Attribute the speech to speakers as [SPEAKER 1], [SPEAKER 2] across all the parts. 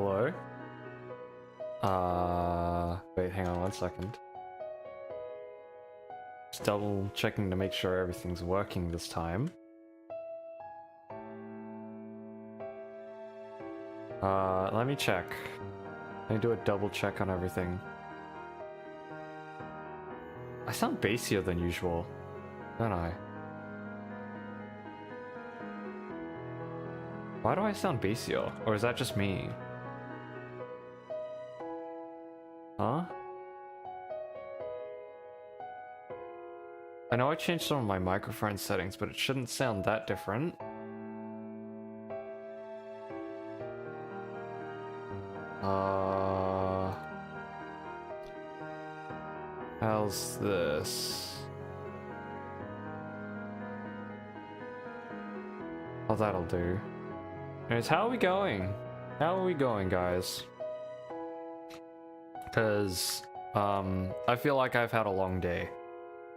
[SPEAKER 1] Hello? Wait, hang on 1 second. Just double checking to make sure everything's working this time. Let me check. Let me do a double check on everything. I sound bassier than usual, don't I? Why do I sound bassier? Or is that just me? Huh? I know I changed some of my microphone settings, but it shouldn't sound that different. How's this? Oh, that'll do. Anyways, how are we going? How are we going, guys? Because, I feel like I've had a long day.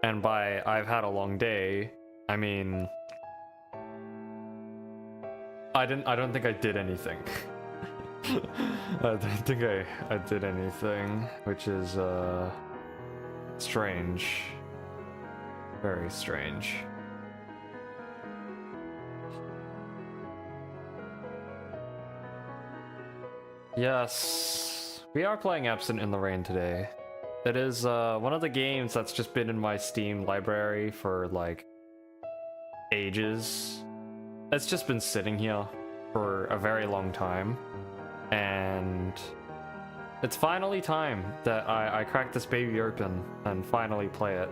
[SPEAKER 1] And by I've had a long day, I mean... I don't think I did anything. I don't think I did anything, which is, strange. Very strange. Yes, we are playing Absent in the Rain today. It is one of the games that's just been in my Steam library for like ages. It's just been sitting here for a very long time, and it's finally time that I crack this baby open and finally play it.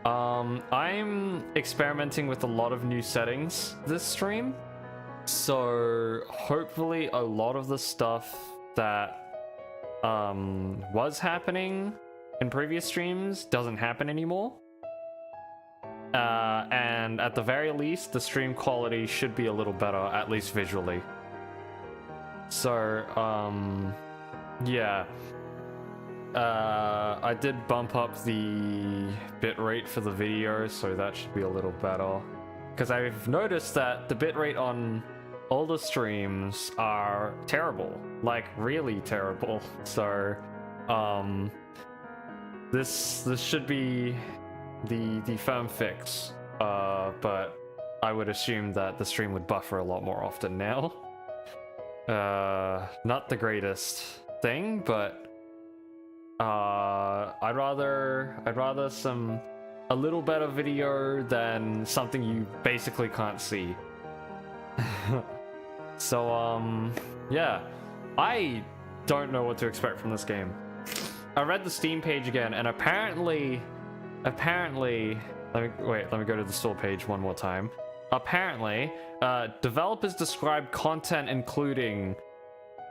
[SPEAKER 1] I'm experimenting with a lot of new settings this stream, so hopefully a lot of the stuff that was happening in previous streams doesn't happen anymore. And at the very least, the stream quality should be a little better, at least visually. So, yeah. I did bump up the bitrate for the video, so that should be a little better. Because I've noticed that the bitrate on all the streams are terrible. Like, really terrible. So, this should be the firm fix. But I would assume that the stream would buffer a lot more often now. Not the greatest thing, but I'd rather a little better video than something you basically can't see. So yeah, I don't know what to expect from this game. I read the Steam page again, and apparently let me go to the store page one more time. Apparently, developers describe content including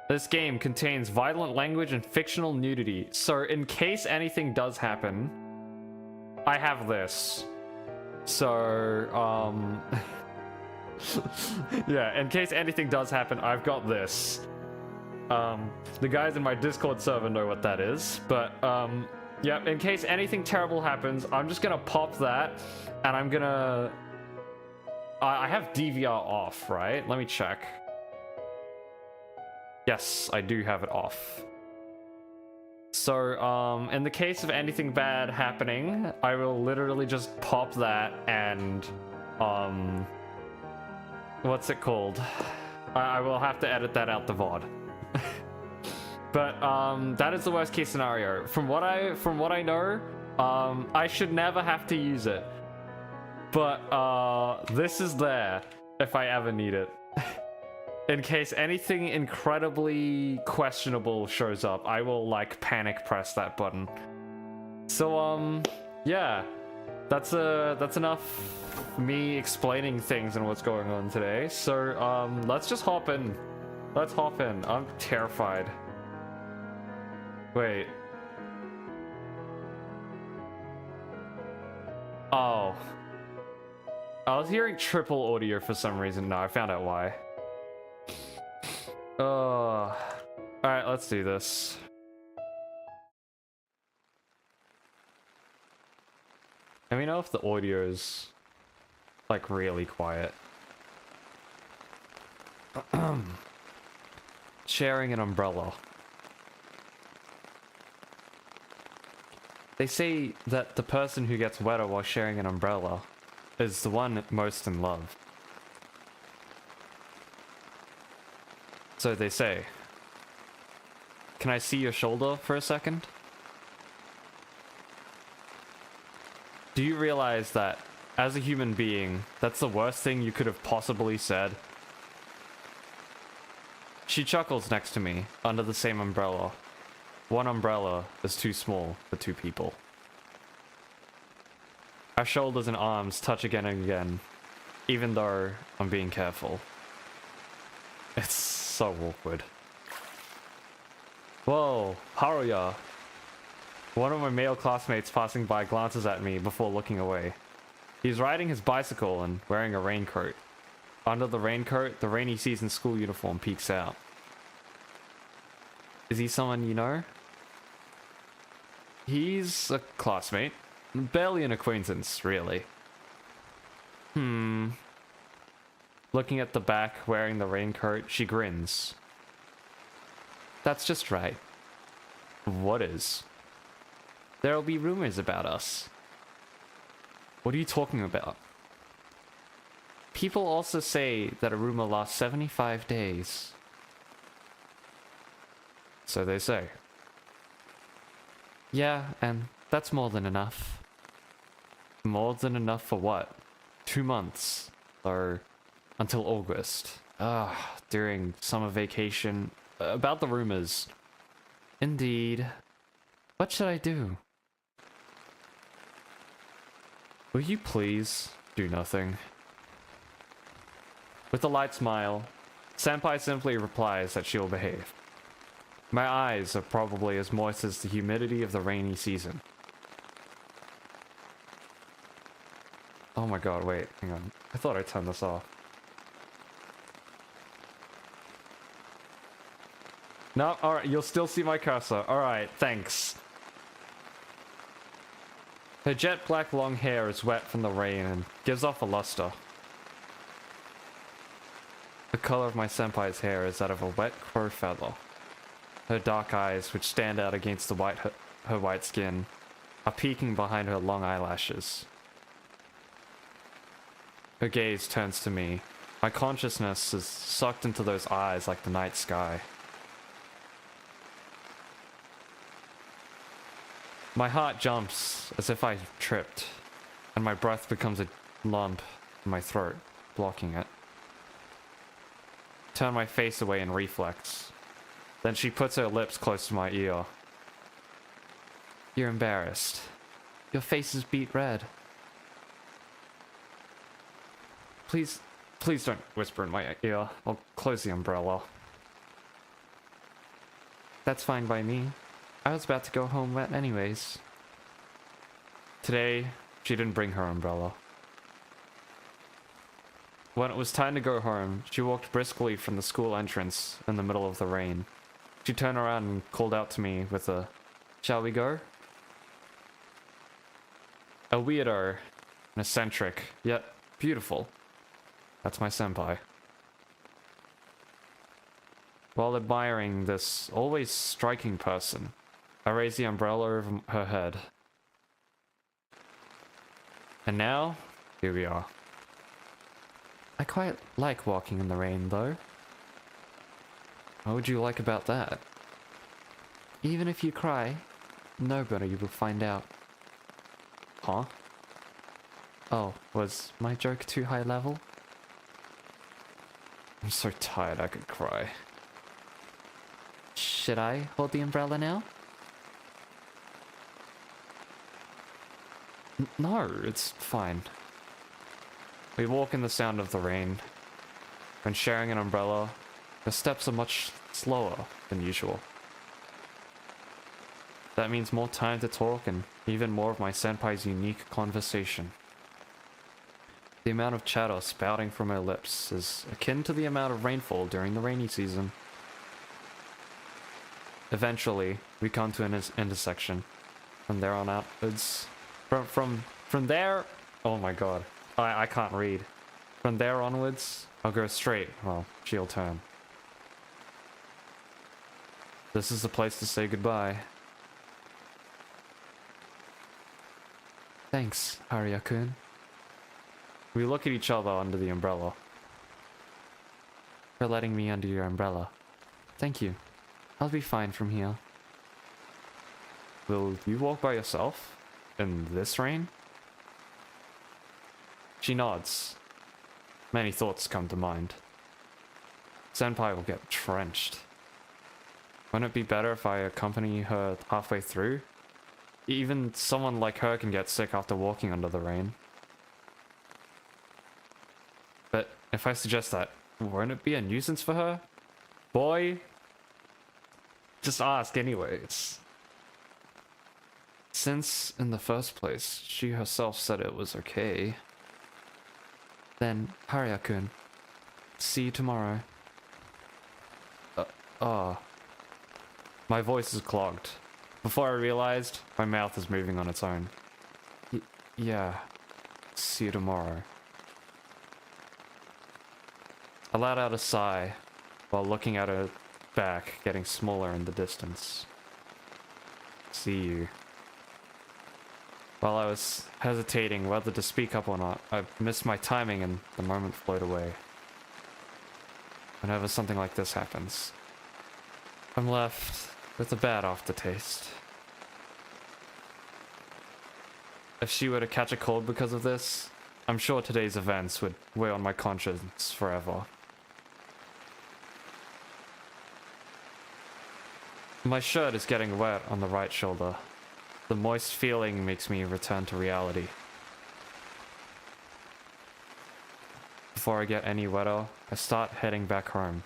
[SPEAKER 1] this game contains violent language and fictional nudity. So in case anything does happen, I have this. So, yeah, in case anything does happen, I've got this. The guys in my Discord server know what that is, but, yeah, in case anything terrible happens, I'm just gonna pop that, and I'm gonna... I have DVR off, right? Let me check. Yes, I do have it off. So, in the case of anything bad happening, I will literally just pop that and, what's it called? I will have to edit that out the VOD. But, that is the worst case scenario. From what I know, I should never have to use it. But, this is there if I ever need it. In case anything incredibly questionable shows up, I will, like, panic press that button. So, yeah. That's enough me explaining things and what's going on today. So, let's just hop in. Let's hop in. I'm terrified. Wait. Oh. I was hearing triple audio for some reason. No, I found out why. Alright, let's do this. Let me know if the audio's like really quiet. sharing an umbrella. They say that the person who gets wetter while sharing an umbrella is the one most in love. So they say. Can I see your shoulder for a second? Do you realize that, as a human being, that's the worst thing you could have possibly said? She chuckles next to me, under the same umbrella. One umbrella is too small for two people. Our shoulders and arms touch again and again, even though I'm being careful. It's so awkward. Whoa, Haruya. One of my male classmates passing by glances at me before looking away. He's riding his bicycle and wearing a raincoat. Under the raincoat, the rainy season school uniform peeks out. Is he someone you know? He's a classmate. Barely an acquaintance, really. Looking at the back, wearing the raincoat, she grins. That's just right. What is? There'll be rumors about us. What are you talking about? People also say that a rumor lasts 75 days. So they say. Yeah, and that's more than enough. More than enough for what? 2 months. Or until August. During summer vacation. About the rumors. Indeed. What should I do? Will you please do nothing? With a light smile, Senpai simply replies that she will behave. My eyes are probably as moist as the humidity of the rainy season. Oh my god, wait, hang on. I thought I turned this off. No, alright, you'll still see my cursor. Alright, thanks. Her jet black long hair is wet from the rain and gives off a luster. The color of my senpai's hair is that of a wet crow feather. Her dark eyes, which stand out against the her white skin, are peeking behind her long eyelashes. Her gaze turns to me. My consciousness is sucked into those eyes like the night sky. My heart jumps as if I tripped, and my breath becomes a lump in my throat, blocking it. Turn my face away in reflex. Then she puts her lips close to my ear. You're embarrassed. Your face is beet red. Please don't whisper in my ear. I'll close the umbrella. That's fine by me. I was about to go home wet anyways. Today, she didn't bring her umbrella. When it was time to go home, she walked briskly from the school entrance in the middle of the rain. She turned around and called out to me with a, "Shall we go?" A weirdo, an eccentric, yet beautiful. That's my senpai. While admiring this always striking person, I raised the umbrella over her head. And now, here we are. I quite like walking in the rain, though. What would you like about that? Even if you cry, nobody will find out. Huh? Oh, was my joke too high level? I'm so tired I could cry. Should I hold the umbrella now? No, it's fine. We walk in the sound of the rain. When sharing an umbrella, the steps are much slower than usual. That means more time to talk and even more of my senpai's unique conversation. The amount of chatter spouting from her lips is akin to the amount of rainfall during the rainy season. Eventually, we come to an intersection. From there on outwards... From there... Oh my god. I can't read. From there onwards, I'll go straight. Well, she'll turn. This is the place to say goodbye. Thanks, Haruya-kun. We look at each other under the umbrella. For letting me under your umbrella. Thank you. I'll be fine from here. Will you walk by yourself? In this rain? She nods. Many thoughts come to mind. Senpai will get drenched. Wouldn't it be better if I accompany her halfway through? Even someone like her can get sick after walking under the rain. But if I suggest that, won't it be a nuisance for her? Boy, just ask anyways. Since, in the first place, she herself said it was okay. Then, Haruya-kun, see you tomorrow. My voice is clogged. Before I realized, my mouth is moving on its own. Yeah, see you tomorrow. I let out a sigh, while looking at her back getting smaller in the distance. See you. While I was hesitating whether to speak up or not, I missed my timing and the moment flowed away. Whenever something like this happens, I'm left with a bad aftertaste. If she were to catch a cold because of this, I'm sure today's events would weigh on my conscience forever. My shirt is getting wet on the right shoulder. The moist feeling makes me return to reality. Before I get any wetter, I start heading back home,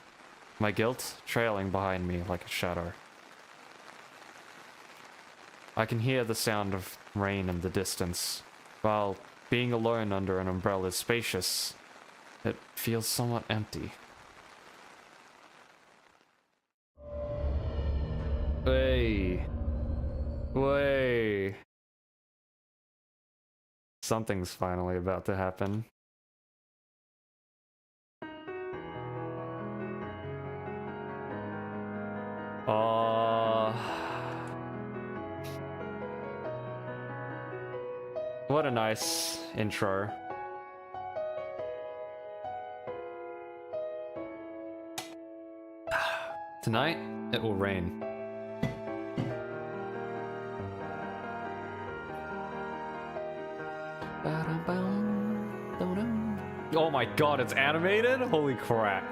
[SPEAKER 1] my guilt trailing behind me like a shadow. I can hear the sound of rain in the distance. While being alone under an umbrella is spacious, it feels somewhat empty. Hey. Way. Something's finally about to happen. What a nice intro. Tonight, it will rain. Oh my god, it's animated? Holy crap.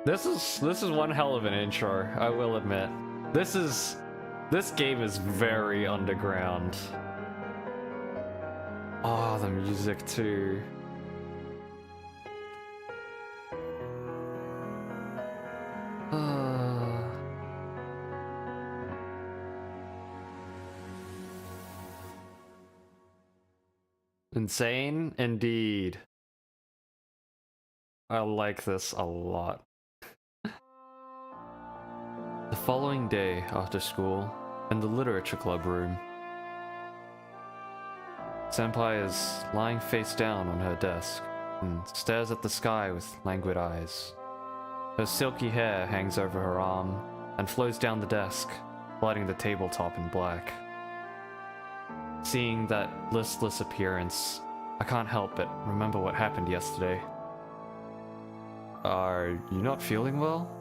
[SPEAKER 1] This is one hell of an intro, I will admit. This game is very underground. Oh, the music too. Insane indeed. I like this a lot. The following day after school, in the literature club room, Senpai is lying face down on her desk and stares at the sky with languid eyes. Her silky hair hangs over her arm and flows down the desk, lighting the tabletop in black. Seeing that listless appearance, I can't help but remember what happened yesterday. Are you not feeling well?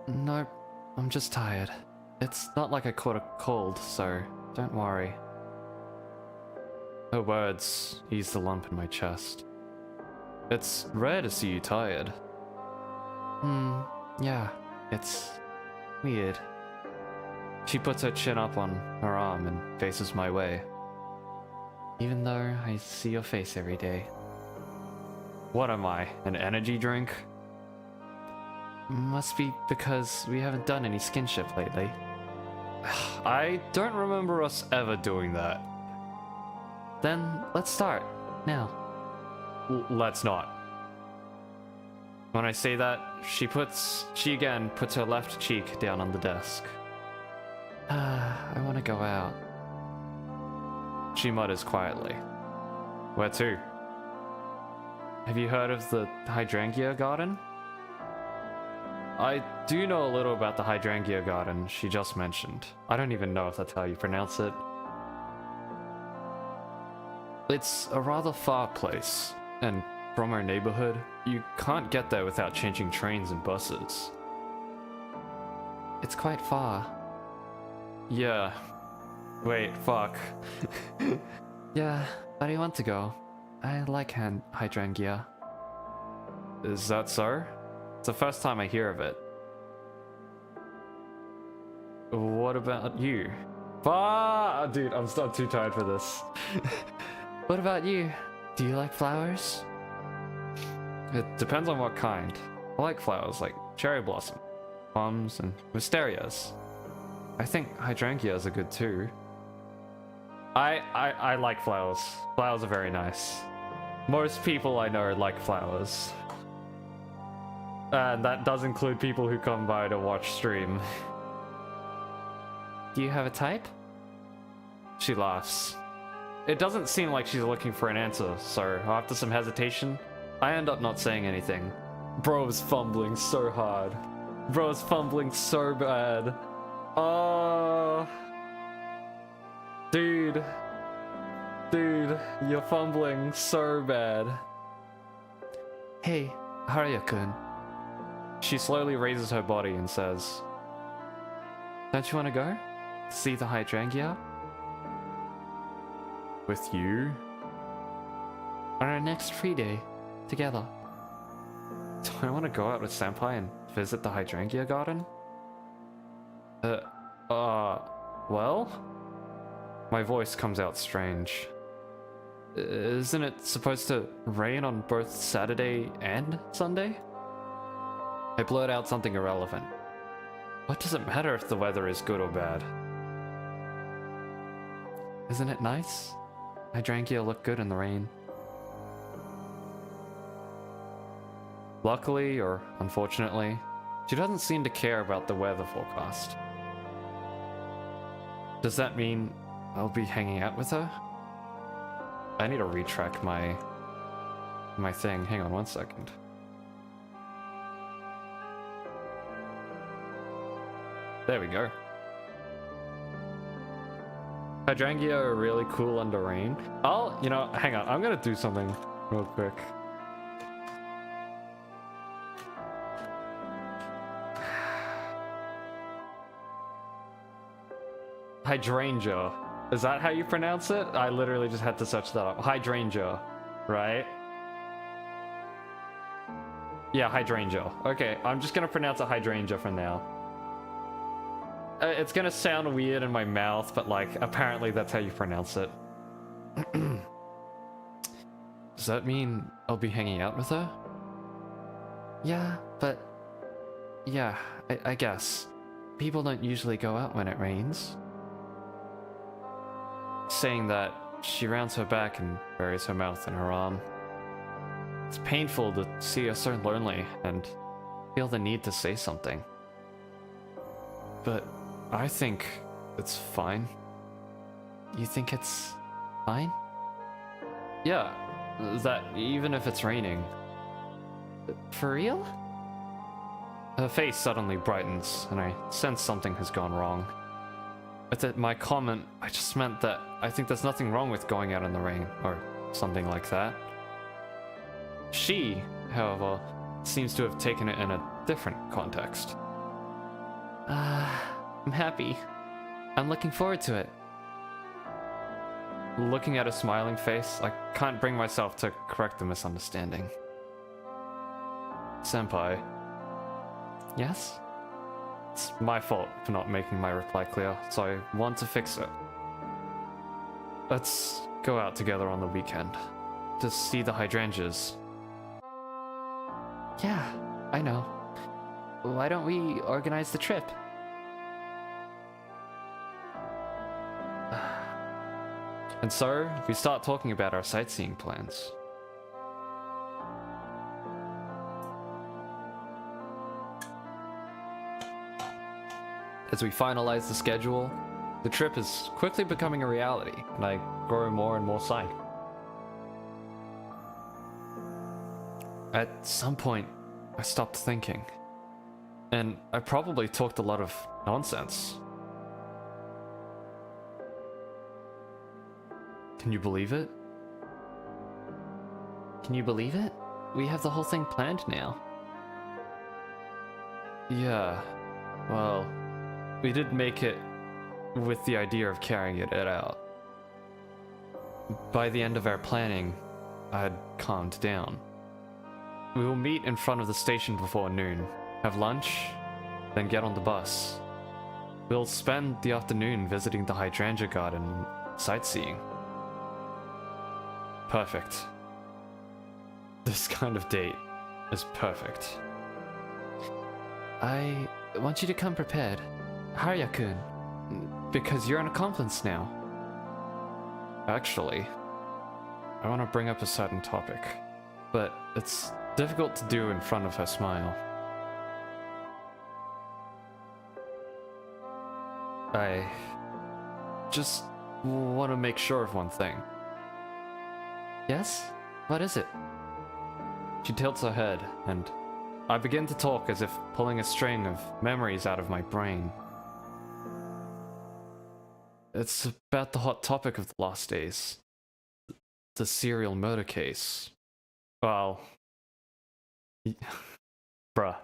[SPEAKER 1] Nope, I'm just tired. It's not like I caught a cold, so don't worry. Her words ease the lump in my chest. It's rare to see you tired. Yeah, it's weird. She puts her chin up on her arm and faces my way. Even though I see your face every day. What am I, an energy drink? Must be because we haven't done any skinship lately. I don't remember us ever doing that. Then let's start, now. Let's not. When I say that, she again puts her left cheek down on the desk. I want to go out. She mutters quietly. Where to? Have you heard of the hydrangea garden? I do know a little about the hydrangea garden she just mentioned. I don't even know if that's how you pronounce it. It's a rather far place, and from our neighborhood, you can't get there without changing trains and buses. It's quite far. Yeah. Wait, fuck. Yeah, but I want to go. I like hydrangea. Is that so? It's the first time I hear of it. What about you? Dude, I'm still too tired for this. What about you? Do you like flowers? It depends on what kind. I like flowers like cherry blossom, plums, and wisterias. I think hydrangeas are good too. I like flowers. Flowers are very nice. Most people I know like flowers. And that does include people who come by to watch stream. Do you have a type? She laughs. It doesn't seem like she's looking for an answer, so after some hesitation, I end up not saying anything. Bro's fumbling so hard. Bro's fumbling so bad. Oh, dude, you're fumbling so bad. Hey, Haruya-kun. She slowly raises her body and says, don't you want to go? See the hydrangea? With you? On our next free day, together. Do I want to go out with Senpai and visit the hydrangea garden? Well? My voice comes out strange. Isn't it supposed to rain on both Saturday and Sunday? I blurt out something irrelevant. What does it matter if the weather is good or bad? Isn't it nice? Hydrangea look good in the rain. Luckily, or unfortunately, she doesn't seem to care about the weather forecast. Does that mean I'll be hanging out with her? I need to retrack my thing. Hang on 1 second. There we go. Hydrangea are really cool under rain. You know, hang on. I'm gonna do something real quick. Hydrangea. Is that how you pronounce it? I literally just had to search that up. Hydrangea, right? Yeah, hydrangea. Okay, I'm just gonna pronounce it hydrangea from now. It's gonna sound weird in my mouth, but like, apparently that's how you pronounce it. Does that mean I'll be hanging out with her? Yeah, but... yeah, I guess. People don't usually go out when it rains. Saying that, she rounds her back and buries her mouth in her arm. It's painful to see her so lonely and feel the need to say something. But I think it's fine. You think it's fine? Yeah, that even if it's raining. For real? Her face suddenly brightens, and I sense something has gone wrong. With my comment, I just meant that I think there's nothing wrong with going out in the rain, or something like that. She, however, seems to have taken it in a different context. I'm happy. I'm looking forward to it. Looking at her smiling face, I can't bring myself to correct the misunderstanding. Senpai. Yes? It's my fault for not making my reply clear, so I want to fix it. Let's go out together on the weekend to see the hydrangeas. Yeah, I know. Why don't we organize the trip? And so, we start talking about our sightseeing plans. As we finalize the schedule, The trip is quickly becoming a reality, and I grow more and more psyched. At some point, I stopped thinking. And I probably talked a lot of nonsense. Can you believe it?
[SPEAKER 2] Can you believe it? We have the whole thing planned now.
[SPEAKER 1] Yeah, well, we did make it with the idea of carrying it out. By the end of our planning, I had calmed down. We will meet in front of the station before noon, have lunch, then get on the bus. We'll spend the afternoon visiting the hydrangea garden and sightseeing. Perfect. This kind of date is perfect.
[SPEAKER 2] I want you to come prepared, Harya-kun, because you're an accomplice now.
[SPEAKER 1] Actually, I want to bring up a certain topic, but it's difficult to do in front of her smile. I just want to make sure of one thing.
[SPEAKER 2] Yes? What is it?
[SPEAKER 1] She tilts her head, and I begin to talk as if pulling a string of memories out of my brain. It's about the hot topic of the last days. The serial murder case. Well... bruh.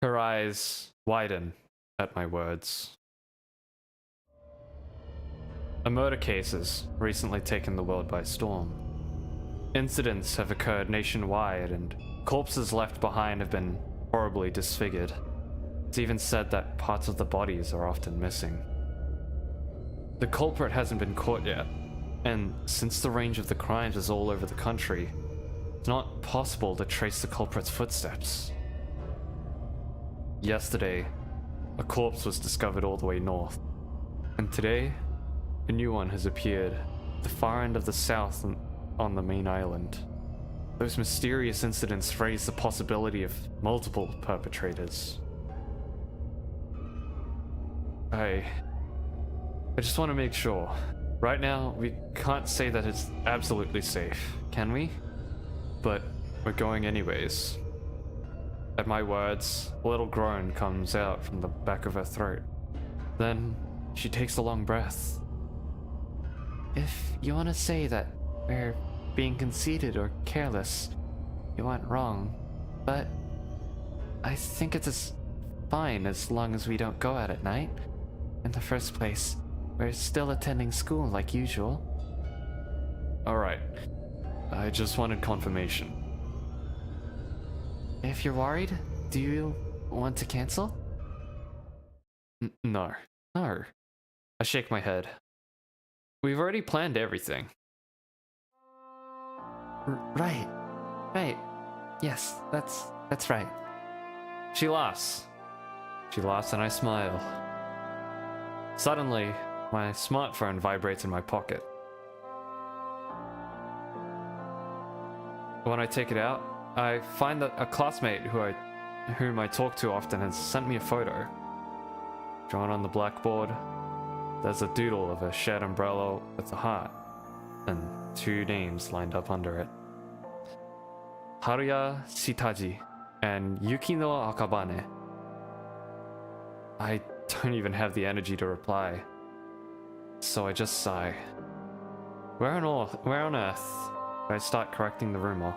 [SPEAKER 1] Her eyes widen at my words. A murder case has recently taken the world by storm. Incidents have occurred nationwide, and corpses left behind have been horribly disfigured. It's even said that parts of the bodies are often missing. The culprit hasn't been caught yet, and since the range of the crimes is all over the country, it's not possible to trace the culprit's footsteps. Yesterday, a corpse was discovered all the way north, and today, a new one has appeared at the far end of the south on the main island. Those mysterious incidents raise the possibility of multiple perpetrators. I just want to make sure. Right now, we can't say that it's absolutely safe, can we? But we're going anyways. At my words, a little groan comes out from the back of her throat. Then, she takes a long breath.
[SPEAKER 2] If you want to say that we're being conceited or careless, you went wrong. But I think it's fine as long as we don't go out at night. In the first place, we're still attending school like usual.
[SPEAKER 1] Alright. I just wanted confirmation.
[SPEAKER 2] If you're worried, do you want to cancel?
[SPEAKER 1] No. No. I shake my head. We've already planned everything.
[SPEAKER 2] Right. Right. Yes, that's right.
[SPEAKER 1] She laughs. She laughs and I smile. Suddenly, my smartphone vibrates in my pocket. When I take it out, I find that a classmate whom I talk to often has sent me a photo. Drawn on the blackboard, there's a doodle of a shared umbrella with a heart, and two names lined up under it. Haruya Shitaji and Yuki no Akabane. I don't even have the energy to reply, so I just sigh. Where on earth do I start correcting the rumor?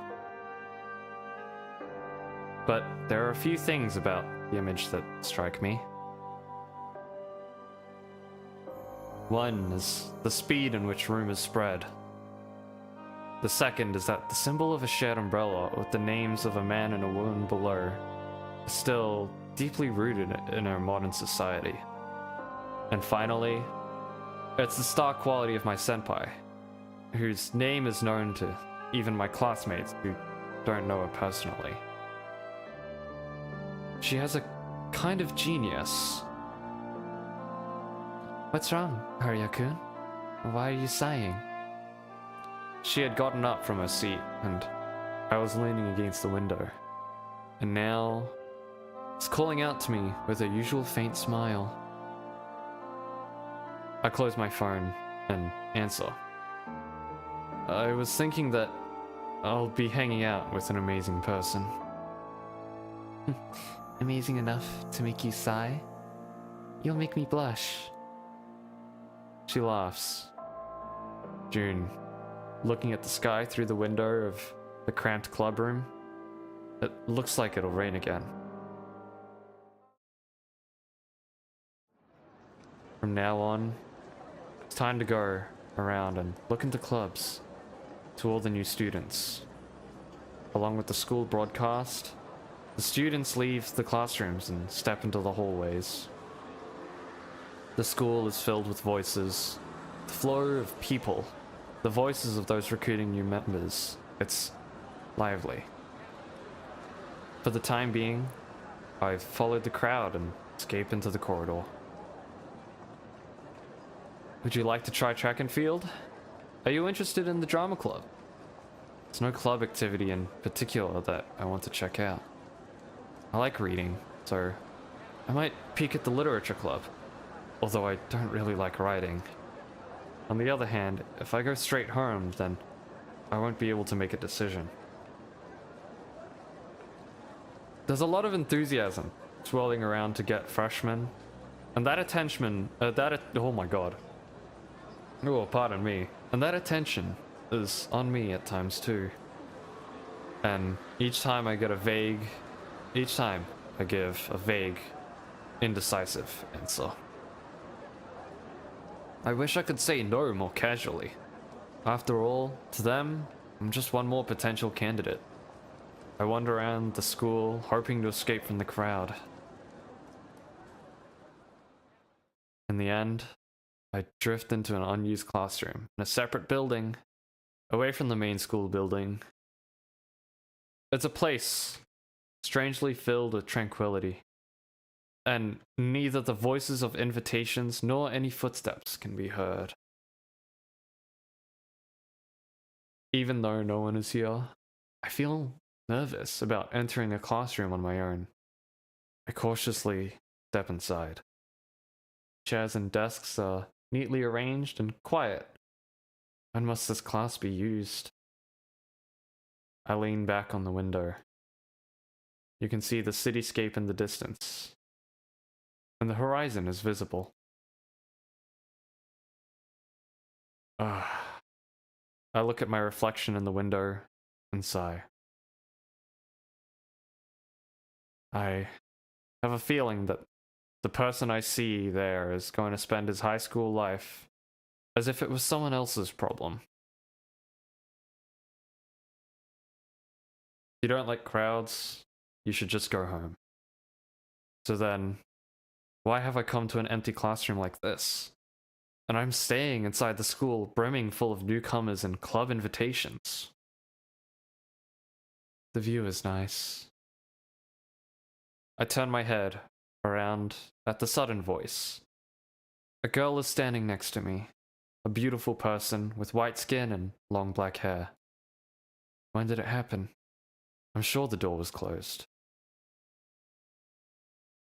[SPEAKER 1] But there are a few things about the image that strike me. One is the speed in which rumors spread. The second is that the symbol of a shared umbrella with the names of a man and a woman below is still deeply rooted in our modern society. And finally, it's the star quality of my senpai, whose name is known to even my classmates who don't know her personally. She has a kind of genius.
[SPEAKER 2] What's wrong, Harya-kun? Why are you sighing?
[SPEAKER 1] She had gotten up from her seat, and I was leaning against the window. And now, it's calling out to me with her usual faint smile. I close my phone and answer. I was thinking that I'll be hanging out with an amazing person.
[SPEAKER 2] Amazing enough to make you sigh? You'll make me blush.
[SPEAKER 1] She laughs. June, looking at the sky through the window of the cramped club room. It looks like it'll rain again. From now on, it's time to go around and look into clubs to all the new students. Along with the school broadcast, the students leave the classrooms and step into the hallways. The school is filled with voices, the flow of people, the voices of those recruiting new members. It's lively. For the time being, I've followed the crowd and escaped into the corridor. Would you like to try track and field? Are you interested in the drama club? There's no club activity in particular that I want to check out. I like reading, so I might peek at the literature club, although I don't really like writing. On the other hand, if I go straight home, then I won't be able to make a decision. There's a lot of enthusiasm swirling around to get freshmen, and that attention, oh my god. Oh, pardon me. And that attention is on me at times too. And each time I give a vague, indecisive answer. I wish I could say no more casually. After all, to them, I'm just one more potential candidate. I wander around the school, hoping to escape from the crowd. In the end, I drift into an unused classroom in a separate building, away from the main school building. It's a place strangely filled with tranquility, and neither the voices of invitations nor any footsteps can be heard. Even though no one is here, I feel nervous about entering a classroom on my own. I cautiously step inside. Chairs and desks are neatly arranged and quiet. When must this class be used? I lean back on the window. You can see the cityscape in the distance, and the horizon is visible. I look at my reflection in the window and sigh. I have a feeling that the person I see there is going to spend his high school life as if it was someone else's problem. If you don't like crowds, you should just go home. So then, why have I come to an empty classroom like this? And I'm staying inside the school brimming full of newcomers and club invitations. The view is nice. I turn my head around at the sudden voice. A girl is standing next to me, a beautiful person with white skin and long black hair. When did it happen? I'm sure the door was closed.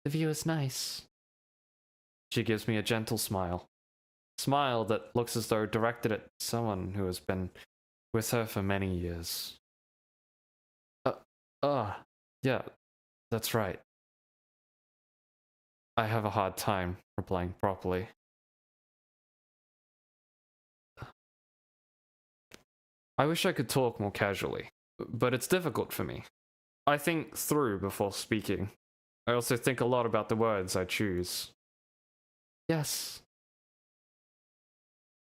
[SPEAKER 2] The view is nice.
[SPEAKER 1] She gives me a gentle smile. Smile that looks as though directed at someone who has been with her for many years. Yeah, that's right. I have a hard time replying properly. I wish I could talk more casually, but it's difficult for me. I think through before speaking. I also think a lot about the words I choose.
[SPEAKER 2] Yes.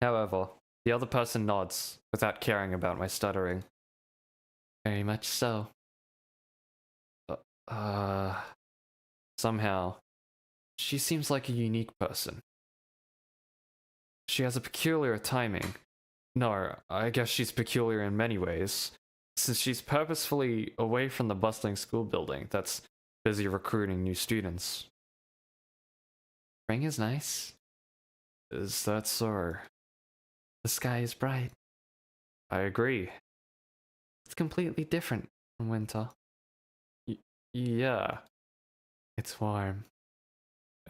[SPEAKER 1] However, the other person nods without caring about my stuttering.
[SPEAKER 2] Very much so.
[SPEAKER 1] Somehow, she seems like a unique person. She has a peculiar timing. No, I guess she's peculiar in many ways, since she's purposefully away from the bustling school building that's busy recruiting new students.
[SPEAKER 2] Spring is nice.
[SPEAKER 1] Is that so?
[SPEAKER 2] The sky is bright.
[SPEAKER 1] I agree.
[SPEAKER 2] It's completely different from winter.
[SPEAKER 1] Yeah.
[SPEAKER 2] It's warm.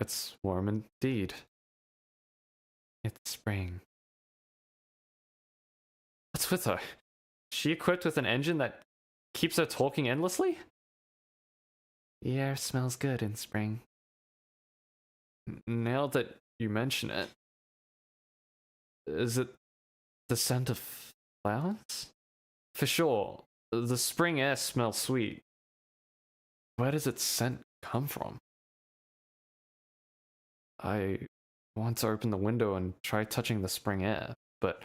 [SPEAKER 1] It's warm indeed.
[SPEAKER 2] It's spring.
[SPEAKER 1] What's with her? Is she equipped with an engine that keeps her talking endlessly?
[SPEAKER 2] The air smells good in spring.
[SPEAKER 1] Now that you mention it, is it the scent of flowers? For sure, the spring air smells sweet. Where does its scent come from? I want to open the window and try touching the spring air, but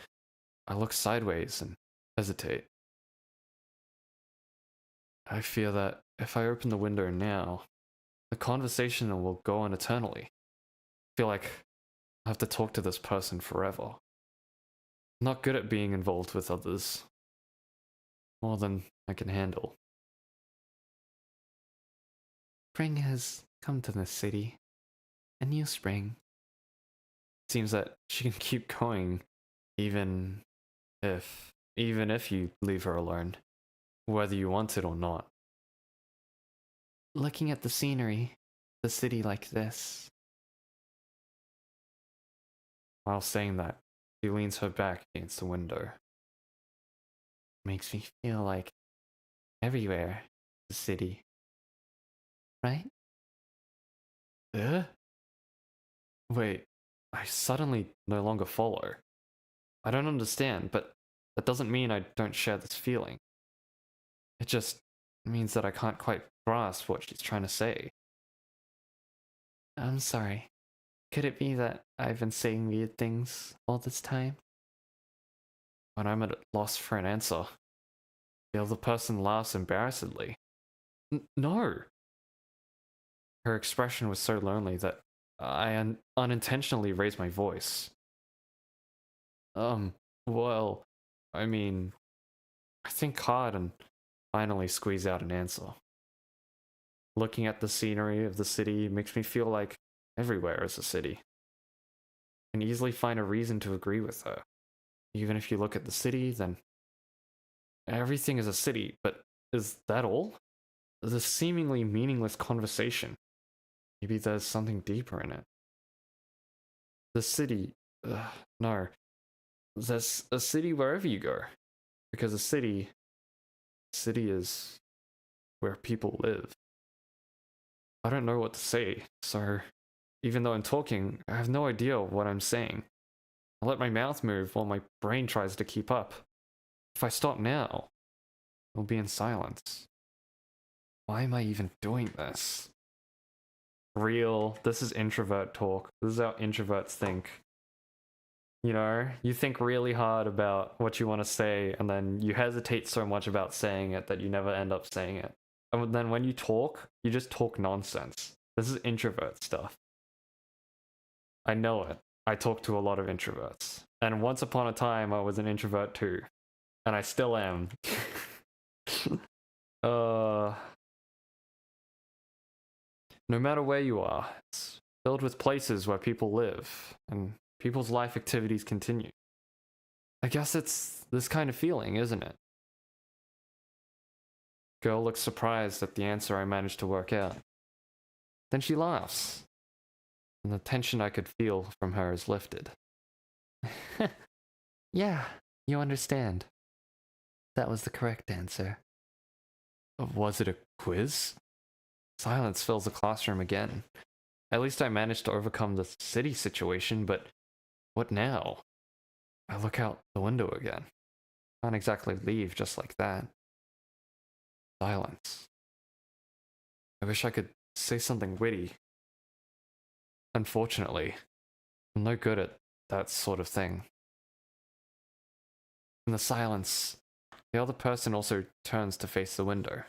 [SPEAKER 1] I look sideways and hesitate. I fear that if I open the window now, the conversation will go on eternally. I feel like I have to talk to this person forever. I'm not good at being involved with others. More than I can handle.
[SPEAKER 2] Spring has come to this city. A new spring.
[SPEAKER 1] Seems that she can keep going even if you leave her alone, whether you want it or not.
[SPEAKER 2] Looking at the scenery, the city like this.
[SPEAKER 1] While saying that, she leans her back against the window.
[SPEAKER 2] Makes me feel like everywhere is a city. Right?
[SPEAKER 1] Wait, I suddenly no longer follow. I don't understand, but that doesn't mean I don't share this feeling. It just means that I can't quite grasp what she's trying to say.
[SPEAKER 2] I'm sorry. Could it be that I've been saying weird things all this time?
[SPEAKER 1] When I'm at a loss for an answer, the other person laughs embarrassedly. No! Her expression was so lonely that I unintentionally raised my voice. Well, I mean, I think hard and finally squeeze out an answer. Looking at the scenery of the city makes me feel like everywhere is a city. I can easily find a reason to agree with her. Even if you look at the city, then everything is a city, but is that all? This seemingly meaningless conversation. Maybe there's something deeper in it. The city, no. There's a city wherever you go. Because a city is where people live. I don't know what to say, so even though I'm talking, I have no idea what I'm saying. I let my mouth move while my brain tries to keep up. If I stop now, I'll be in silence. Why am I even doing this? This is introvert talk. This is how introverts think. You know, you think really hard about what you want to say, and then you hesitate so much about saying it that you never end up saying it. And then when you talk, you just talk nonsense. This is introvert stuff. I know it. I talk to a lot of introverts. And once upon a time, I was an introvert too. And I still am. No matter where you are, it's filled with places where people live, and people's life activities continue. I guess it's this kind of feeling, isn't it? Girl looks surprised at the answer I managed to work out. Then she laughs, and the tension I could feel from her is lifted.
[SPEAKER 2] Yeah, you understand. That was the correct answer.
[SPEAKER 1] Was it a quiz? Silence fills the classroom again. At least I managed to overcome the city situation, but what now? I look out the window again. Can't exactly leave just like that. Silence. I wish I could say something witty. Unfortunately, I'm no good at that sort of thing. In the silence, the other person also turns to face the window.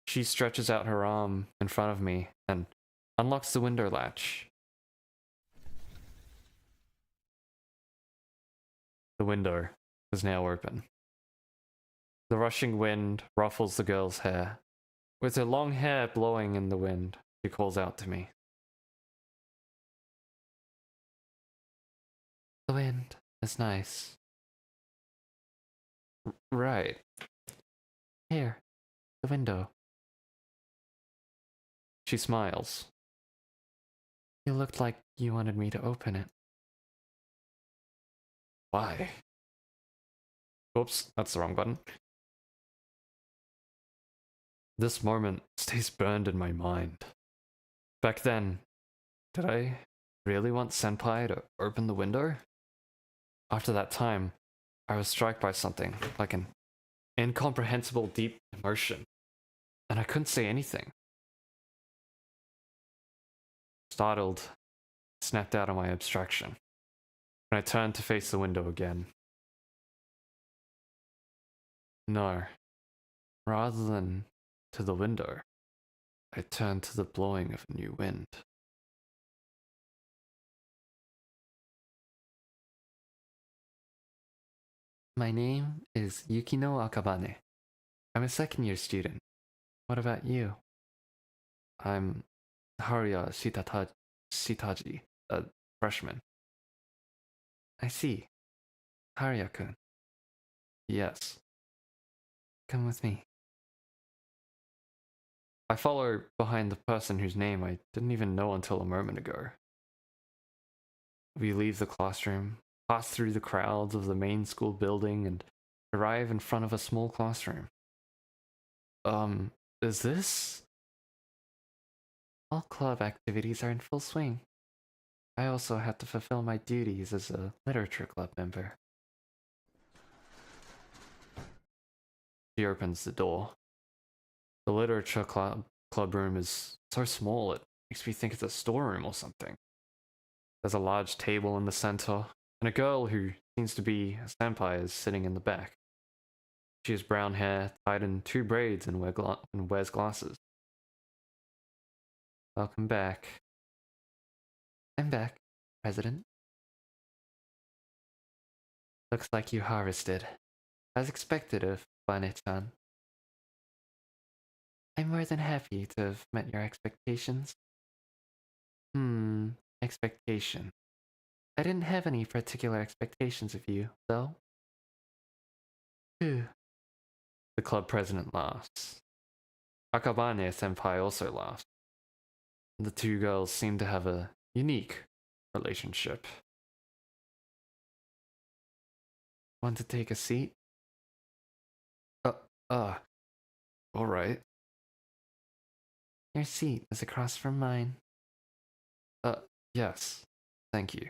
[SPEAKER 1] She stretches out her arm in front of me and unlocks the window latch. The window is now open. The rushing wind ruffles the girl's hair. With her long hair blowing in the wind, she calls out to me.
[SPEAKER 2] The wind is nice.
[SPEAKER 1] Right.
[SPEAKER 2] Here, the window.
[SPEAKER 1] She smiles.
[SPEAKER 2] You looked like you wanted me to open it.
[SPEAKER 1] Why? Oops, that's the wrong button. This moment stays burned in my mind. Back then, did I really want Senpai to open the window? After that time, I was struck by something, like an incomprehensible deep emotion, and I couldn't say anything. Startled, I snapped out of my abstraction, and I turned to face the window again. No, rather than to the window, I turned to the blowing of a new wind.
[SPEAKER 2] My name is Yukino Akabane. I'm a second-year student. What about you?
[SPEAKER 1] I'm Haruya Shitaji, a freshman.
[SPEAKER 2] I see. Haruya-kun,
[SPEAKER 1] Yes.
[SPEAKER 2] come with me.
[SPEAKER 1] I follow behind the person whose name I didn't even know until a moment ago. We leave the classroom, pass through the crowds of the main school building, and arrive in front of a small classroom. Is this?
[SPEAKER 2] All club activities are in full swing. I also have to fulfill my duties as a literature club member.
[SPEAKER 1] She opens the door. The literature club room is so small it makes me think it's a storeroom or something. There's a large table in the center, and a girl who seems to be a senpai is sitting in the back. She has brown hair tied in two braids and wears glasses.
[SPEAKER 2] Welcome back. I'm back, President. Looks like you harvested, as expected of Bane-chan. I'm more than happy to have met your expectations. Expectation. I didn't have any particular expectations of you, though.
[SPEAKER 1] The club president laughs. Akabane senpai also laughs. The two girls seem to have a unique relationship.
[SPEAKER 2] Want to take a seat?
[SPEAKER 1] Alright.
[SPEAKER 2] Your seat is across from mine.
[SPEAKER 1] Yes. Thank you.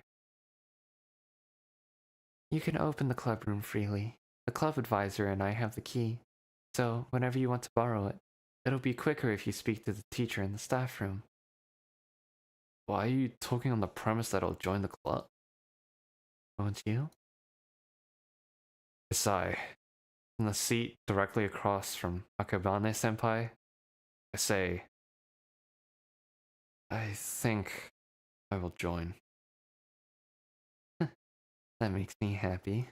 [SPEAKER 2] You can open the club room freely. The club advisor and I have the key, so whenever you want to borrow it, it'll be quicker if you speak to the teacher in the staff room.
[SPEAKER 1] Why are you talking on the premise that I'll join the club?
[SPEAKER 2] Won't you?
[SPEAKER 1] I sigh. In the seat directly across from Akabane senpai, I say, I think I will join.
[SPEAKER 2] That makes me happy.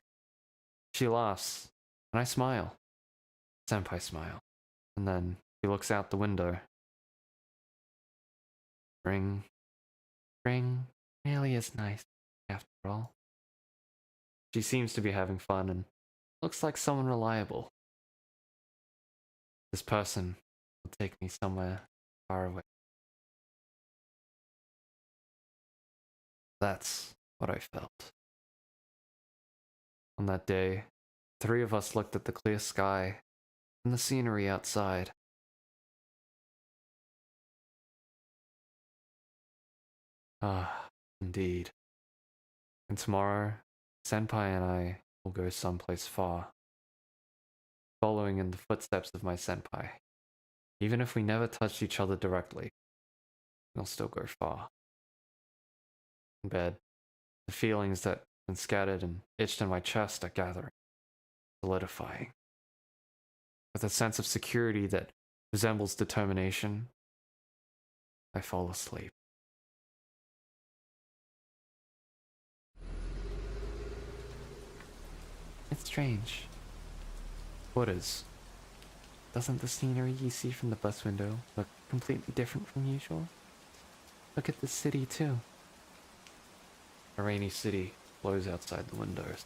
[SPEAKER 1] She laughs, and I smile. Senpai smile. And then she looks out the window.
[SPEAKER 2] Spring really is nice, after all.
[SPEAKER 1] She seems to be having fun and looks like someone reliable. This person will take me somewhere far away. That's what I felt. On that day, three of us looked at the clear sky and the scenery outside. Ah, indeed. And tomorrow, Senpai and I will go someplace far, following in the footsteps of my senpai. Even if we never touched each other directly, we'll still go far. In bed, the feelings that have been scattered and itched in my chest are gathering, solidifying. With a sense of security that resembles determination, I fall asleep.
[SPEAKER 2] It's strange.
[SPEAKER 1] What is?
[SPEAKER 2] Doesn't the scenery you see from the bus window look completely different from usual? Look at the city, too.
[SPEAKER 1] A rainy city blows outside the windows.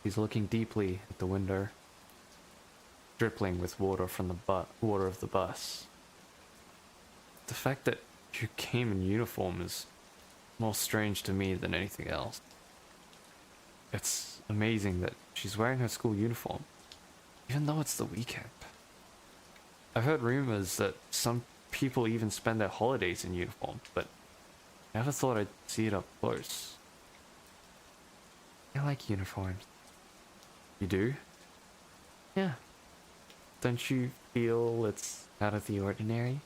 [SPEAKER 1] He's looking deeply at the window, dripping with water from the water of the bus. The fact that you came in uniform is more strange to me than anything else. it's amazing that she's wearing her school uniform, even though it's the weekend. I've heard rumors that some people even spend their holidays in uniform, but never thought I'd see it up close.
[SPEAKER 2] I like uniforms.
[SPEAKER 1] You do?
[SPEAKER 2] Yeah. Don't you feel it's out of the ordinary?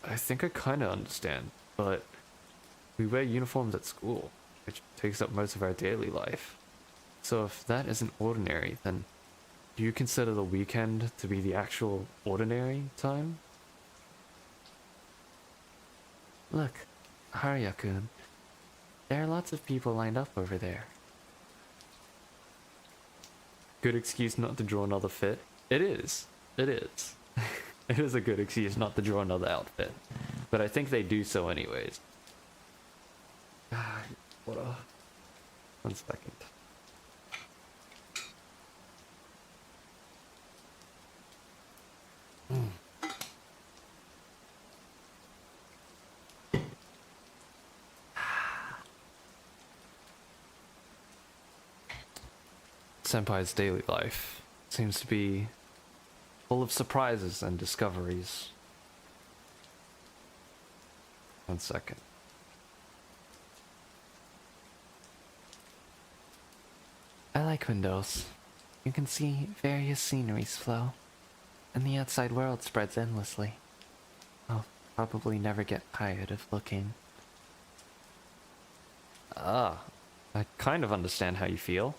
[SPEAKER 1] I think I kinda understand, but we wear uniforms at school, which takes up most of our daily life. So if that isn't ordinary, then do you consider the weekend to be the actual ordinary time?
[SPEAKER 2] Look, Harya-kun, there are lots of people lined up over there.
[SPEAKER 1] Good excuse not to draw another fit? It is. It is. It is a good excuse not to draw another outfit. But I think they do so anyways. What a... 1 second. Senpai's daily life seems to be full of surprises and discoveries. 1 second.
[SPEAKER 2] I like windows. You can see various sceneries flow, and the outside world spreads endlessly. I'll probably never get tired of looking.
[SPEAKER 1] Ah, I kind of understand how you feel.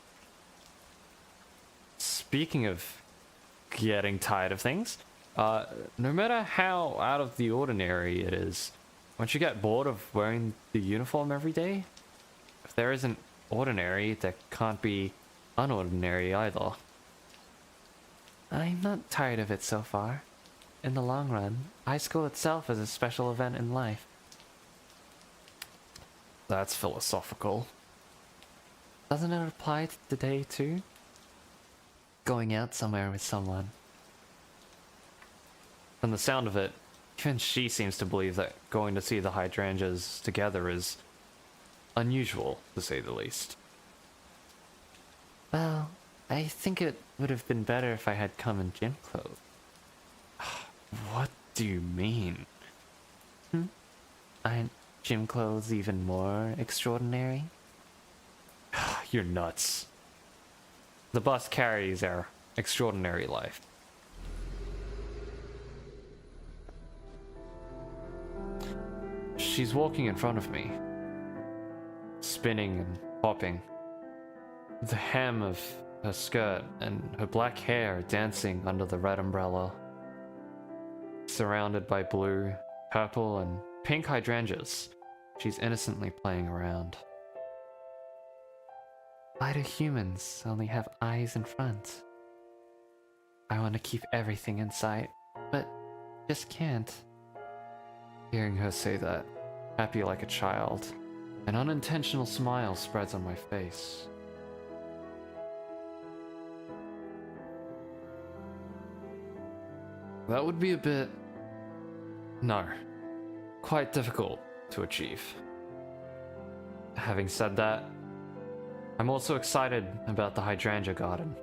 [SPEAKER 1] Speaking of getting tired of things, no matter how out of the ordinary it is, once you get bored of wearing the uniform every day, if there isn't ordinary, there can't be unordinary either.
[SPEAKER 2] I'm not tired of it so far. In the long run, high school itself is a special event in life.
[SPEAKER 1] That's philosophical.
[SPEAKER 2] Doesn't it apply to today too? Going out somewhere with someone.
[SPEAKER 1] From the sound of it, even she seems to believe that going to see the hydrangeas together is unusual, to say the least.
[SPEAKER 2] Well, I think it would have been better if I had come in gym clothes.
[SPEAKER 1] What do you mean?
[SPEAKER 2] Aren't gym clothes even more extraordinary?
[SPEAKER 1] You're nuts. The bus carries our extraordinary life. She's walking in front of me, spinning and popping. The hem of her skirt and her black hair dancing under the red umbrella, surrounded by blue, purple, and pink hydrangeas. She's innocently playing around.
[SPEAKER 2] Why do humans only have eyes in front? I want to keep everything in sight, but just can't.
[SPEAKER 1] Hearing her say that, happy like a child, an unintentional smile spreads on my face. That would be a bit... no, quite difficult to achieve. Having said that, I'm also excited about the hydrangea garden.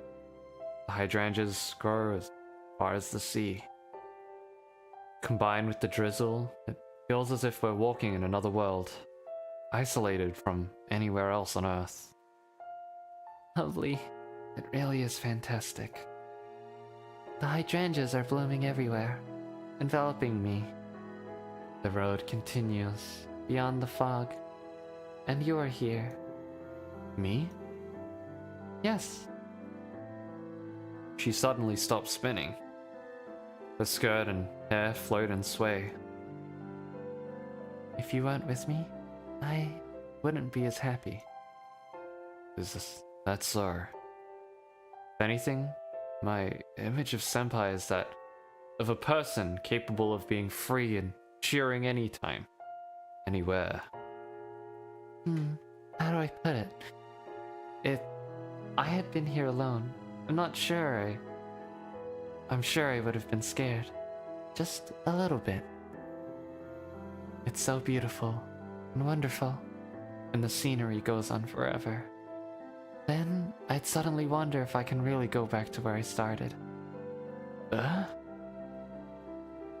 [SPEAKER 1] The hydrangeas grow as far as the sea. Combined with the drizzle, it feels as if we're walking in another world, isolated from anywhere else on Earth.
[SPEAKER 2] Lovely. It really is fantastic. The hydrangeas are blooming everywhere, enveloping me. The road continues beyond the fog, and you're here.
[SPEAKER 1] Me?
[SPEAKER 2] Yes.
[SPEAKER 1] She suddenly stops spinning. Her skirt and hair float and sway.
[SPEAKER 2] If you weren't with me, I wouldn't be as happy.
[SPEAKER 1] Is that so? If anything, my image of Senpai is that of a person capable of being free and cheering anytime, anywhere.
[SPEAKER 2] How do I put it? If I had been here alone, I'm sure I would have been scared. Just a little bit. It's so beautiful and wonderful, and the scenery goes on forever. Then I'd suddenly wonder if I can really go back to where I started.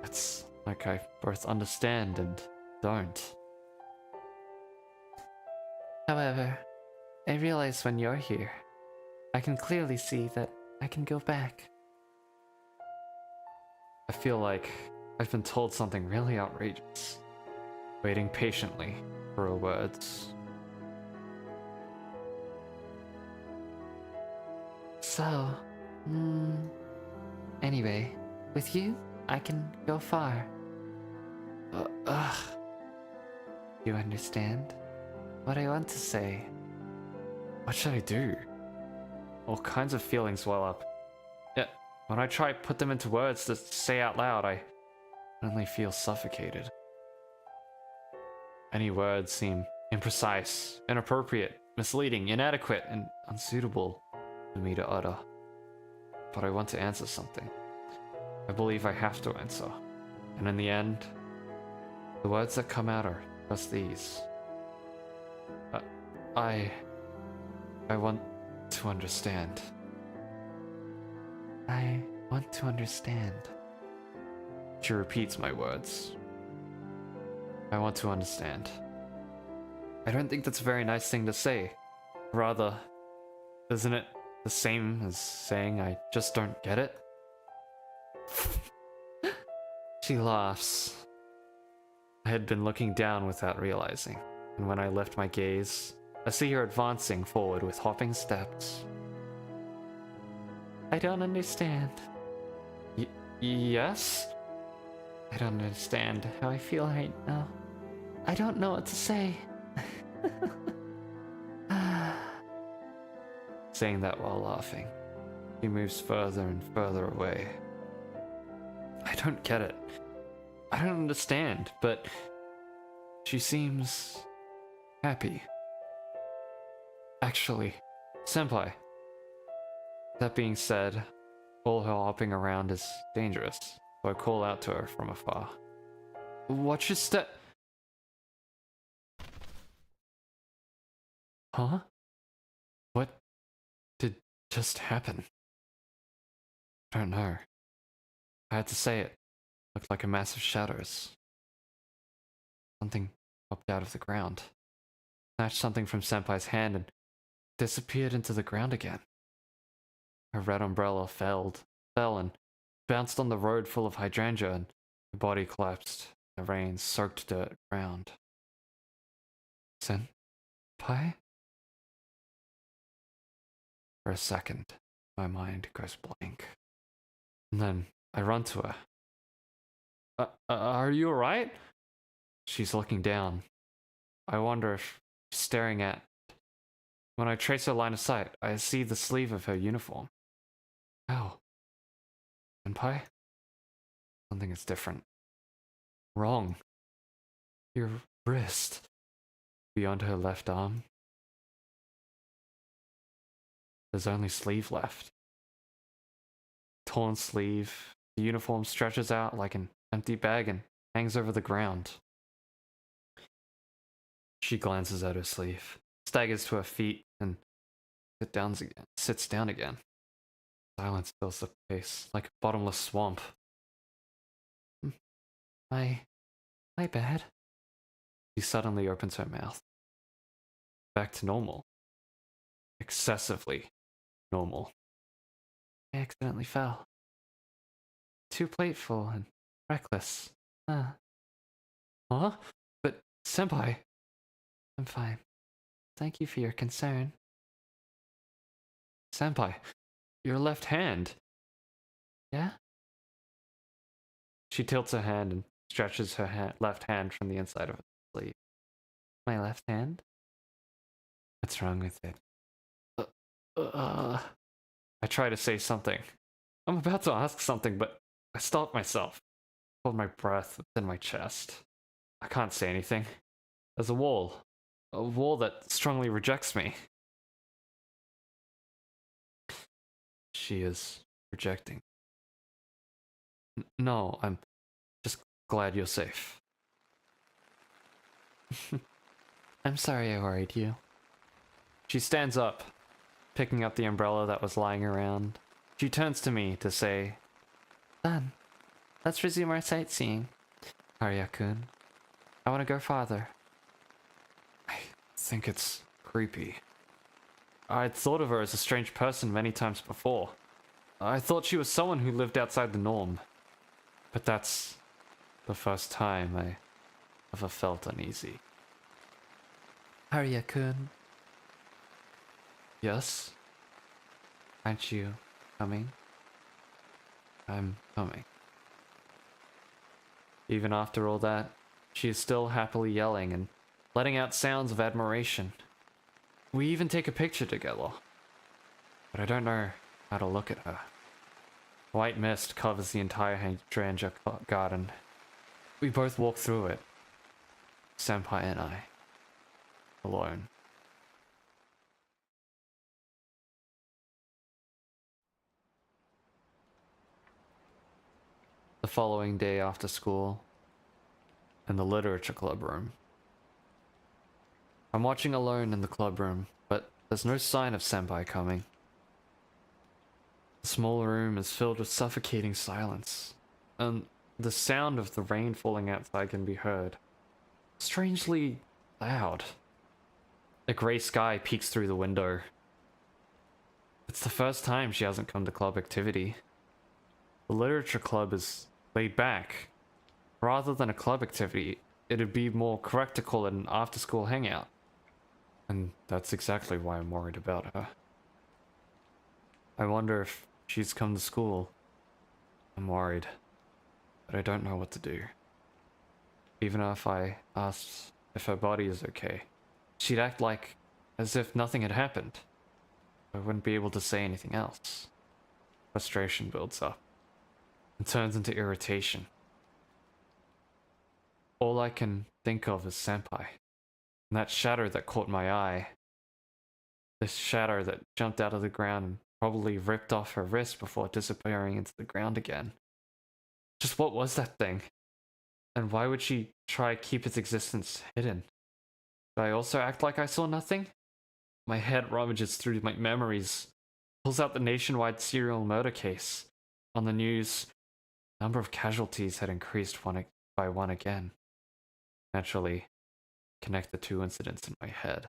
[SPEAKER 1] It's like I both understand and don't.
[SPEAKER 2] However, I realize when you're here, I can clearly see that I can go back.
[SPEAKER 1] I feel like I've been told something really outrageous, waiting patiently for her words.
[SPEAKER 2] So, anyway, with you, I can go far. You understand what I want to say?
[SPEAKER 1] What should I do? All kinds of feelings well up. Yet, when I try to put them into words to say out loud, I suddenly feel suffocated. Any words seem imprecise, inappropriate, misleading, inadequate, and unsuitable for me to utter. But I want to answer something. I believe I have to answer. And in the end, the words that come out are just these. I want to understand.
[SPEAKER 2] I want to understand.
[SPEAKER 1] She repeats my words. I want to understand. I don't think that's a very nice thing to say. Rather, isn't it the same as saying I just don't get it? She laughs. I had been looking down without realizing, and when I lift my gaze, I see her advancing forward with hopping steps.
[SPEAKER 2] I don't understand.
[SPEAKER 1] Yes?
[SPEAKER 2] I don't understand how I feel right now. I don't know what to say.
[SPEAKER 1] Saying that while laughing, she moves further and further away. I don't get it. I don't understand, but she seems happy. Actually, senpai. That being said, all her hopping around is dangerous, so I call out to her from afar. Watch your step. Huh? What did just happen? I don't know. I had to say it. Looked like a mass of shadows. Something popped out of the ground. Snatched something from Senpai's hand and disappeared into the ground again. Her red umbrella fell and bounced on the road full of hydrangea, and her body collapsed. The rain soaked dirt ground. Senpai? For a second, my mind goes blank. And then I run to her. Are you alright? She's looking down. I wonder if she's staring at. When I trace her line of sight, I see the sleeve of her uniform. Ow. Senpai? Something is different. Wrong. Your wrist. Beyond her left arm. There's only sleeve left. Torn sleeve. The uniform stretches out like an empty bag and hangs over the ground. She glances at her sleeve, staggers to her feet, and sits down again. Silence fills the place like a bottomless swamp.
[SPEAKER 2] My bad.
[SPEAKER 1] She suddenly opens her mouth. Back to normal. Excessively normal.
[SPEAKER 2] I accidentally fell. Too playful and reckless.
[SPEAKER 1] Huh? But, senpai.
[SPEAKER 2] I'm fine. Thank you for your concern.
[SPEAKER 1] Senpai, your left hand.
[SPEAKER 2] Yeah?
[SPEAKER 1] She tilts her hand and stretches her left hand from the inside of her sleeve.
[SPEAKER 2] My left hand?
[SPEAKER 1] What's wrong with it? I try to say something. I'm about to ask something, but I stop myself. Hold my breath within my chest. I can't say anything. There's a wall that strongly rejects me. She is rejecting. No, I'm just glad you're safe.
[SPEAKER 2] I'm sorry I worried you.
[SPEAKER 1] She stands up, picking up the umbrella that was lying around. She turns to me to say,
[SPEAKER 2] Done. Let's resume our sightseeing. Arya-kun, I want to go farther.
[SPEAKER 1] I think it's creepy. I'd thought of her as a strange person many times before. I thought she was someone who lived outside the norm. But that's the first time I ever felt uneasy.
[SPEAKER 2] Arya-kun,
[SPEAKER 1] Yes,
[SPEAKER 2] aren't you coming?
[SPEAKER 1] I'm coming. Even after all that, she is still happily yelling and letting out sounds of admiration. We even take a picture together. But I don't know how to look at her. White mist covers the entire hydrangea garden. We both walk through it. Senpai and I. Alone. The following day after school, in the literature club room. I'm watching alone in the club room, but there's no sign of Senpai coming. The small room is filled with suffocating silence, and the sound of the rain falling outside can be heard. Strangely loud. A grey sky peeks through the window. It's the first time she hasn't come to club activity. The literature club is laid back. Rather than a club activity, it'd be more correct to call it an after-school hangout. And that's exactly why I'm worried about her. I wonder if she's come to school. I'm worried, but I don't know what to do. Even if I asked if her body is okay, she'd act like as if nothing had happened. I wouldn't be able to say anything else. Frustration builds up and turns into irritation. All I can think of is Senpai, and that shadow that caught my eye. This shadow that jumped out of the ground and probably ripped off her wrist before disappearing into the ground again. Just what was that thing? And why would she try to keep its existence hidden? Did I also act like I saw nothing? My head rummages through my memories, pulls out the nationwide serial murder case. On the news, the number of casualties had increased one by one again. Naturally, connect the two incidents in my head.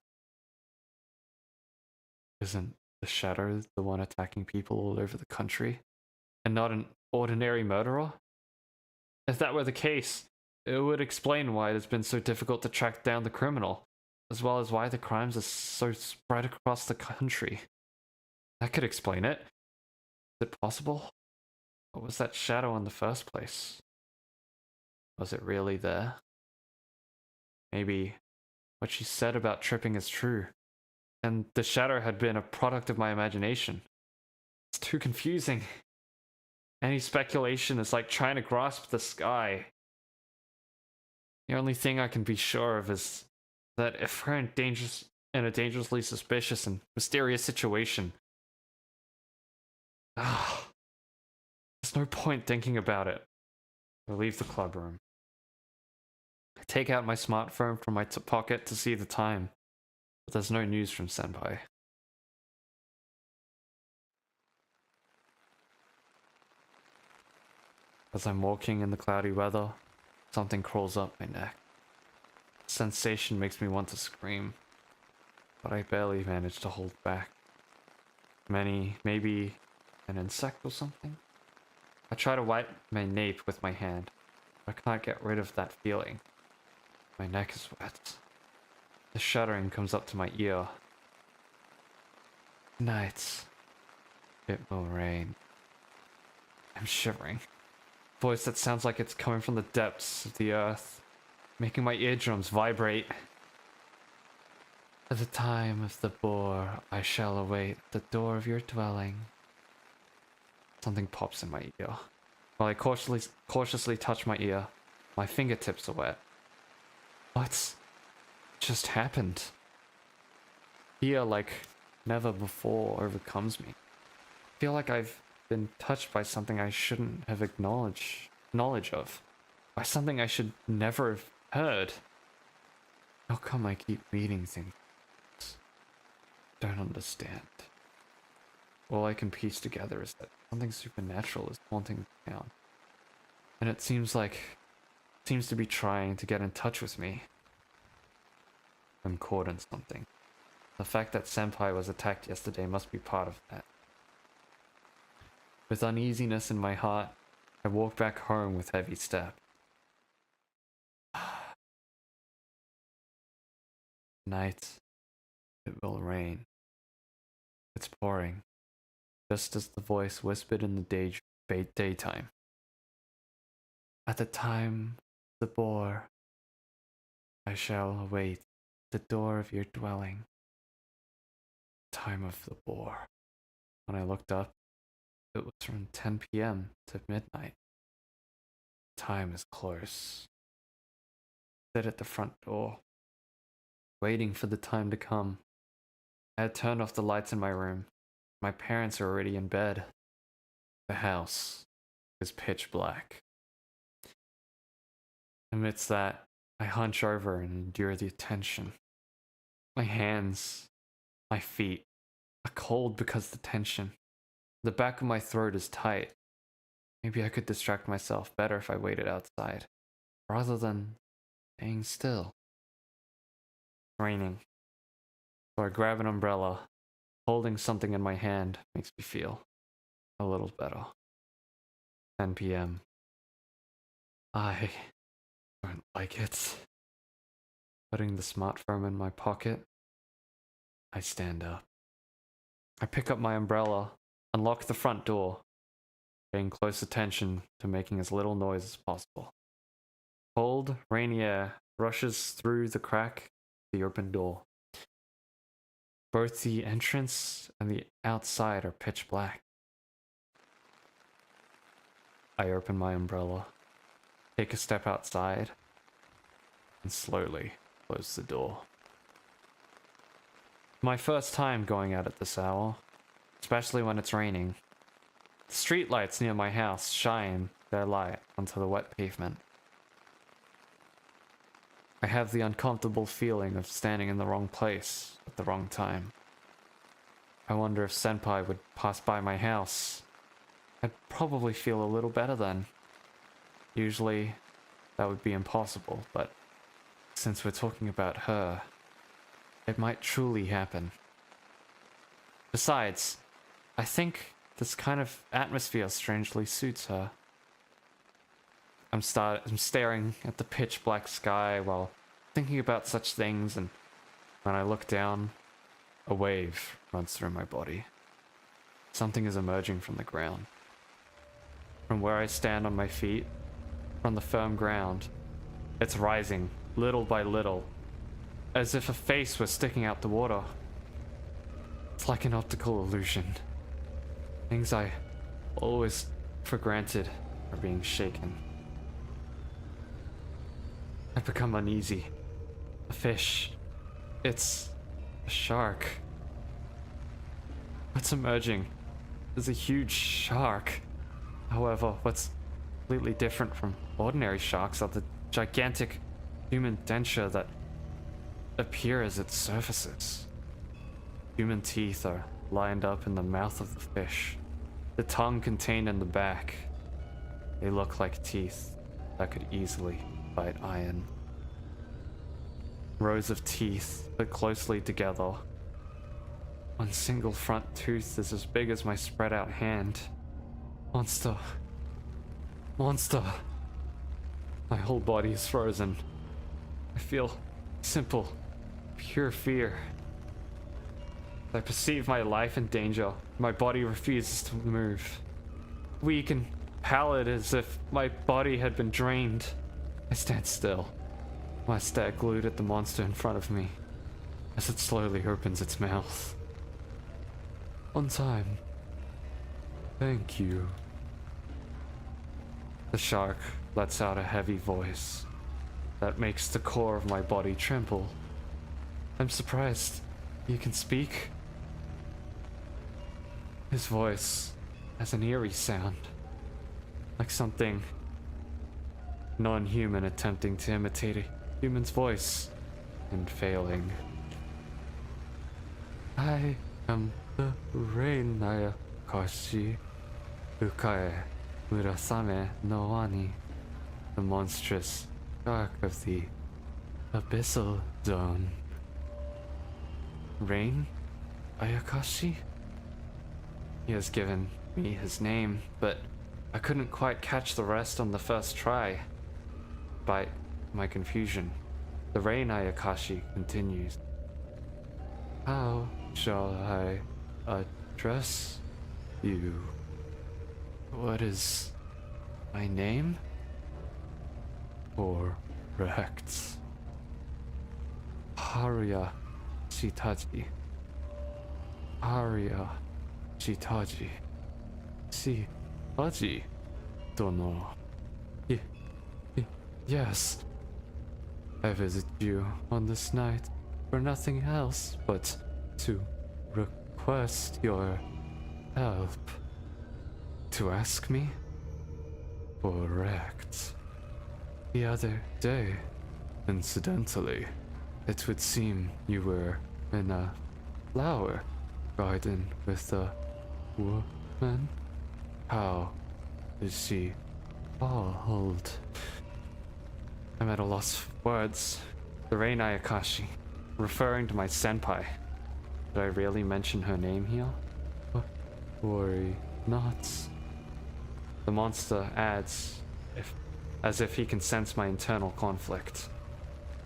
[SPEAKER 1] Isn't the shadow the one attacking people all over the country, and not an ordinary murderer? If that were the case, it would explain why it has been so difficult to track down the criminal, as well as why the crimes are so spread across the country. That could explain it. Is it possible? What was that shadow in the first place? Was it really there? Maybe what she said about tripping is true, and the shadow had been a product of my imagination. It's too confusing. Any speculation is like trying to grasp the sky. The only thing I can be sure of is that if we're in a dangerously suspicious and mysterious situation, there's no point thinking about it. I leave the club room. I take out my smartphone from my pocket to see the time, but there's no news from Senpai. As I'm walking in the cloudy weather, something crawls up my neck. The sensation makes me want to scream, but I barely manage to hold back. Maybe an insect or something? I try to wipe my nape with my hand, but I can't get rid of that feeling. My neck is wet. The shuddering comes up to my ear. Nights. It will rain. I'm shivering. Voice that sounds like it's coming from the depths of the earth, making my eardrums vibrate. At the time of the boar, I shall await the door of your dwelling. Something pops in my ear. While I cautiously touch my ear, my fingertips are wet. What's just happened? Fear like never before overcomes me. I feel like I've been touched by something I shouldn't have knowledge of. By something I should never have heard.
[SPEAKER 2] How come I keep meeting things? Don't understand. All I can piece together is that something supernatural is haunting the town. And it seems to be trying to get in touch with me. I'm caught in something. The fact that Senpai was attacked yesterday must be part of that. With uneasiness in my heart, I walk back home with heavy step. Tonight, it will rain. It's pouring, just as the voice whispered in the daytime. At the time of the boar, I shall await the door of your dwelling. Time of the boar. When I looked up, it was from 10 p.m. to midnight. Time is close. Sit at the front door, waiting for the time to come. I had turned off the lights in my room. My parents are already in bed. The house is pitch black. Amidst that, I hunch over and endure the tension. My hands, my feet are cold because of the tension. The back of my throat is tight. Maybe I could distract myself better if I waited outside, rather than staying still. It's raining, so I grab an umbrella. Holding something in my hand makes me feel a little better. 10 p.m. I don't like it. Putting the smartphone in my pocket, I stand up. I pick up my umbrella, unlock the front door, paying close attention to making as little noise as possible. Cold, rainy air rushes through the crack of the open door. Both the entrance and the outside are pitch black. I open my umbrella, take a step outside, and slowly close the door. My first time going out at this hour, especially when it's raining. The streetlights near my house shine their light onto the wet pavement. I have the uncomfortable feeling of standing in the wrong place at the wrong time. I wonder if Senpai would pass by my house. I'd probably feel a little better then. Usually, that would be impossible, but since we're talking about her, it might truly happen. Besides, I think this kind of atmosphere strangely suits her. I'm staring at the pitch black sky while thinking about such things, and when I look down, a wave runs through my body. Something is emerging from the ground. From where I stand on my feet, from the firm ground, it's rising little by little, as if a face was sticking out the water. It's like an optical illusion. Things I always for granted are being shaken. I've become uneasy. A fish. It's a shark. What's emerging is a huge shark. However, what's completely different from ordinary sharks are the gigantic human denture that appear as it surfaces. Human teeth are lined up in the mouth of the fish, the tongue contained in the back. They look like teeth that could easily bite iron. Rows of teeth put closely together. One single front tooth is as big as my spread out hand. Monster. Monster. My whole body is frozen. I feel simple, pure fear. I perceive my life in danger. My body refuses to move. Weak and pallid as if my body had been drained. I stand still, my stare glued at the monster in front of me as it slowly opens its mouth. On time. Thank you. The shark lets out a heavy voice that makes the core of my body tremble. I'm surprised he can speak. His voice has an eerie sound, like something non-human attempting to imitate a human's voice.
[SPEAKER 1] and failing. I am the rain Ayakashi Ukae Murasame no Wani, the monstrous shark of the abyssal zone. Rain Ayakashi? He has given me his name, but I couldn't quite catch the rest on the first try. By my confusion, the Rain Ayakashi continues. How shall I address you? What is my name? Correct. Haruya Shitaji. Haruya Shitaji. Shitaji? Dono. Yes. I visit you on this night for nothing else but to request your help. To ask me? Correct. The other day, incidentally, it would seem you were in a flower garden with a woman. How is she called? I'm at a loss for words. The Rain Ayakashi, referring to my senpai. Did I really mention her name here? Worry not. The monster adds, as if he can sense my internal conflict.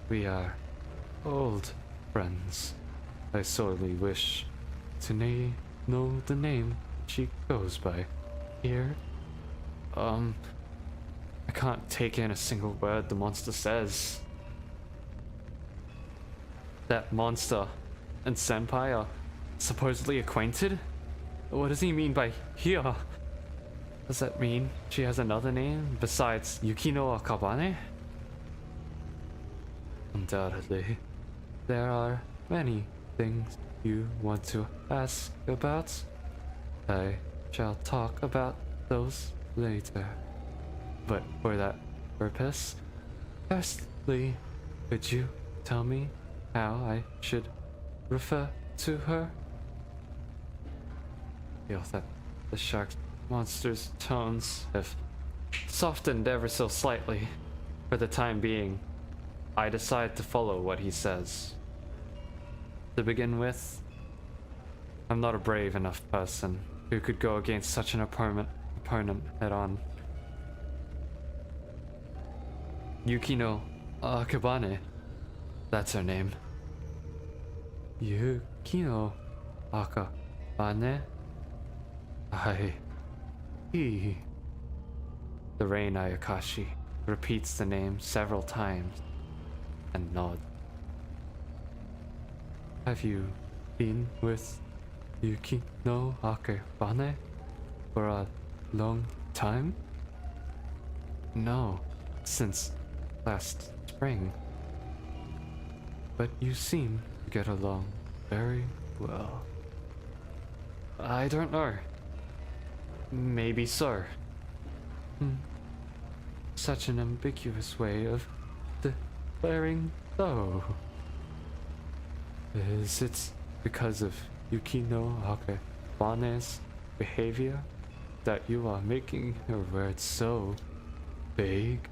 [SPEAKER 1] We are old friends. I sorely wish to know the name she goes by. Here? I can't take in a single word the monster says. That monster and senpai are supposedly acquainted? What does he mean by here? Does that mean she has another name besides Yukino Akabane? Undoubtedly, there are many things you want to ask about. I shall talk about those later. But for that purpose, firstly, could you tell me how I should refer to her? I feel that the shark monster's tones have softened ever so slightly. For the time being, I decide to follow what he says. To begin with, I'm not a brave enough person who could go against such an opponent head-on. Yukino Akabane, that's her name. Yukino Akabane? He. The Rain Ayakashi repeats the name several times and nods. Have you been with Yukino Akabane for a long time? No, since last spring. But you seem to get along very well. I don't know. Maybe so. Such an ambiguous way of declaring so. Is it because of Yukino Akabane's behavior that you are making your words so vague?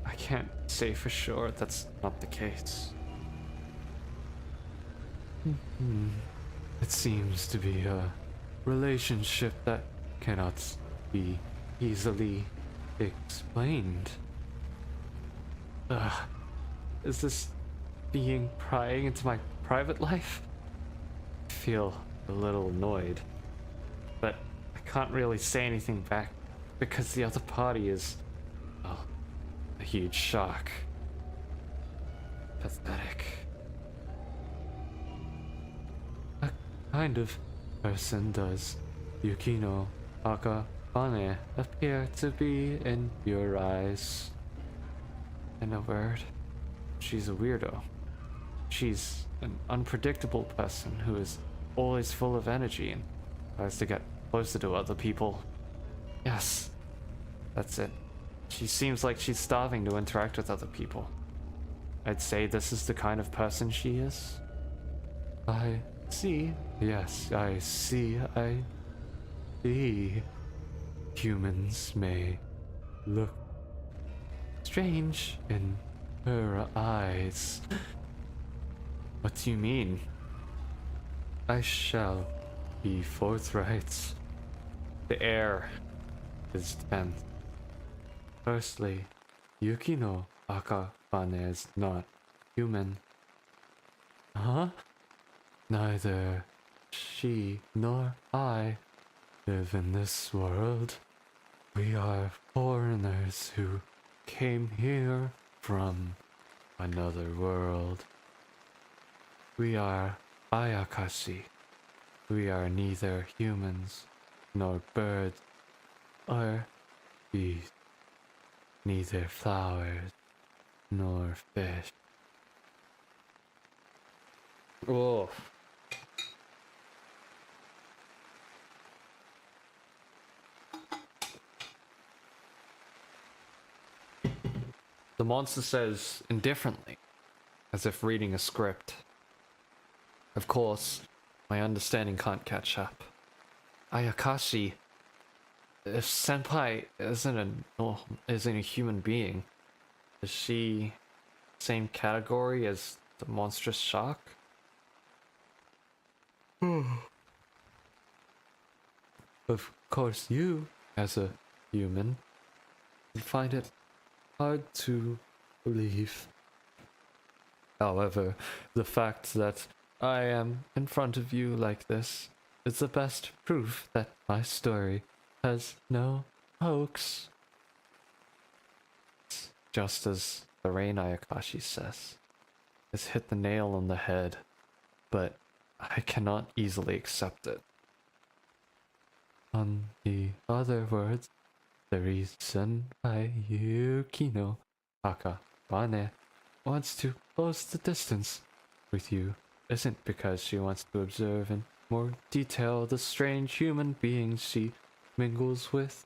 [SPEAKER 1] I can't say for sure that's not the case. It seems to be a relationship that cannot be easily explained. Is this being prying into my private life? I feel a little annoyed, but I can't really say anything back because the other party is, well, a huge shock. Pathetic. What kind of person does Yukino Akabane appear to be in your eyes? In a word, she's a weirdo. She's an unpredictable person who is always full of energy and tries to get closer to other people. Yes, that's it. She seems like she's starving to interact with other people. I'd say this is the kind of person she is. I see. Yes, I see. I see. Humans may look strange in her eyes. What do you mean? I shall be forthright. The air is tense. Firstly, Yukino Akabane is not human. Huh? Neither she nor I live in this world. We are foreigners who came here from another world. We are Ayakashi. We are neither humans nor birds or beasts, neither flowers nor fish. Oh. The monster says indifferently, as if reading a script. Of course, my understanding can't catch up. Ayakashi, if Senpai isn't a human being, is she same category as the monstrous shark? Of course, you, as a human, find it hard to believe. However, the fact that I am in front of you like this is the best proof that my story has no hoax. Just as the Rain Ayakashi says, it's hit the nail on the head, but I cannot easily accept it. On the other words, the reason why Yukino Akabane wants to close the distance with you isn't because she wants to observe in more detail the strange human beings she mingles with.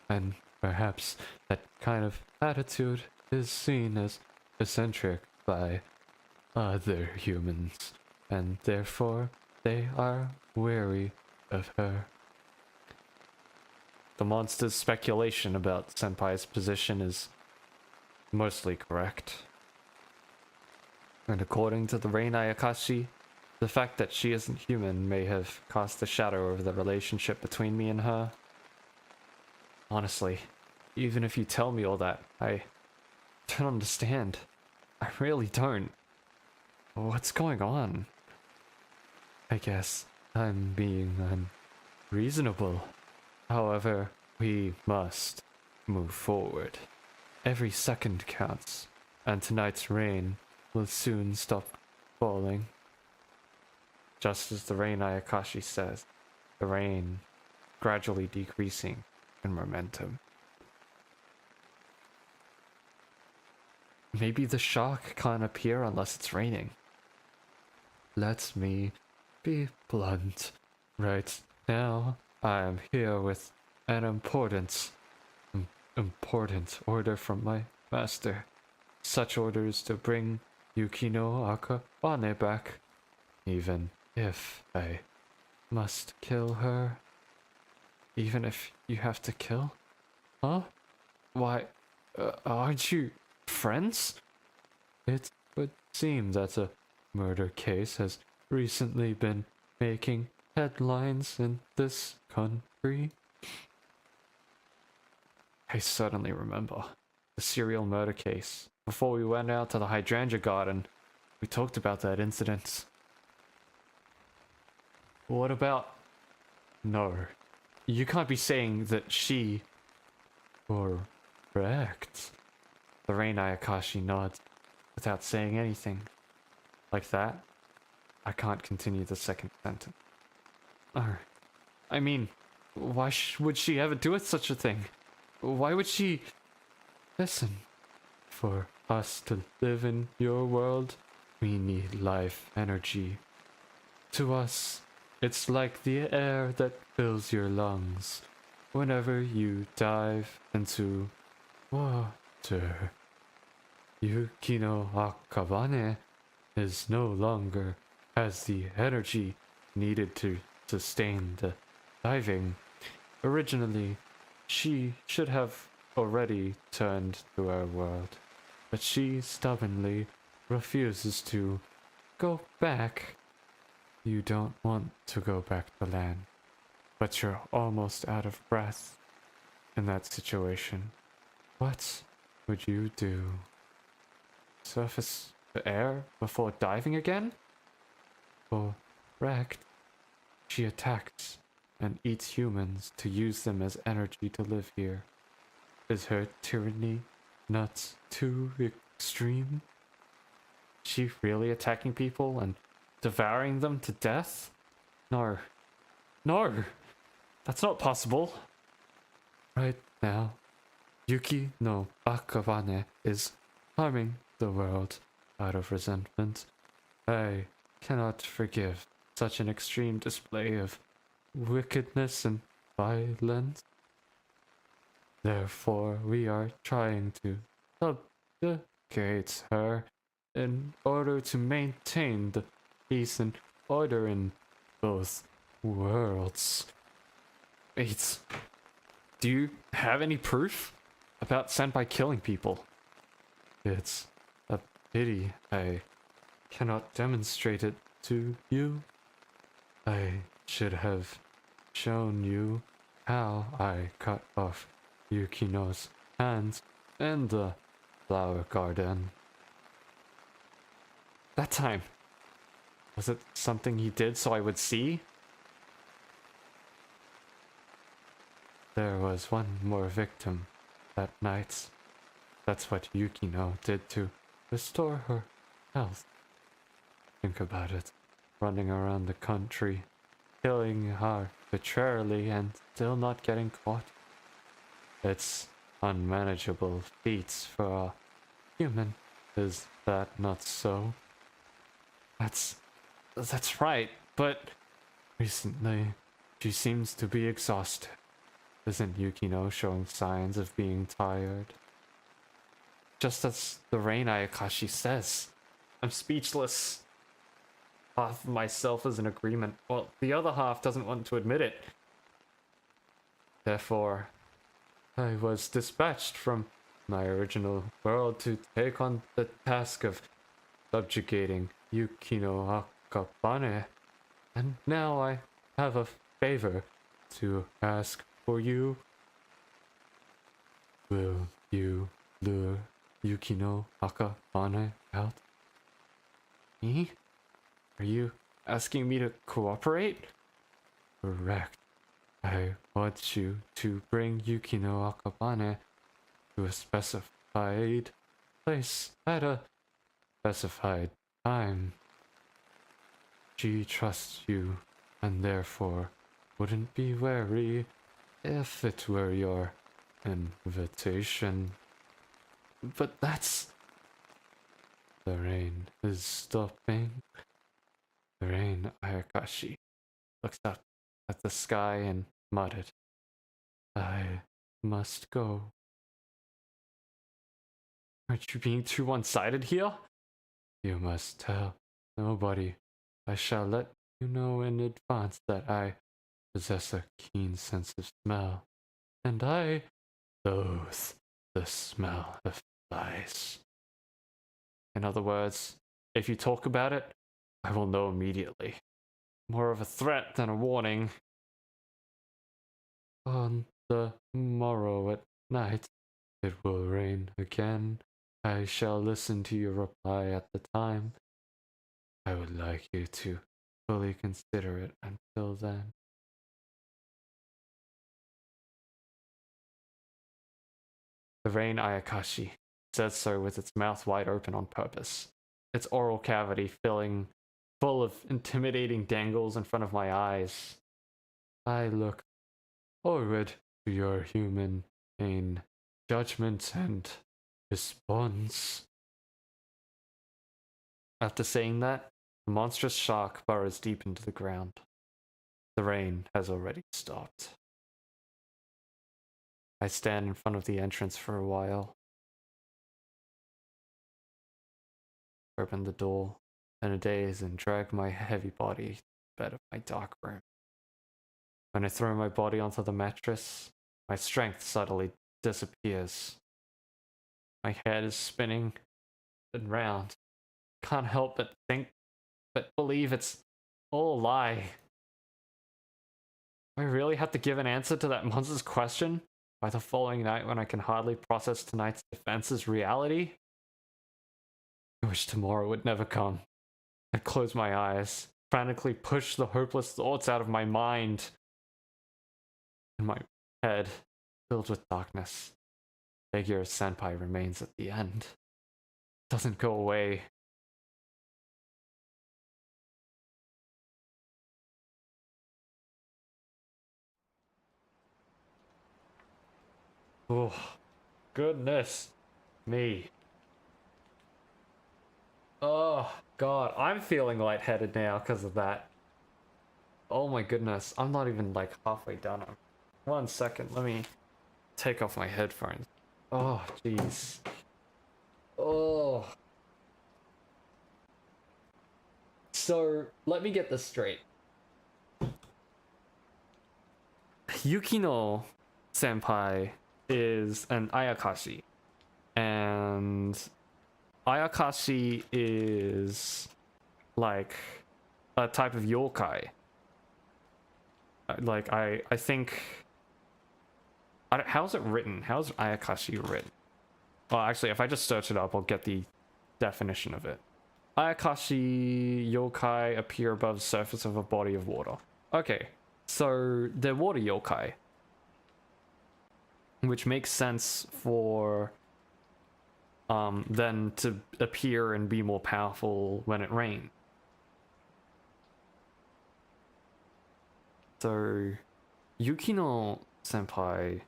[SPEAKER 1] And perhaps that kind of attitude is seen as eccentric by other humans, and therefore they are wary of her. The monster's speculation about Senpai's position is mostly correct. And according to the Rain Ayakashi, the fact that she isn't human may have cast a shadow over the relationship between me and her. Honestly, even if you tell me all that, I don't understand. I really don't. What's going on? I guess I'm being unreasonable. However, we must move forward. Every second counts, and tonight's rain will soon stop falling. Just as the Rain Ayakashi says, the rain gradually decreasing in momentum. Maybe the shark can't appear unless it's raining. Let me be blunt. Right now, I am here with an important order from my master. Such orders to bring Yukino Akabane back, even if I must kill her. Even if you have to kill? Huh? Why, aren't you friends? It would seem that a murder case has recently been making headlines in this country. I suddenly remember the serial murder case. Before we went out to the hydrangea garden, we talked about that incident. What about... No. You can't be saying that she... Correct. The Rain Ayakashi nods without saying anything. Like that, I can't continue the second sentence. I mean, why would she ever do such a thing? Why would she... Listen, for us to live in your world, we need life energy. To us, it's like the air that fills your lungs whenever you dive into water.
[SPEAKER 2] Yukino Akabane is no longer has the energy needed to sustain the diving. Originally, she should have already turned to our world, but she stubbornly refuses to go back. You don't want to go back to land, but you're almost out of breath in that situation. What would you do? Surface the air before diving again? Correct. She attacks and eats humans to use them as energy to live here. Is her tyranny not too extreme? She really attacking people and devouring them to death? No. No! That's not possible. Right now, Yuki no Akabane is harming the world out of resentment. I cannot forgive such an extreme display of wickedness and violence. Therefore, we are trying to subjugate her in order to maintain the peace and order in both worlds. Wait, do you have any proof about Senpai killing people? It's a pity I cannot demonstrate it to you. I should have shown you how I cut off Yukino's hands in the flower garden. That time, was it something he did so I would see? There was one more victim that night. That's what Yukino did to restore her health. Think about it. Running around the country, killing arbitrarily and still not getting caught. It's unmanageable feats for a human. Is that not so? That's right, but recently she seems to be exhausted. Isn't Yukino showing signs of being tired? Just as the Rain Ayakashi says. I'm speechless. Half of myself is in agreement, while the other half doesn't want to admit it. Therefore, I was dispatched from my original world to take on the task of subjugating Yukino Akabane, and now I have a favor to ask for you. Will you lure Yukino Akabane out? Me? Are you asking me to cooperate? Correct. I want you to bring Yukino Akabane to a specified place at a specified time. She trusts you and therefore wouldn't be wary if it were your invitation. But that's... The rain is stopping. The Rain Ayakashi looked up at the sky and muttered, I must go. Aren't you being too one-sided here? You must tell nobody. I shall let you know in advance that I possess a keen sense of smell, and I loathe the smell of flies. In other words, if you talk about it, I will know immediately. More of a threat than a warning. On the morrow at night, it will rain again. I shall listen to your reply at the time. I would like you to fully consider it until then. The Rain Ayakashi says so with its mouth wide open on purpose, its oral cavity full of intimidating dangles in front of my eyes. I look forward to your humane judgment and response. After saying that, the monstrous shark burrows deep into the ground. The rain has already stopped. I stand in front of the entrance for a while.
[SPEAKER 1] open the door in a daze and drag my heavy body to the bed of my dark room. When I throw my body onto the mattress, my strength subtly disappears. My head is spinning and round. Can't help but think, but believe it's all a lie. I really have to give an answer to that monster's question by the following night when I can hardly process tonight's defense as reality? I wish tomorrow would never come. I close my eyes, frantically push the hopeless thoughts out of my mind. In my head, filled with darkness, the figure of Senpai remains at the end. Doesn't go away. Oh, goodness me. Oh, God, I'm feeling lightheaded now because of that. Oh my goodness, I'm not even like halfway done. 1 second, let me take off my headphones. Oh, jeez. Oh. So, let me get this straight. Yukino senpai is an Ayakashi. And Ayakashi is like a type of yokai. Like, I think... how's it written? How's Ayakashi written? Well, actually, if I just search it up, I'll get the definition of it. Ayakashi yokai appear above the surface of a body of water. Okay, so they're water yokai. Which makes sense for them to appear and be more powerful when it rains. So, Yukino senpai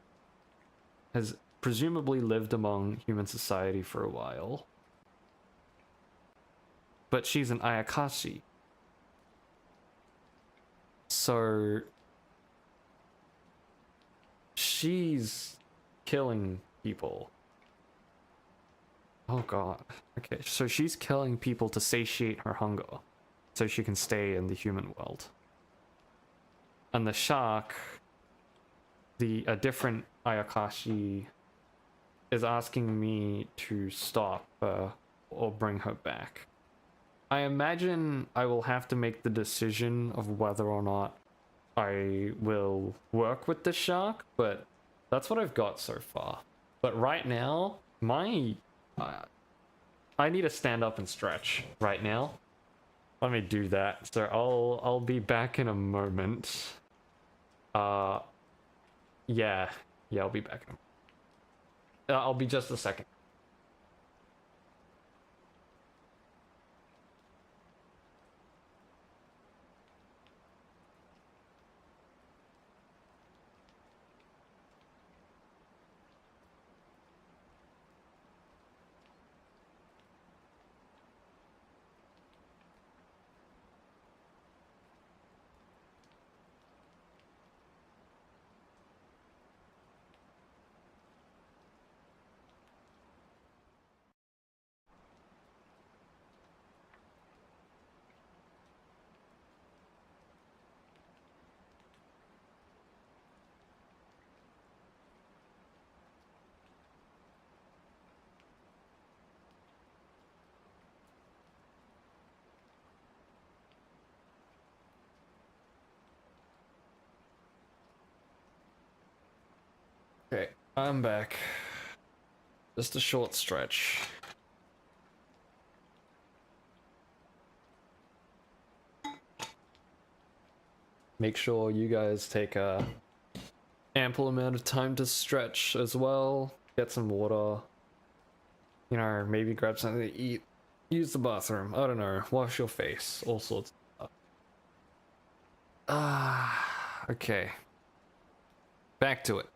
[SPEAKER 1] has presumably lived among human society for a while. But she's an Ayakashi. So, she's killing people. Oh god. Okay, so she's killing people to satiate her hunger, so she can stay in the human world. And the shark, a different Ayakashi, is asking me to stop her or bring her back. I imagine I will have to make the decision of whether or not I will work with the shark, but that's what I've got so far. But right now, I need to stand up and stretch right now. Let me do that. So I'll be back in a moment. Yeah, I'll be back in a moment. I'll be just a second. Okay, I'm back. Just a short stretch. Make sure you guys take a ample amount of time to stretch as well. Get some water. You know, maybe grab something to eat. Use the bathroom. I don't know. Wash your face. All sorts of stuff. Okay. Back to it.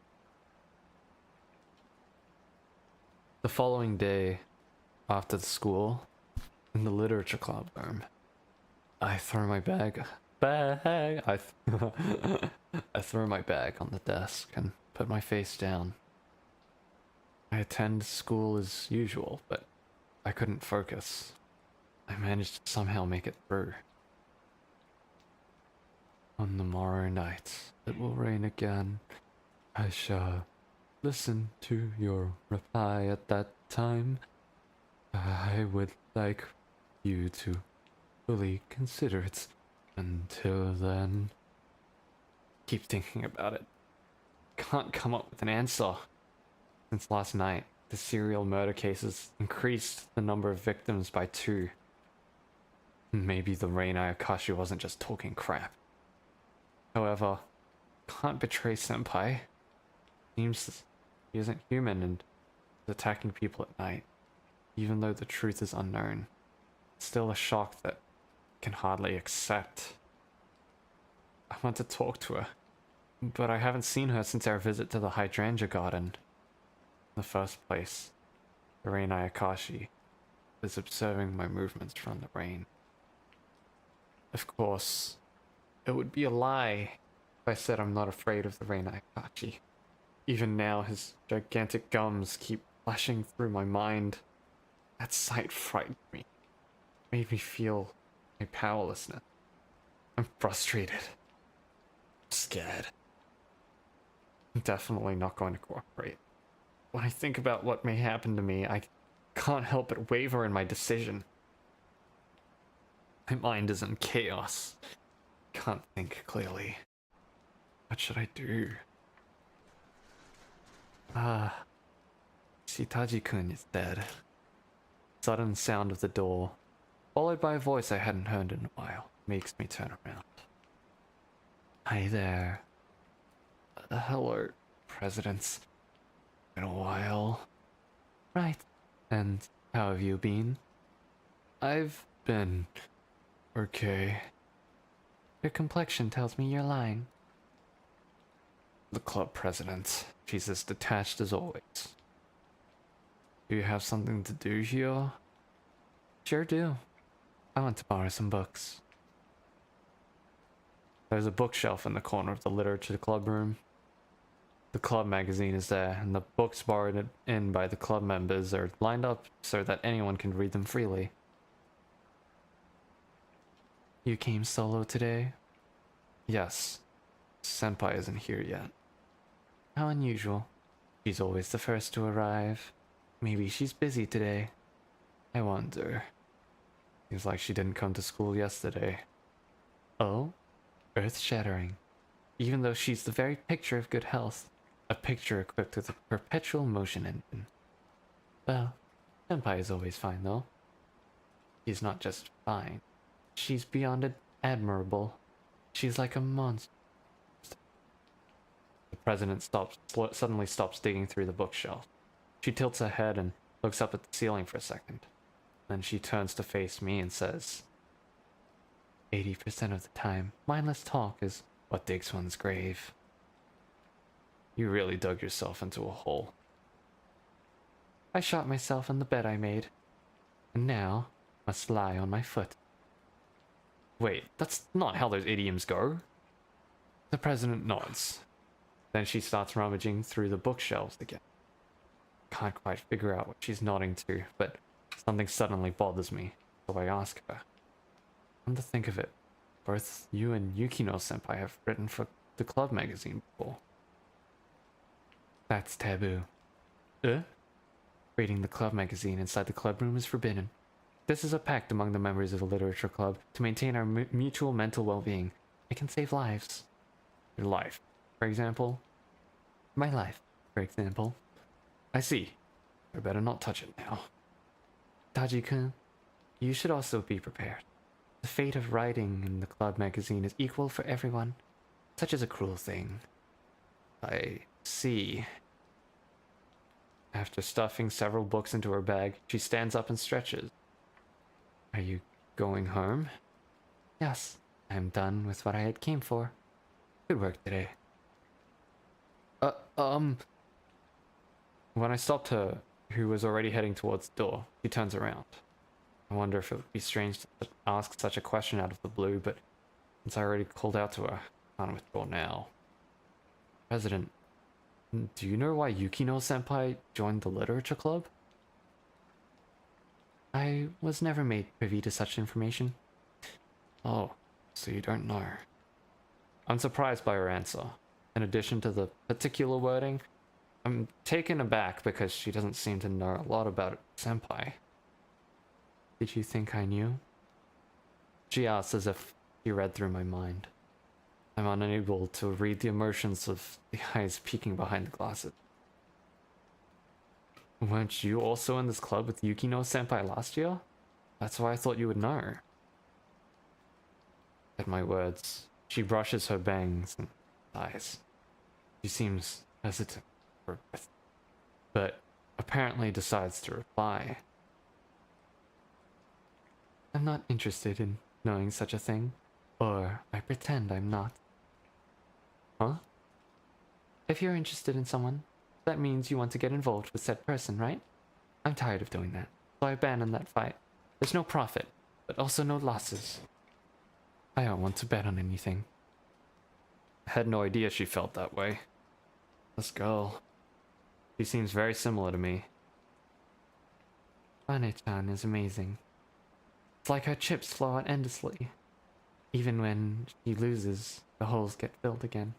[SPEAKER 1] The following day, after the school, in the literature club room, I throw my bag. I throw my bag on the desk and put my face down. I attend school as usual, but I couldn't focus.
[SPEAKER 2] I managed to somehow make it through. On the morrow night, it will rain again. I shall listen to your reply at that time. I would like you to fully consider it. Until then, keep thinking about it. Can't come up with an answer. Since last night, the serial murder cases increased the number of victims by 2. Maybe the Rain Ayakashi wasn't just talking crap. However, can't betray Senpai. Seems he isn't human and is attacking people at night. Even though the truth is unknown, it's still a shock that I can hardly accept. I want to talk to her, but I haven't seen her since our visit to the hydrangea garden. In the first place, the Rain Ayakashi is observing my movements from the rain. Of course, it would be a lie if I said I'm not afraid of the Rain Ayakashi. Even now, his gigantic gums keep flashing through my mind. That sight frightened me, made me feel my powerlessness. I'm frustrated. I'm scared. I'm definitely not going to cooperate. When I think about what may happen to me, I can't help but waver in my decision. My mind is in chaos. Can't think clearly. What should I do? Shitaji-kun is dead. Sudden sound of the door, followed by a voice I hadn't heard in a while, makes me turn around. Hi there. Hello, Presidents. Been a while. Right. And how have you been? I've been okay. Your complexion tells me you're lying. The club president. She's as detached as always. Do you have something to do here? Sure do. I want to borrow some books. There's a bookshelf in the corner of the literature club room. The club magazine is there, and the books borrowed in by the club members are lined up so that anyone can read them freely. You came solo today? Yes. Senpai isn't here yet. How unusual. She's always the first to arrive. Maybe she's busy today. I wonder. Seems like she didn't come to school yesterday. Oh? Earth-shattering. Even though she's the very picture of good health. A picture equipped with a perpetual motion engine. Well, Senpai is always fine though. She's not just fine. She's beyond admirable. She's like a monster. The president suddenly stops digging through the bookshelf. She tilts her head and looks up at the ceiling for a second. Then she turns to face me and says, 80% of the time, mindless talk is what digs one's grave. You really dug yourself into a hole. I shot myself in the bed I made, and now must lie on my foot. Wait, that's not how those idioms go. The president nods. Then she starts rummaging through the bookshelves again. Can't quite figure out what she's nodding to, but something suddenly bothers me, so I ask her. Come to think of it, both you and Yukino-senpai have written for the club magazine before. That's taboo. Reading the club magazine inside the club room is forbidden. This is a pact among the members of the literature club to maintain our mutual mental well-being. It can save lives. Your life, for example? My life, for example. I see. I better not touch it now. Taji-kun, you should also be prepared. The fate of writing in the club magazine is equal for everyone. Such is a cruel thing. I see. After stuffing several books into her bag, she stands up and stretches. Are you going home? Yes, I am done with what I had came for. Good work today. When I stopped her, who was already heading towards the door, she turns around. I wonder if it would be strange to ask such a question out of the blue, but since I already called out to her, I can't withdraw now. President, do you know why Yukino-senpai joined the literature club? I was never made privy to such information.
[SPEAKER 1] Oh, so you don't know. I'm surprised by her answer. In addition to the particular wording, I'm taken aback because she doesn't seem to know a lot about Senpai.
[SPEAKER 2] Did you think I knew?
[SPEAKER 1] She asks as if she read through my mind. I'm unable to read the emotions of the eyes peeking behind the glasses. Weren't you also in this club with Yukino-senpai last year? That's why I thought you would know. At my words, she brushes her bangs and sighs. She seems hesitant for a breath, but apparently decides to reply.
[SPEAKER 2] I'm not interested in knowing such a thing, or I pretend I'm not.
[SPEAKER 1] Huh?
[SPEAKER 2] If you're interested in someone, that means you want to get involved with said person, right? I'm tired of doing that, so I abandoned that fight. There's no profit, but also no losses. I don't want to bet on anything.
[SPEAKER 1] I had no idea she felt that way. This girl, she seems very similar to me.
[SPEAKER 2] Ane-chan is amazing. It's like her chips flow out endlessly. Even when she loses, the holes get filled again.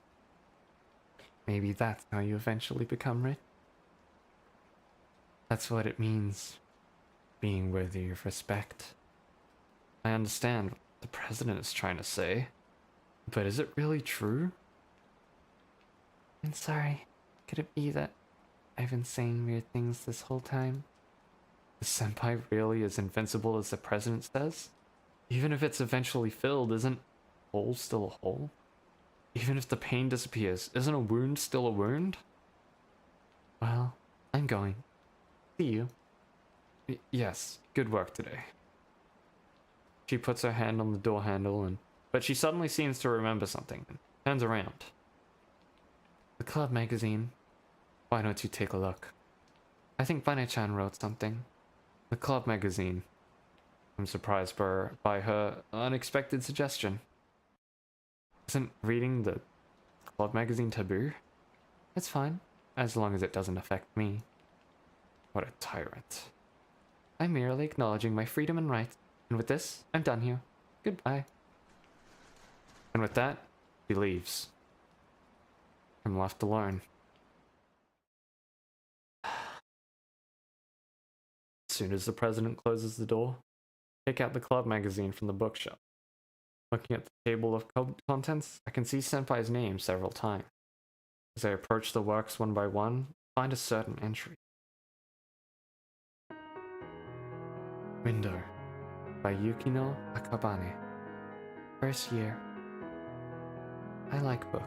[SPEAKER 2] Maybe that's how you eventually become rich. That's what it means, being worthy of respect.
[SPEAKER 1] I understand what the president is trying to say, but is it really true?
[SPEAKER 2] I'm sorry. Could it be that I've been saying weird things this whole time?
[SPEAKER 1] Is Senpai really as invincible as the president says? Even if it's eventually filled, isn't a hole still a hole? Even if the pain disappears, isn't a wound still a wound?
[SPEAKER 2] Well, I'm going. See you.
[SPEAKER 1] Yes, good work today. She puts her hand on the door handle but she suddenly seems to remember something and turns around.
[SPEAKER 2] The club magazine. Why don't you take a look? I think Bane-chan wrote something.
[SPEAKER 1] The club magazine. I'm surprised by her unexpected suggestion. Isn't reading the club magazine taboo?
[SPEAKER 2] It's fine, as long as it doesn't affect me.
[SPEAKER 1] What a tyrant.
[SPEAKER 2] I'm merely acknowledging my freedom and rights, and with this, I'm done here. Goodbye.
[SPEAKER 1] And with that, he leaves. I'm left alone. As soon as the president closes the door, take out the club magazine from the bookshelf. Looking at the table of contents, I can see Senpai's name several times. As I approach the works one by one, I find a certain entry.
[SPEAKER 2] Window by Yukino Akabane. First year. I like books.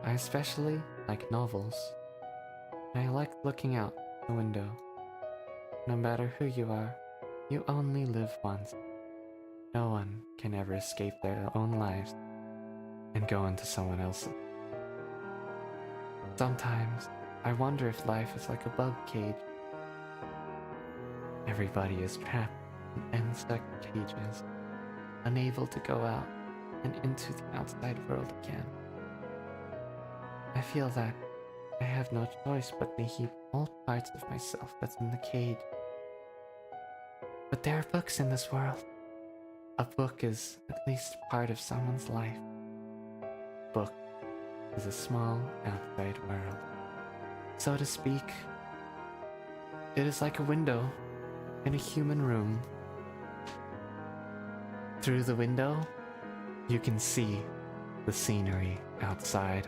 [SPEAKER 2] I especially like novels. And I like looking out the window. No matter who you are, you only live once. No one can ever escape their own lives and go into someone else's. Sometimes I wonder if life is like a bug cage. Everybody is trapped in insect cages, unable to go out and into the outside world again. I feel that I have no choice but to keep all parts of myself that's in the cage. But there are books in this world. A book is at least part of someone's life. Book is a small outside world. So to speak, it is like a window in a human room. Through the window, you can see the scenery outside.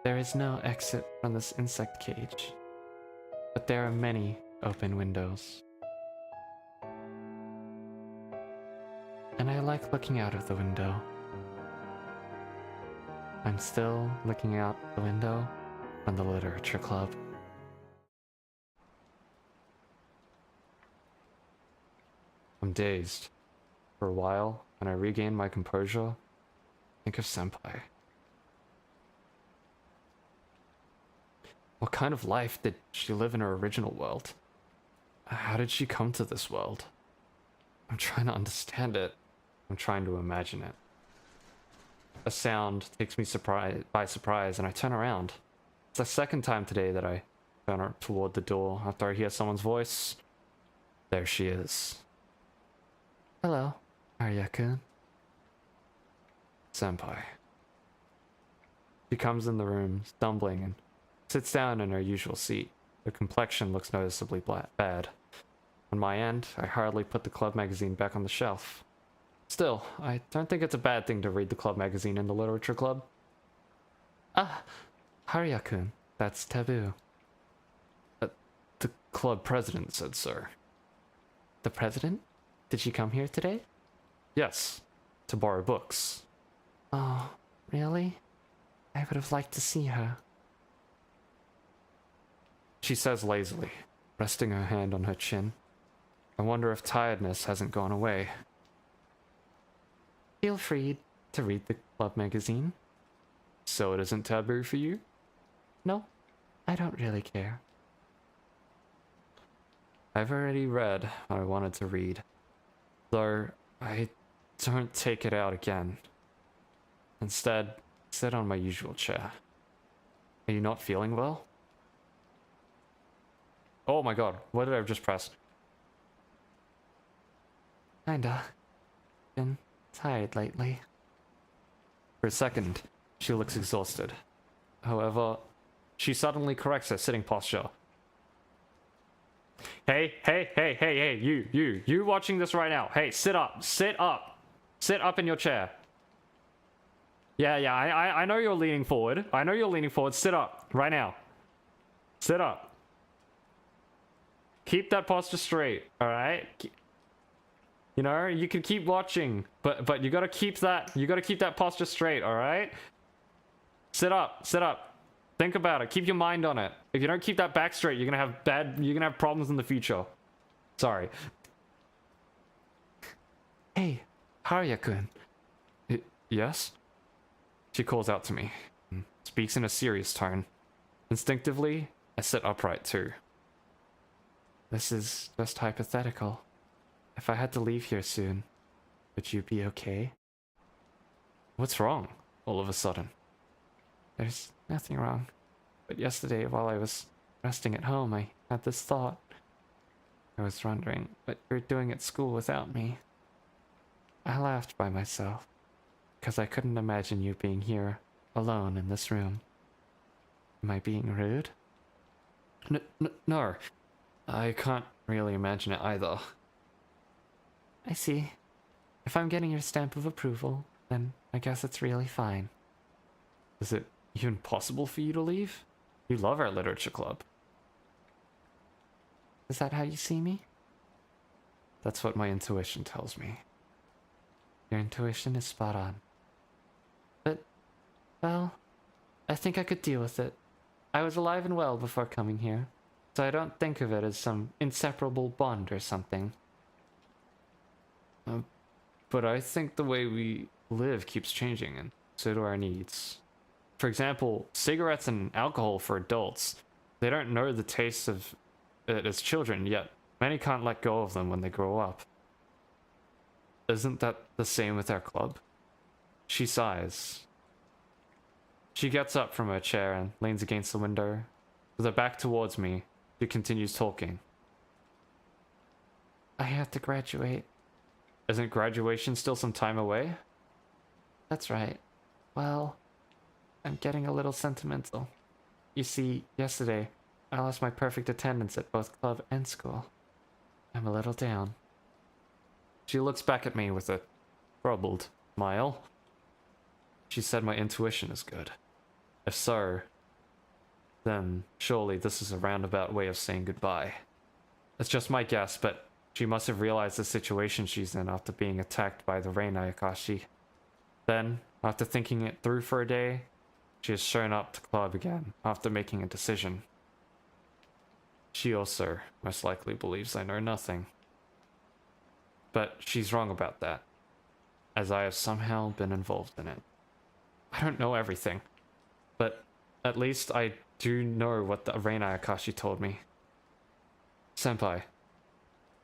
[SPEAKER 2] There is no exit from this insect cage, but there are many open windows. And I like looking out of the window. I'm still looking out the window from the literature club.
[SPEAKER 1] I'm dazed. For a while, when I regain my composure, I think of Senpai. What kind of life did she live in her original world? How did she come to this world? I'm trying to understand it. I'm trying to imagine it. A sound takes me by surprise and I turn around. It's the second time today that I turn her toward the door after I hear someone's voice. There she is.
[SPEAKER 2] Hello, Arya-kun.
[SPEAKER 1] Senpai. She comes in the room, stumbling, and sits down in her usual seat. Her complexion looks noticeably bad. On my end, I hurriedly put the club magazine back on the shelf. Still, I don't think it's a bad thing to read the club magazine in the literature club.
[SPEAKER 2] Ah, Arya-kun, that's taboo.
[SPEAKER 1] The club president said so.
[SPEAKER 2] The president? Did she come here today?
[SPEAKER 1] Yes, to borrow books.
[SPEAKER 2] Oh, really? I would have liked to see her.
[SPEAKER 1] She says lazily, resting her hand on her chin. I wonder if tiredness hasn't gone away.
[SPEAKER 2] Feel free to read the club magazine.
[SPEAKER 1] So it isn't taboo for you?
[SPEAKER 2] No, I don't really care.
[SPEAKER 1] I've already read what I wanted to read, though I don't take it out again. Instead, sit on my usual chair. Are you not feeling well? Oh my god, what did I just press?
[SPEAKER 2] Kinda. Been tired lately.
[SPEAKER 1] For a second, she looks exhausted. However, she suddenly corrects her sitting posture. Hey, you watching this right now. Hey, sit up. Sit up in your chair. Yeah, I know you're leaning forward. Sit up, right now. Sit up. Keep that posture straight, alright? You know, you can keep watching, but you gotta keep that posture straight, alright? Sit up. Think about it. Keep your mind on it. If you don't keep that back straight, you're gonna have problems in the future. Sorry.
[SPEAKER 2] Hey, Arya-kun.
[SPEAKER 1] Yes? She calls out to me, speaks in a serious tone. Instinctively, I sit upright too.
[SPEAKER 2] This is just hypothetical. If I had to leave here soon, would you be okay?
[SPEAKER 1] What's wrong, all of a sudden?
[SPEAKER 2] There's nothing wrong. But yesterday, while I was resting at home, I had this thought. I was wondering what you're doing at school without me. I laughed by myself, because I couldn't imagine you being here, alone in this room. Am I being rude?
[SPEAKER 1] No. I can't really imagine it either.
[SPEAKER 2] I see. If I'm getting your stamp of approval, then I guess it's really fine.
[SPEAKER 1] Is it even possible for you to leave? You love our literature club.
[SPEAKER 2] Is that how you see me?
[SPEAKER 1] That's what my intuition tells me.
[SPEAKER 2] Your intuition is spot on. But, well, I think I could deal with it. I was alive and well before coming here, so I don't think of it as some inseparable bond or something.
[SPEAKER 1] But I think the way we live keeps changing, and so do our needs. For example, cigarettes and alcohol for adults. They don't know the taste of it as children, yet many can't let go of them when they grow up. Isn't that the same with our club? She sighs. She gets up from her chair and leans against the window. With her back towards me, she continues talking.
[SPEAKER 2] I have to graduate.
[SPEAKER 1] Isn't graduation still some time away?
[SPEAKER 2] That's right. Well, I'm getting a little sentimental. You see, yesterday, I lost my perfect attendance at both club and school. I'm a little down.
[SPEAKER 1] She looks back at me with a troubled smile. She said my intuition is good. If so, then surely this is a roundabout way of saying goodbye. It's just my guess, but she must have realized the situation she's in after being attacked by the Rain Ayakashi. Then, after thinking it through for a day, she has shown up to club again after making a decision. She also most likely believes I know nothing. But she's wrong about that, as I have somehow been involved in it. I don't know everything, but at least I do know what the Rain Ayakashi told me. Senpai.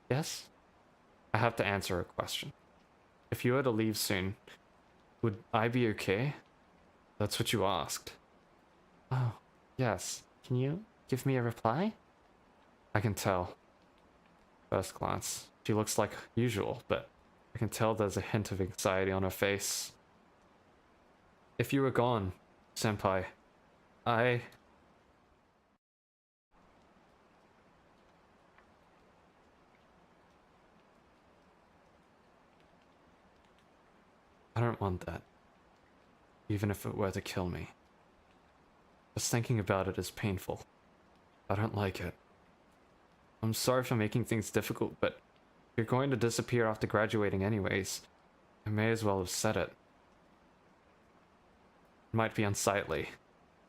[SPEAKER 2] Yes?
[SPEAKER 1] I have to answer a question. If you were to leave soon, would I be okay? That's what you asked.
[SPEAKER 2] Oh, yes. Can you give me a reply?
[SPEAKER 1] I can tell. First glance, she looks like usual, but I can tell there's a hint of anxiety on her face. If you were gone, senpai, I don't want that. Even if it were to kill me. Just thinking about it is painful. I don't like it. I'm sorry for making things difficult, but if you're going to disappear after graduating anyways, I may as well have said it. It might be unsightly.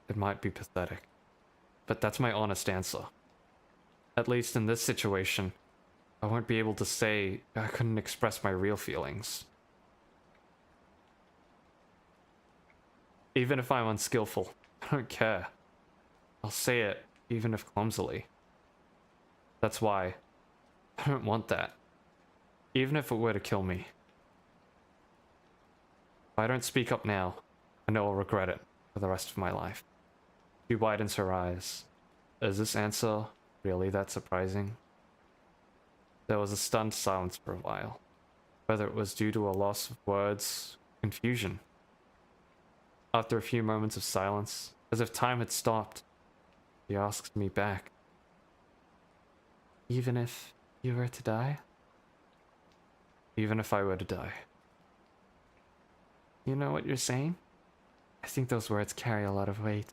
[SPEAKER 1] It might be pathetic. But that's my honest answer. At least in this situation, I won't be able to say I couldn't express my real feelings. Even if I'm unskillful, I don't care. I'll say it, even if clumsily. That's why I don't want that. Even if it were to kill me. If I don't speak up now, I know I'll regret it for the rest of my life. She widens her eyes. Is this answer really that surprising? There was a stunned silence for a while. Whether it was due to a loss of words, confusion. After a few moments of silence, as if time had stopped, he asks me back.
[SPEAKER 2] Even if you were to die?
[SPEAKER 1] Even if I were to die.
[SPEAKER 2] You know what you're saying? I think those words carry a lot of weight.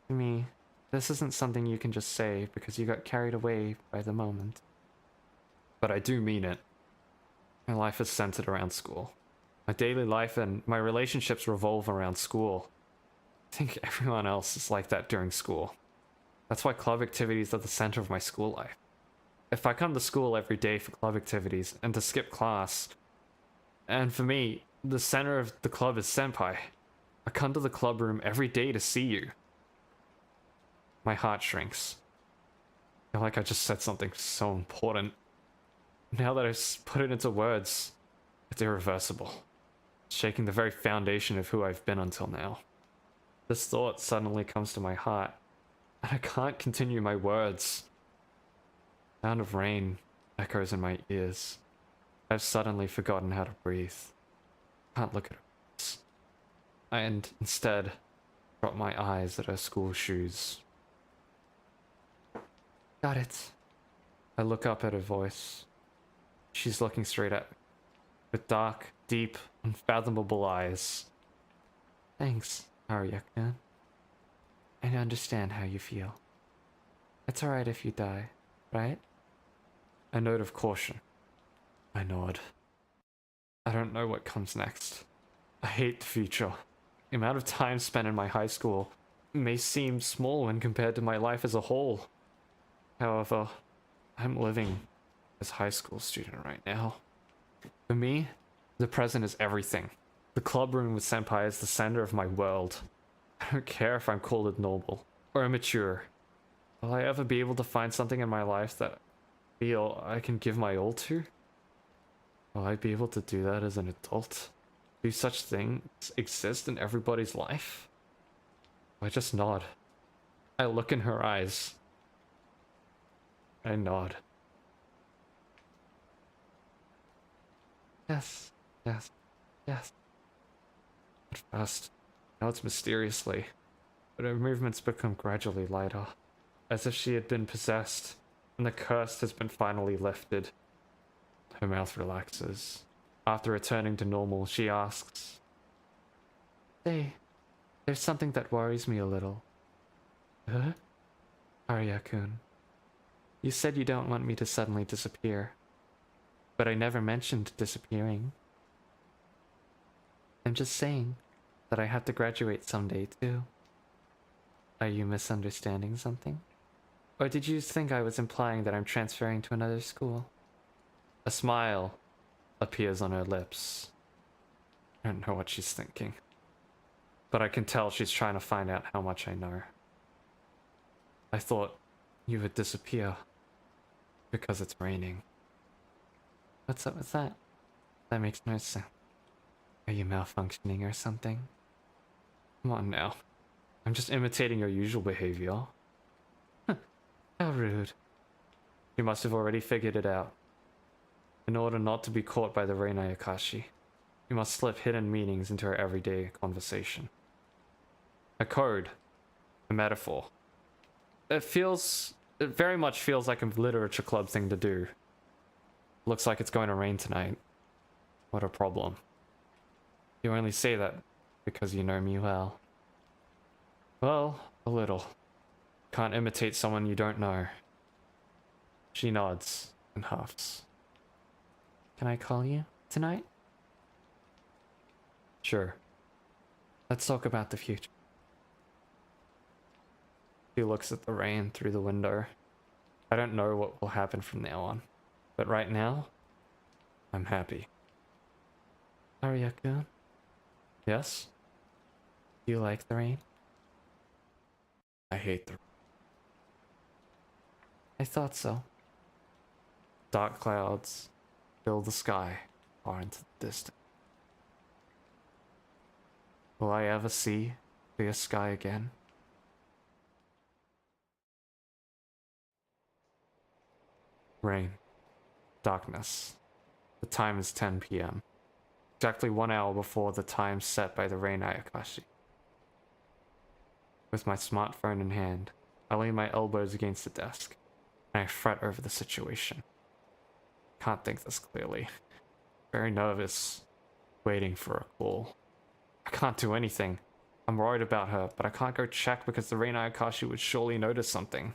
[SPEAKER 2] To me, this isn't something you can just say because you got carried away by the moment.
[SPEAKER 1] But I do mean it. My life is centered around school. My daily life and my relationships revolve around school. I think everyone else is like that during school. That's why club activities are the center of my school life. If I come to school every day for club activities and to skip class, and for me, the center of the club is senpai. I come to the club room every day to see you. My heart shrinks. I feel like I just said something so important. Now that I've put it into words, it's irreversible. Shaking the very foundation of who I've been until now. This thought suddenly comes to my heart, and I can't continue my words. The sound of rain echoes in my ears. I've suddenly forgotten how to breathe. Can't look at her face. And instead, drop my eyes at her school shoes.
[SPEAKER 2] Got it.
[SPEAKER 1] I look up at her voice. She's looking straight at me, with dark, deep, unfathomable eyes.
[SPEAKER 2] Thanks, Arya-kun. I understand how you feel. It's alright if you die, right?
[SPEAKER 1] A note of caution. I nod. I don't know what comes next. I hate the future. The amount of time spent in my high school may seem small when compared to my life as a whole. However, I'm living as a high school student right now. For me, the present is everything. The club room with senpai is the center of my world. I don't care if I'm called abnormal or immature. Will I ever be able to find something in my life that I feel I can give my all to? Will I be able to do that as an adult? Do such things exist in everybody's life? I just nod. I look in her eyes. I nod.
[SPEAKER 2] Yes, yes, yes.
[SPEAKER 1] At first, now it's mysteriously, but her movements become gradually lighter, as if she had been possessed, and the curse has been finally lifted. Her mouth relaxes. After returning to normal, she asks,
[SPEAKER 2] Say, there's something that worries me a little.
[SPEAKER 1] Huh?
[SPEAKER 2] Arya-kun, you said you don't want me to suddenly disappear, but I never mentioned disappearing. I'm just saying that I have to graduate someday too. Are you misunderstanding something? Or did you think I was implying that I'm transferring to another school?
[SPEAKER 1] A smile appears on her lips. I don't know what she's thinking, but I can tell she's trying to find out how much I know. I thought you would disappear because it's raining.
[SPEAKER 2] What's up with that? That makes no sense. Are you malfunctioning or something?
[SPEAKER 1] Come on now. I'm just imitating your usual behavior.
[SPEAKER 2] How rude.
[SPEAKER 1] She must have already figured it out. In order not to be caught by the Reina Akashi, you must slip hidden meanings into her everyday conversation. A code. A metaphor. It very much feels like a literature club thing to do. Looks like it's going to rain tonight. What a problem. You only say that because you know me well. Well, a little. Can't imitate someone you don't know. She nods and huffs.
[SPEAKER 2] Can I call you tonight?
[SPEAKER 1] Sure.
[SPEAKER 2] Let's talk about the future.
[SPEAKER 1] She looks at the rain through the window. I don't know what will happen from now on, but right now, I'm happy.
[SPEAKER 2] Arya-kun,
[SPEAKER 1] Yes?
[SPEAKER 2] do you like the rain?
[SPEAKER 1] I hate the
[SPEAKER 2] I thought so.
[SPEAKER 1] dark clouds fill the sky far into the distance. Will I ever see clear sky again? Rain. Darkness. The time is 10 p.m. Exactly 1 hour before the time set by the Rain Ayakashi. With my smartphone in hand, I lean my elbows against the desk, and I fret over the situation. Can't think this clearly. Very nervous, waiting for a call. I can't do anything. I'm worried about her, but I can't go check because the Rain Ayakashi would surely notice something.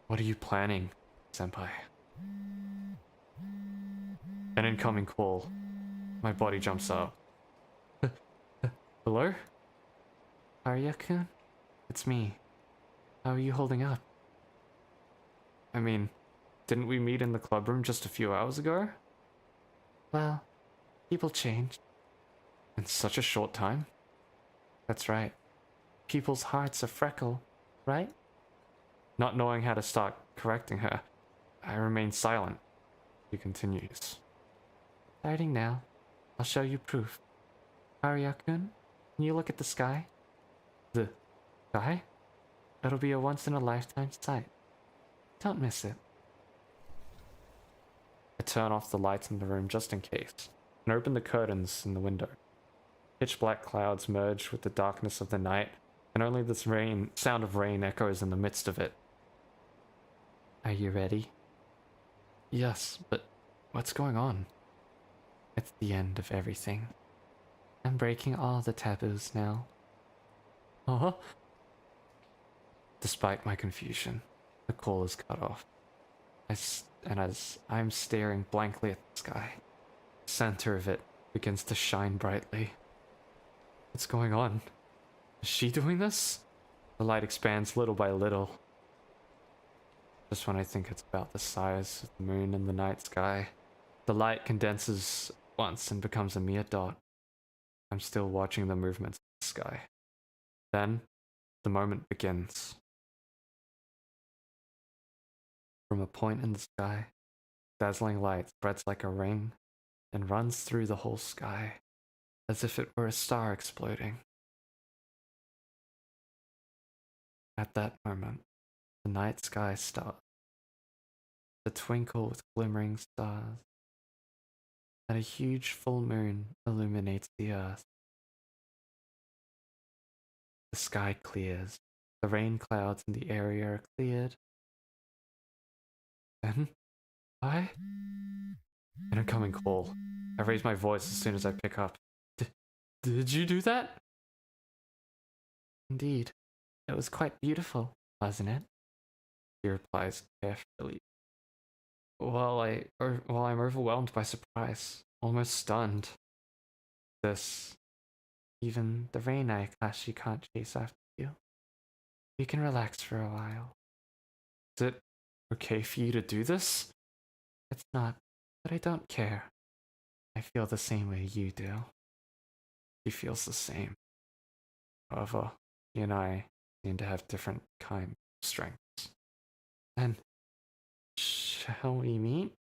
[SPEAKER 1] What are you planning, senpai? An incoming call. My body jumps up. Hello?
[SPEAKER 2] Arya-kun, it's me. How are you holding up?
[SPEAKER 1] I mean, didn't we meet in the club room just a few hours ago?
[SPEAKER 2] Well, people change.
[SPEAKER 1] In such a short time?
[SPEAKER 2] That's right. People's hearts are freckle, right?
[SPEAKER 1] Not knowing how to start correcting her, I remain silent. She continues.
[SPEAKER 2] Starting now, I'll show you proof. Arya-kun, can you look at the sky?
[SPEAKER 1] The sky?
[SPEAKER 2] It'll be a once-in-a-lifetime sight. Don't miss it.
[SPEAKER 1] I turn off the lights in the room just in case, and open the curtains in the window. Pitch black clouds merge with the darkness of the night, and only this sound of rain echoes in the midst of it.
[SPEAKER 2] Are you ready?
[SPEAKER 1] Yes, but what's going on?
[SPEAKER 2] It's the end of everything. I'm breaking all the taboos now.
[SPEAKER 1] Uh-huh. Despite my confusion, the call is cut off. As I'm staring blankly at the sky, the center of it begins to shine brightly. What's going on? Is she doing this? The light expands little by little. Just when I think it's about the size of the moon in the night sky, the light condenses once and becomes a mere dot. I'm still watching the movements of the sky. Then, the moment begins. From a point in the sky, dazzling light spreads like a ring and runs through the whole sky, as if it were a star exploding. At that moment, the night sky starts to twinkle with glimmering stars, and a huge full moon illuminates the earth. The sky clears, the rain clouds in the area are cleared. Then, an incoming call. I raise my voice as soon as I pick up. Did you do that?
[SPEAKER 2] Indeed. It was quite beautiful, wasn't it?
[SPEAKER 1] He replies carefully. While I'm overwhelmed by surprise, almost stunned.
[SPEAKER 2] Even the rain Ayakashi can't chase after you. You can relax for a while.
[SPEAKER 1] Is it okay for you to do this?
[SPEAKER 2] It's not, but I don't care. I feel the same way you do.
[SPEAKER 1] He feels the same. However, he and I seem to have different kinds of strengths.
[SPEAKER 2] Then, shall we meet?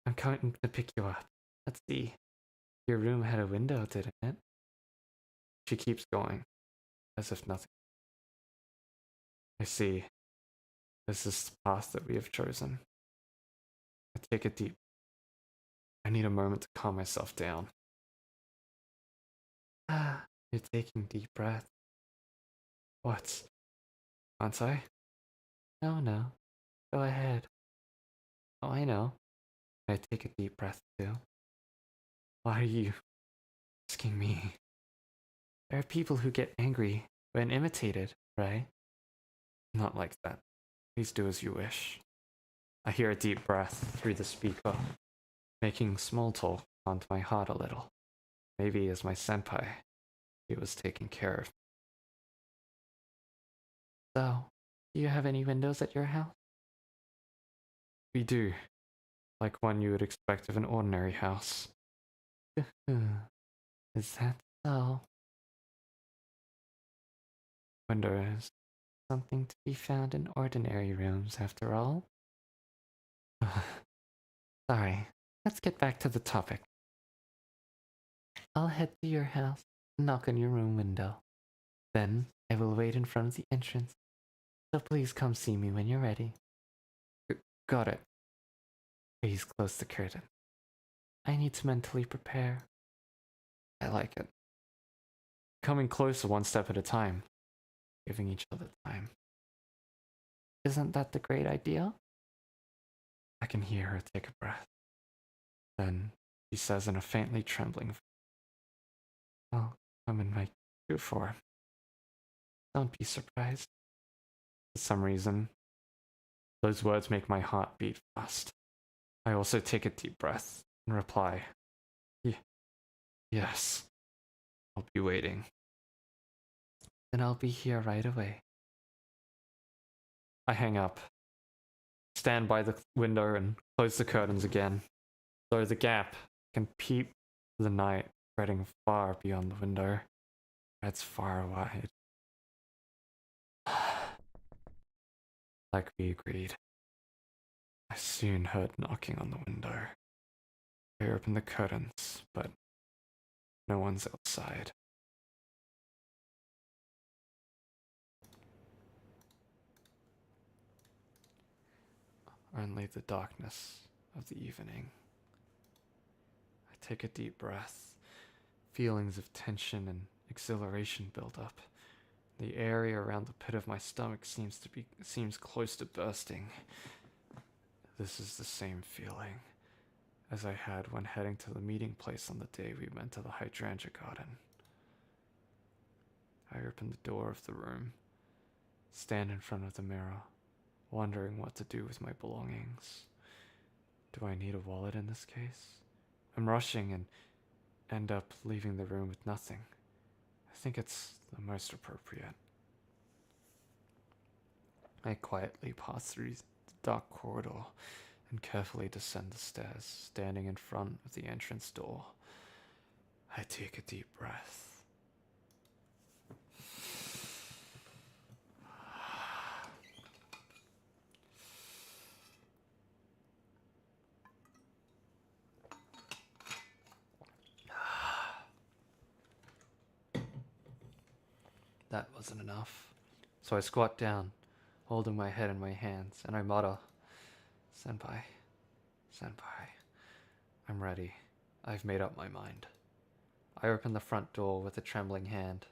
[SPEAKER 2] I'm coming to pick you up. Let's see. Your room had a window, didn't it?
[SPEAKER 1] She keeps going, as if nothing. I see. Is this the path that we have chosen? I take a deep. I need a moment to calm myself down.
[SPEAKER 2] Ah, you're taking deep breaths.
[SPEAKER 1] What? Aren't I?
[SPEAKER 2] No. Go ahead.
[SPEAKER 1] Oh, I know.
[SPEAKER 2] I take a deep breath too.
[SPEAKER 1] Why are you asking me?
[SPEAKER 2] There are people who get angry when imitated, right?
[SPEAKER 1] Not like that. Please do as you wish. I hear a deep breath through the speaker, making small talk onto my heart a little. Maybe as my senpai, he was taking care of.
[SPEAKER 2] So, do you have any windows at your house?
[SPEAKER 1] We do, like one you would expect of an ordinary house.
[SPEAKER 2] Is that so?
[SPEAKER 1] Windows.
[SPEAKER 2] Something to be found in ordinary rooms, after all? Sorry, let's get back to the topic. I'll head to your house and knock on your room window. Then I will wait in front of the entrance. So please come see me when you're ready.
[SPEAKER 1] Got it.
[SPEAKER 2] Please close the curtain. I need to mentally prepare.
[SPEAKER 1] I like it. Coming closer one step at a time, giving each other time.
[SPEAKER 2] Isn't that the great idea?
[SPEAKER 1] I can hear her take a breath. Then she says in a faintly trembling voice, I'll come in my true form.
[SPEAKER 2] Don't be surprised.
[SPEAKER 1] For some reason, those words make my heart beat fast. I also take a deep breath and reply, Yes, I'll be waiting.
[SPEAKER 2] Then I'll be here right away.
[SPEAKER 1] I hang up, stand by the window and close the curtains again. Though the gap can peep the night spreading far beyond the window. It's far wide. Like we agreed. I soon heard knocking on the window. I opened the curtains, but no one's outside. Only the darkness of the evening. I take a deep breath. Feelings of tension and exhilaration build up. The area around the pit of my stomach seems close to bursting. This is the same feeling as I had when heading to the meeting place on the day we went to the hydrangea garden. I open the door of the room, stand in front of the mirror, wondering what to do with my belongings. Do I need a wallet in this case? I'm rushing and end up leaving the room with nothing. I think it's the most appropriate. I quietly pass through the dark corridor and carefully descend the stairs, standing in front of the entrance door. I take a deep breath. That wasn't enough. So I squat down, holding my head in my hands, and I mutter, Senpai, I'm ready. I've made up my mind. I open the front door with a trembling hand.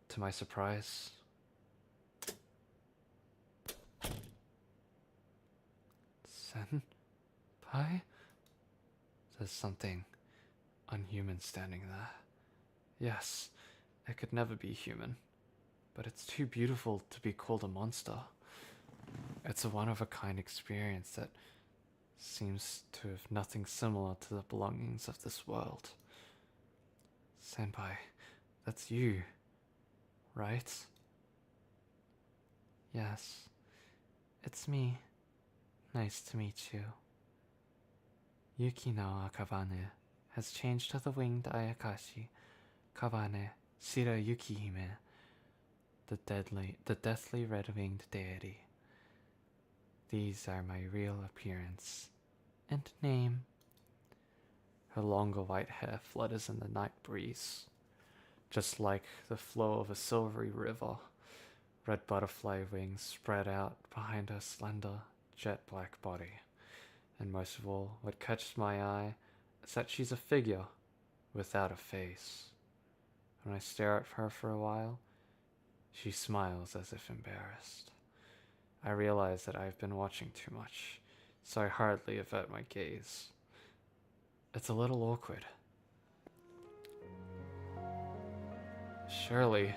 [SPEAKER 1] To my surprise, Senpai? There's something unhuman standing there. Yes, it could never be human, but it's too beautiful to be called a monster. It's a one-of-a-kind experience that seems to have nothing similar to the belongings of this world. Senpai, that's you, right?
[SPEAKER 2] Yes, it's me. Nice to meet you. Yuki no Akabane has changed to the winged Ayakashi, Kabane Shira Yukihime, the deathly red-winged deity. These are my real appearance and name.
[SPEAKER 1] Her longer white hair flutters in the night breeze, just like the flow of a silvery river Red butterfly wings spread out behind her slender, jet black body. And most of all, what catches my eye is that she's a figure without a face. When I stare at her for a while, she smiles as if embarrassed. I realize that I've been watching too much, so I hardly avert my gaze. It's a little awkward. Surely,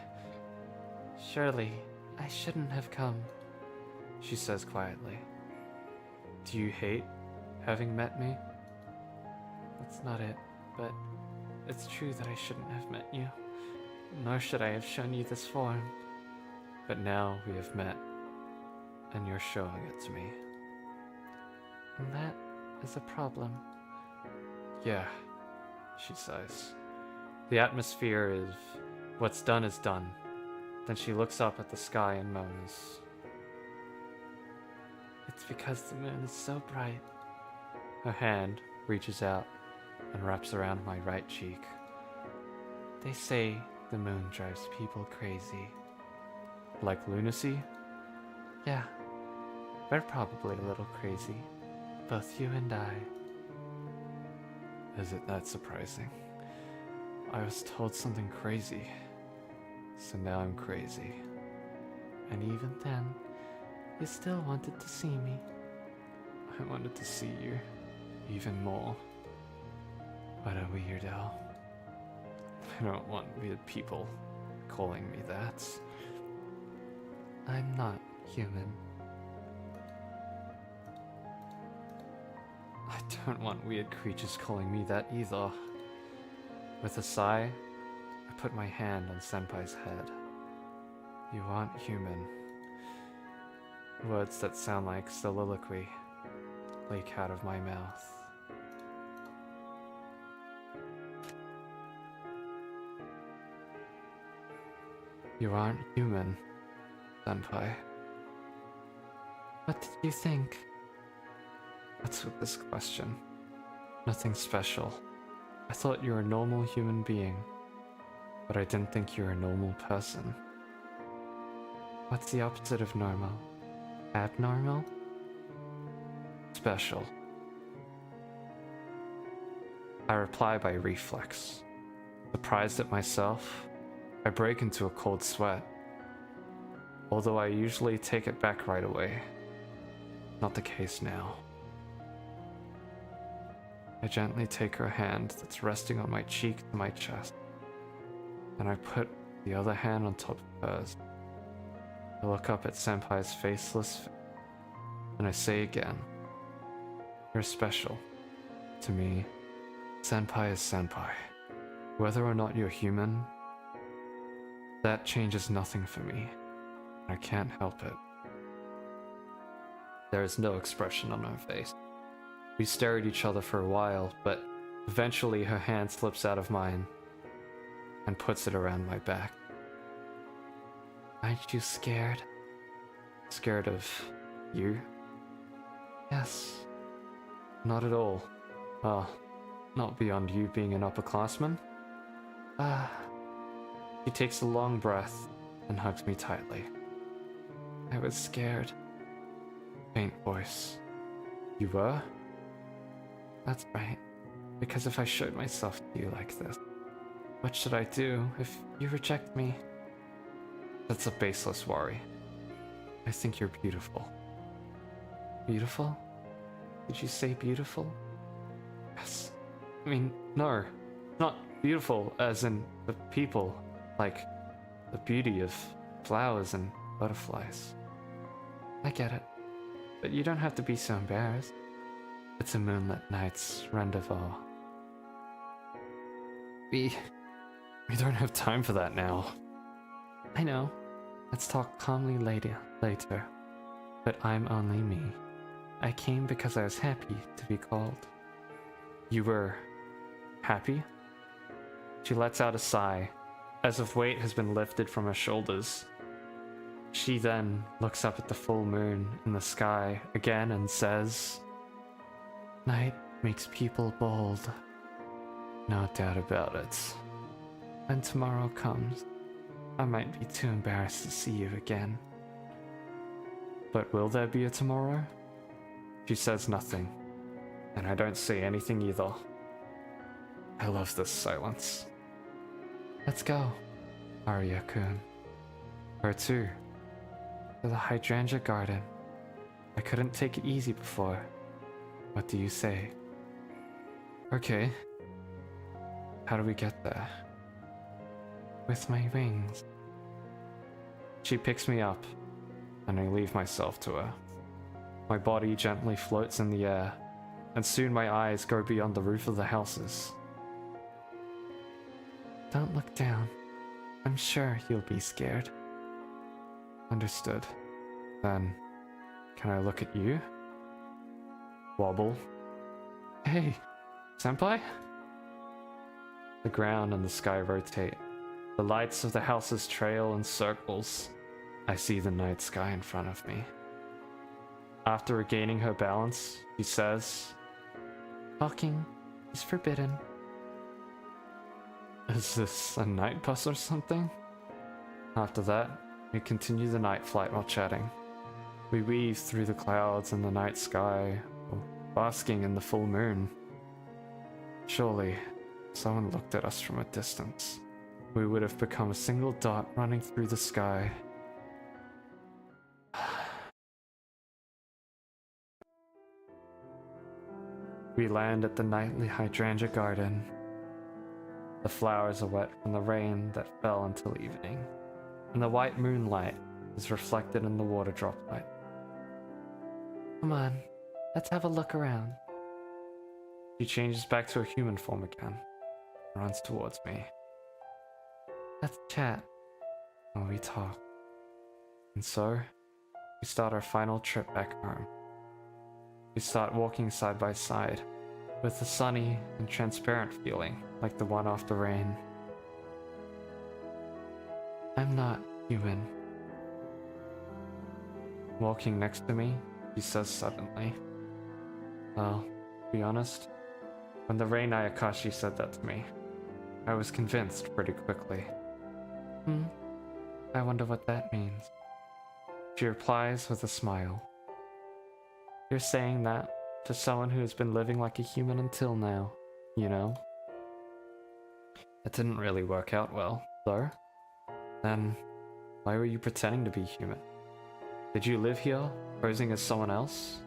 [SPEAKER 1] I shouldn't have come, she says quietly. Do you hate having met me? That's not it, but it's true that I shouldn't have met you, nor should I have shown you this form. But now we have met, and you're showing it to me.
[SPEAKER 2] And that is a problem.
[SPEAKER 1] Yeah, she sighs. The atmosphere is what's done is done. Then she looks up at the sky and moans.
[SPEAKER 2] It's because the moon is so bright.
[SPEAKER 1] Her hand reaches out and wraps around my right cheek.
[SPEAKER 2] They say the moon drives people crazy.
[SPEAKER 1] Like lunacy?
[SPEAKER 2] Yeah, we're probably a little crazy. Both you and I.
[SPEAKER 1] Is it that surprising? I was told something crazy, so now I'm crazy.
[SPEAKER 2] And even then, you still wanted to see me.
[SPEAKER 1] I wanted to see you even more. What a weirdo. I don't want weird people calling me that.
[SPEAKER 2] I'm not human.
[SPEAKER 1] I don't want weird creatures calling me that either. With a sigh, I put my hand on Senpai's head. You aren't human. Words that sound like soliloquy leak out of my mouth. You aren't human, Senpai.
[SPEAKER 2] What did you think?
[SPEAKER 1] What's with this question? Nothing special. I thought you were a normal human being, but I didn't think you were a normal person.
[SPEAKER 2] What's the opposite of normal? Abnormal?
[SPEAKER 1] Special. I reply by reflex. Surprised at myself, I break into a cold sweat. Although I usually take it back right away. Not the case now. I gently take her hand that's resting on my cheek to my chest, and I put the other hand on top of hers. I look up at Senpai's faceless face, and I say again, you're special. To me, Senpai is Senpai. Whether or not you're human, that changes nothing for me. I can't help it. There is no expression on her face. We stare at each other for a while, but eventually her hand slips out of mine and puts it around my back.
[SPEAKER 2] Aren't you scared?
[SPEAKER 1] Scared of you?
[SPEAKER 2] Yes.
[SPEAKER 1] Not at all. Well, not beyond you being an upperclassman. She takes a long breath and hugs me tightly.
[SPEAKER 2] I was scared.
[SPEAKER 1] Faint voice. You were?
[SPEAKER 2] That's right.
[SPEAKER 1] Because if I showed myself to you like this,
[SPEAKER 2] what should I do if you reject me?
[SPEAKER 1] That's a baseless worry. I think you're beautiful.
[SPEAKER 2] Beautiful? Did you say beautiful?
[SPEAKER 1] Yes. I mean, no. Not beautiful as in the people, like the beauty of flowers and butterflies.
[SPEAKER 2] I get it. But you don't have to be so embarrassed.
[SPEAKER 1] It's a moonlit night's rendezvous. We don't have time for that now.
[SPEAKER 2] I know. Let's talk calmly later. But I'm only me. I came because I was happy to be called.
[SPEAKER 1] You were happy? She lets out a sigh, as if weight has been lifted from her shoulders. She then looks up at the full moon in the sky again and says,
[SPEAKER 2] Night makes people bold.
[SPEAKER 1] No doubt about it.
[SPEAKER 2] When tomorrow comes, I might be too embarrassed to see you again.
[SPEAKER 1] But will there be a tomorrow? She says nothing, and I don't say anything either. I love this silence.
[SPEAKER 2] Let's go, Arya-kun.
[SPEAKER 1] Where to?
[SPEAKER 2] To the hydrangea garden. I couldn't take it easy before. What do you say?
[SPEAKER 1] Okay.
[SPEAKER 2] How do we get there? With my wings.
[SPEAKER 1] She picks me up, and I leave myself to her. My body gently floats in the air, and soon my eyes go beyond the roof of the houses.
[SPEAKER 2] Don't look down. I'm sure you'll be scared.
[SPEAKER 1] Understood. Then, can I look at you? Wobble. Hey, senpai? The ground and the sky rotate. The lights of the houses trail in circles. I see the night sky in front of me. After regaining her balance, she says,
[SPEAKER 2] Walking is forbidden.
[SPEAKER 1] Is this a night bus or something? After that, we continue the night flight while chatting. We weave through the clouds and the night sky, basking in the full moon. Surely, someone looked at us from a distance. We would have become a single dot running through the sky. We land at the nightly hydrangea garden. The flowers are wet from the rain that fell until evening, and the white moonlight is reflected in the water droplet.
[SPEAKER 2] Come on, let's have a look around.
[SPEAKER 1] She changes back to a human form again, and runs towards me.
[SPEAKER 2] Let's chat.
[SPEAKER 1] While we talk. And so, we start our final trip back home. We start walking side by side, with a sunny and transparent feeling like the one after rain.
[SPEAKER 2] I'm not human.
[SPEAKER 1] Walking next to me, she says suddenly. Well, to be honest, when the Rei Ayakashi said that to me, I was convinced pretty quickly.
[SPEAKER 2] I wonder what that means.
[SPEAKER 1] She replies with a smile.
[SPEAKER 2] You're saying that to someone who has been living like a human until now, you know?
[SPEAKER 1] It didn't really work out well, though. Then, why were you pretending to be human? Did you live here, posing as someone else?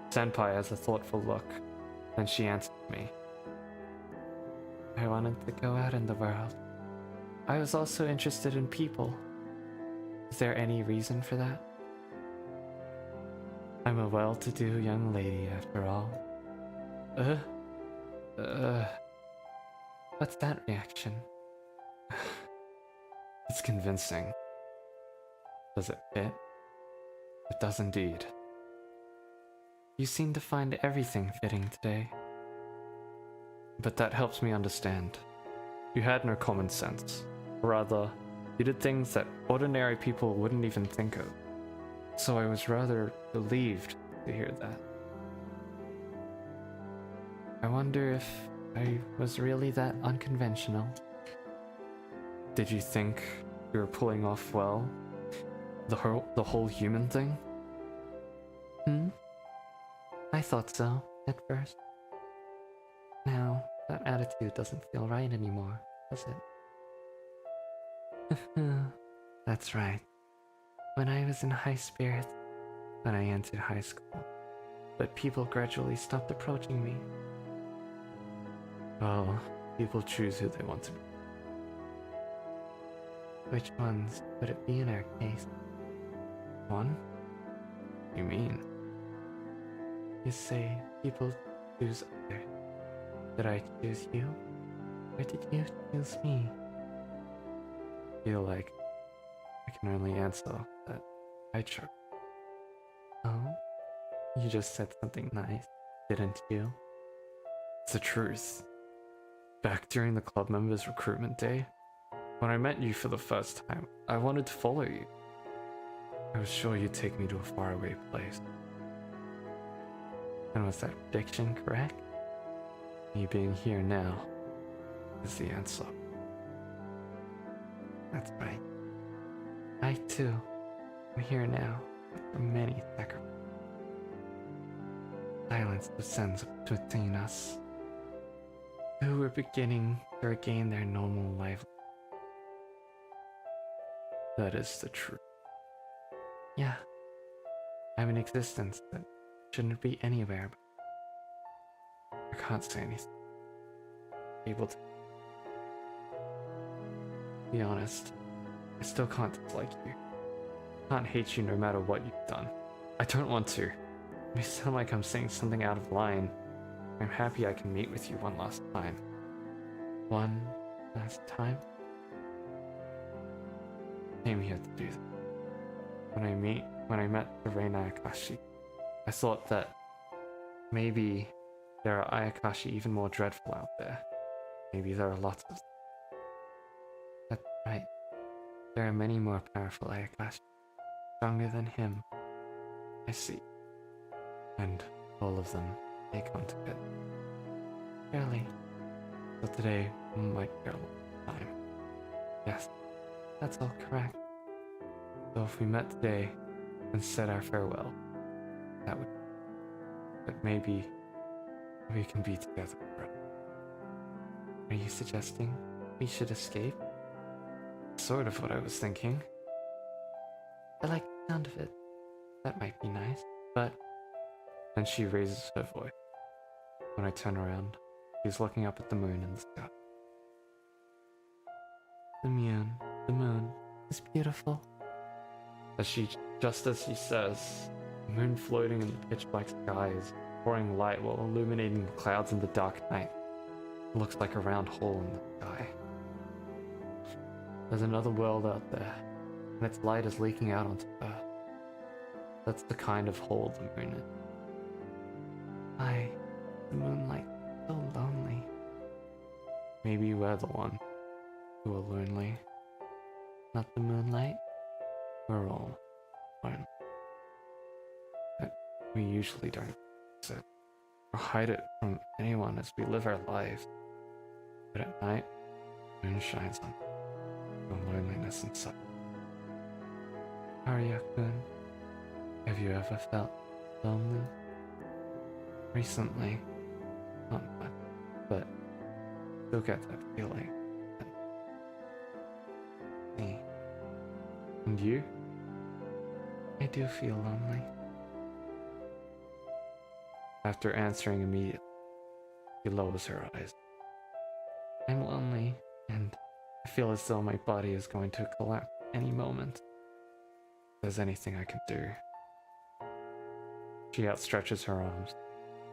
[SPEAKER 1] Senpai has a thoughtful look, then she answered me.
[SPEAKER 2] I wanted to go out in the world. I was also interested in people. Is there any reason for that? I'm a well-to-do young lady, after all. What's that reaction?
[SPEAKER 1] It's convincing. Does it fit? It does indeed.
[SPEAKER 2] You seem to find everything fitting today.
[SPEAKER 1] But that helps me understand. You had no common sense. Or rather, you did things that ordinary people wouldn't even think of. So I was rather relieved to hear that.
[SPEAKER 2] I wonder if I was really that unconventional.
[SPEAKER 1] Did you think you were pulling off well? The whole human thing?
[SPEAKER 2] I thought so, at first. Now, that attitude doesn't feel right anymore, does it? That's right. When I was in high spirits, when I entered high school, but people gradually stopped approaching me.
[SPEAKER 1] Well, people choose who they want to be.
[SPEAKER 2] Which ones would it be in our case?
[SPEAKER 1] One? You mean?
[SPEAKER 2] You say people choose others. Did I choose you? Or did you choose me?
[SPEAKER 1] I feel like I can only answer that I chose.
[SPEAKER 2] Oh? You just said something nice, didn't you?
[SPEAKER 1] It's the truth. Back during the club members' recruitment day, when I met you for the first time, I wanted to follow you. I was sure you'd take me to a faraway place.
[SPEAKER 2] And was that prediction correct?
[SPEAKER 1] Me being here now is the answer.
[SPEAKER 2] That's right. I too am here now after many sacrifices. Silence descends between us, who were beginning to regain their normal life.
[SPEAKER 1] That is the truth.
[SPEAKER 2] Yeah, I'm an existence that shouldn't be anywhere, but I can't say anything. Able to be honest, I still can't dislike you.
[SPEAKER 1] Can't hate you no matter what you've done. I don't want to. It may sound like I'm saying something out of line. I'm happy I can meet with you one last time.
[SPEAKER 2] One last time?
[SPEAKER 1] Came here to do that. When I met the Reina Ayakashi, I thought that maybe there are Ayakashi even more dreadful out there. Maybe there are lots of them.
[SPEAKER 2] That's right. There are many more powerful Ayakashi. Stronger than him.
[SPEAKER 1] I see. And all of them, they come together.
[SPEAKER 2] Surely.
[SPEAKER 1] So today might be a long time.
[SPEAKER 2] Yes, that's all correct.
[SPEAKER 1] So if we met today and said our farewell, that would... But maybe we can be together forever.
[SPEAKER 2] Are you suggesting we should escape?
[SPEAKER 1] Sort of what I was thinking.
[SPEAKER 2] I like the sound of it. That might be nice, but...
[SPEAKER 1] Then she raises her voice. When I turn around, she's looking up at the moon in the sky.
[SPEAKER 2] The moon is beautiful.
[SPEAKER 1] Just as she says, the moon floating in the pitch black sky is pouring light while illuminating the clouds in the dark night. It looks like a round hole in the sky. There's another world out there, and its light is leaking out onto Earth. That's the kind of hole the moon is.
[SPEAKER 2] Why, the moonlight is so lonely.
[SPEAKER 1] Maybe we're the one who are lonely.
[SPEAKER 2] Not the moonlight?
[SPEAKER 1] We're all lonely. But we usually don't use it or hide it from anyone as we live our lives. But at night, the moon shines on the loneliness inside.
[SPEAKER 2] Arya-kun, have you ever felt lonely?
[SPEAKER 1] Recently, not much, but still get that feeling.
[SPEAKER 2] Me.
[SPEAKER 1] And you?
[SPEAKER 2] I do feel lonely.
[SPEAKER 1] After answering immediately, she lowers her eyes.
[SPEAKER 2] I'm lonely,
[SPEAKER 1] and I feel as though my body is going to collapse any moment. If there's anything I can do. She outstretches her arms,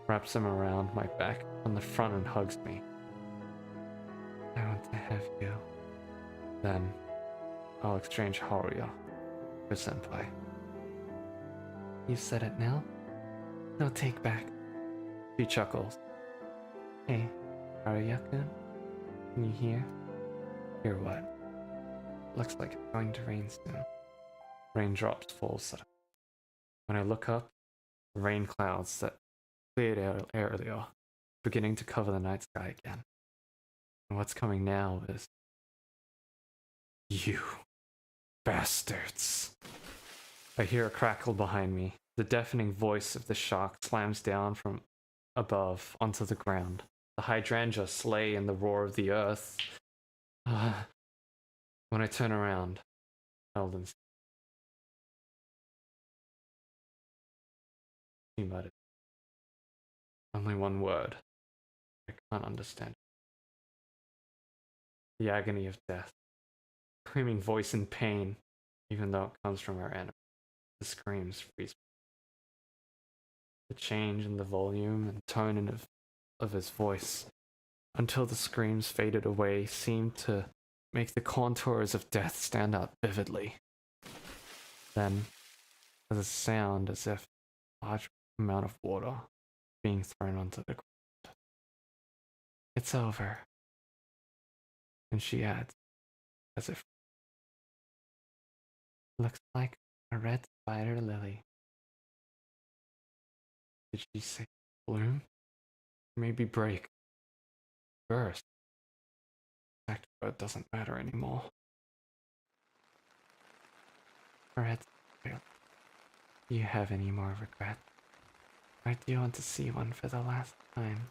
[SPEAKER 1] wraps them around my back from the front and hugs me.
[SPEAKER 2] I want to have you.
[SPEAKER 1] Then, I'll exchange Haruya for senpai.
[SPEAKER 2] You said it now? No take back.
[SPEAKER 1] She chuckles.
[SPEAKER 2] Hey, Arya-kun, can you hear?
[SPEAKER 1] Hear what?
[SPEAKER 2] Looks like it's going to rain soon.
[SPEAKER 1] Raindrops fall suddenly. When I look up, the rain clouds that cleared out earlier beginning to cover the night sky again. And what's coming now is... You bastards. I hear a crackle behind me. The deafening voice of the shark slams down from above onto the ground. The hydrangea slay in the roar of the earth. When I turn around, Eldon's... He muttered. Only one word. I can't understand. The agony of death. Screaming voice in pain, even though it comes from our enemy. The screams freeze. The change in the volume and tone of his voice, until the screams faded away, seemed to make the contours of death stand out vividly. Then, there's a sound as if a large amount of water being thrown onto the ground. It's over. And she adds, as if...
[SPEAKER 2] Looks like a red spider lily.
[SPEAKER 1] Did she say bloom? Maybe break. Burst. Exact word doesn't matter anymore.
[SPEAKER 2] regrets. Do you have any more regrets? Or do you want to see one for the last time?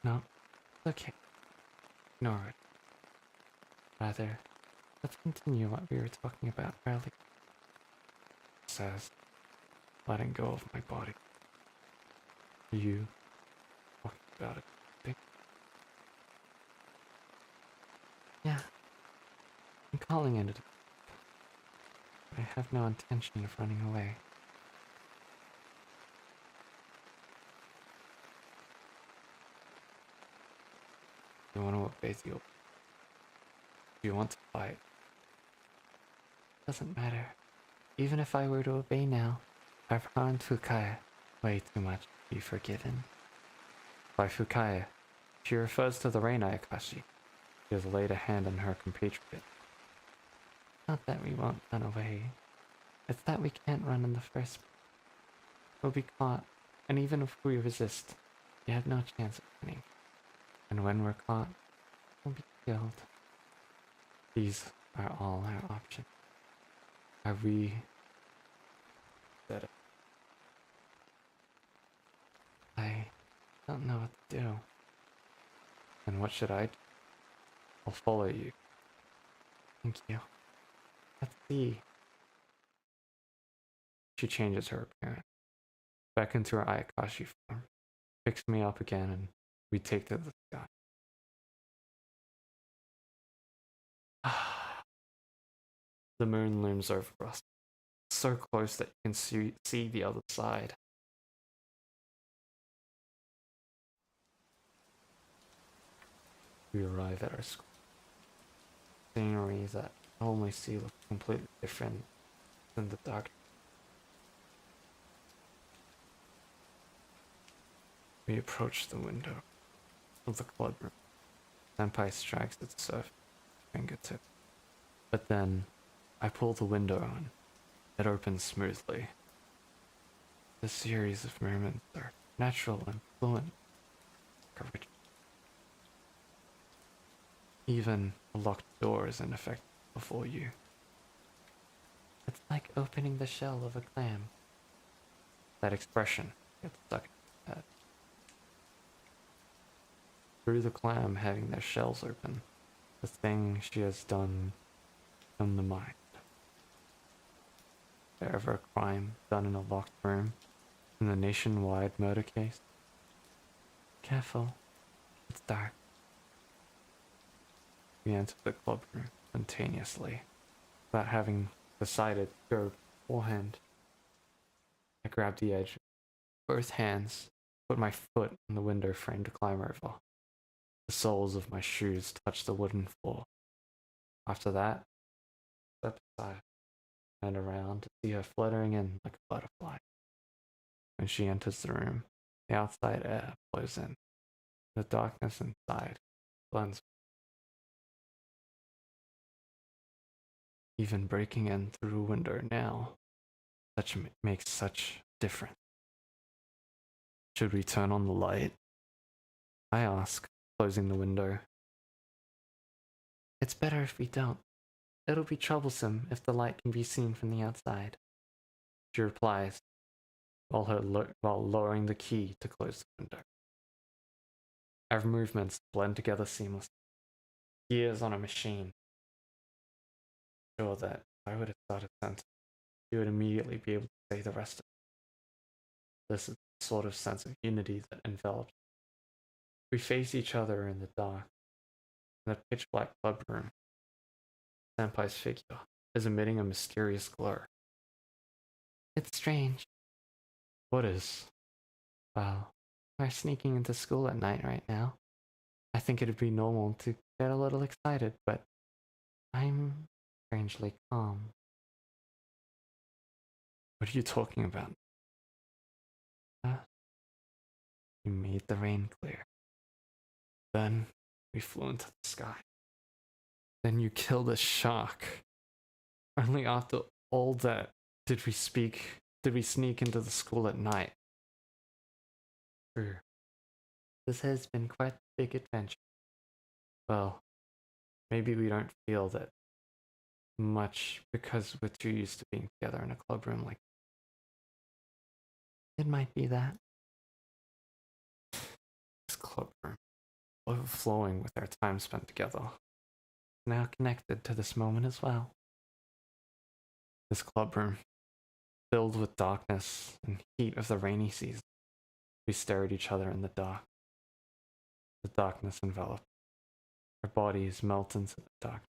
[SPEAKER 2] No? Okay. Ignore it. Rather, let's continue what we were talking about earlier. Says, letting go of my body. You talking about it? Yeah. I'm calling it. I have no intention of running away. You want to obey the order. You want to fight. Doesn't matter. Even if I were to obey now, I've harmed Fukaya way too much to be forgiven. By Fukaya, she refers to the Rain Ayakashi. She has laid a hand on her compatriot. Not that we won't run away. It's that we can't run in the first place. We'll be caught, and even if we resist, we have no chance of winning. And when we're caught, we'll be killed. These are all our options. Are we better? I don't know what to do. And what should I do? I'll follow you. Thank you. Let's see. She changes her appearance. Back into her Ayakashi form. Picks me up again and we take to the sky. The moon looms over us. So close that you can see the other side. We arrive at our school. Scenery that I only see look completely different than the dark. We approach the window of the club room. Senpai strikes its surface fingertip. But then, I pull the window on. It opens smoothly. The series of movements are natural and fluent. Even a locked door is in effect before you. It's like opening the shell of a clam. That expression gets stuck in my head. Through the clam having their shells open, the thing she has done from the mind. If ever a crime done in a locked room, in the nationwide murder case? Careful, it's dark. We enter the club room spontaneously, without having decided to go beforehand. I grab the edge with both hands, put my foot on the window frame to climb over. The soles of my shoes touch the wooden floor. After that, step aside, and around to see her fluttering in like a butterfly. When she enters the room, the outside air blows in. The darkness inside blends. Even breaking in through a window now, makes such difference. Should we turn on the light? I ask, closing the window. It's better if we don't. It'll be troublesome if the light can be seen from the outside. She replies, while lowering the key to close the window. Our movements blend together seamlessly. Gears on a machine. Sure that if I would have started sentence, you would immediately be able to say the rest of it. This is the sort of sense of unity that envelops. We face each other in the dark, in the pitch black club room. Senpai's figure is emitting a mysterious glow. It's strange. What is? Well, we're sneaking into school at night right now. I think it'd be normal to get a little excited, but I'm strangely calm. What are you talking about? You made the rain clear. Then we flew into the sky. Then you killed a shark. Only after all that did we sneak into the school at night. True. This has been quite a big adventure. Well, maybe we don't feel that much because we're too used to being together in a club room like it might be that. This club room, overflowing with our time spent together, now connected to this moment as well. This club room, filled with darkness and heat of the rainy season. We stare at each other in the dark. The darkness envelops. Our bodies melt into the dark.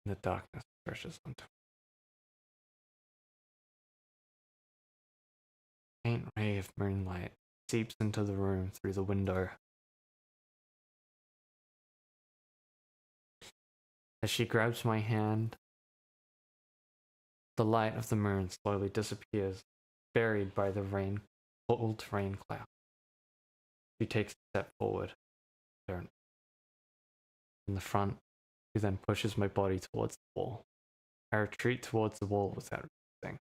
[SPEAKER 2] And the darkness stretches onto us. A faint ray of moonlight seeps into the room through the window. As she grabs my hand, the light of the moon slowly disappears, buried by the cold rain cloud. She takes a step forward, turn. In the front, she then pushes my body towards the wall. I retreat towards the wall without resisting.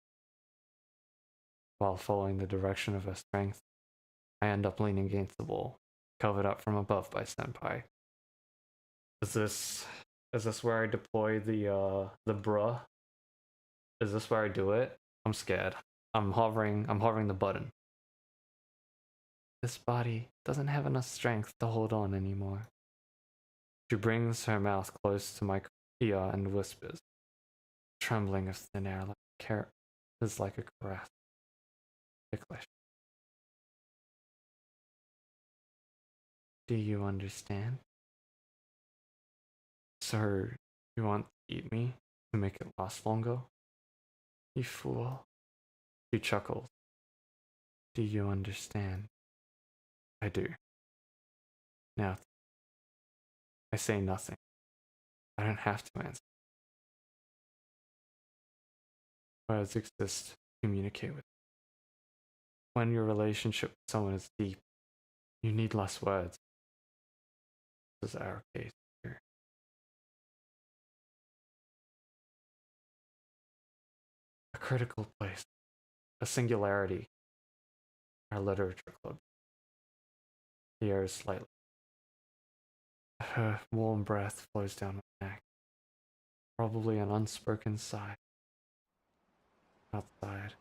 [SPEAKER 2] While following the direction of her strength, I end up leaning against the wall, covered up from above by Senpai. Is this where I deploy the bruh? Is this where I do it? I'm scared. I'm hovering the button. This body doesn't have enough strength to hold on anymore. She brings her mouth close to my ear and whispers, trembling of thin air is like a caress. Ticklish. Do you understand? So, you want to eat me to make it last longer? You fool. She chuckles. Do you understand? I do. Now, I say nothing. I don't have to answer. Words exist to communicate with. When your relationship with someone is deep, you need less words. This is our case here. A critical place, a singularity, our literature club. The air is slightly. Her warm breath flows down my neck. Probably an unspoken sigh. Outside,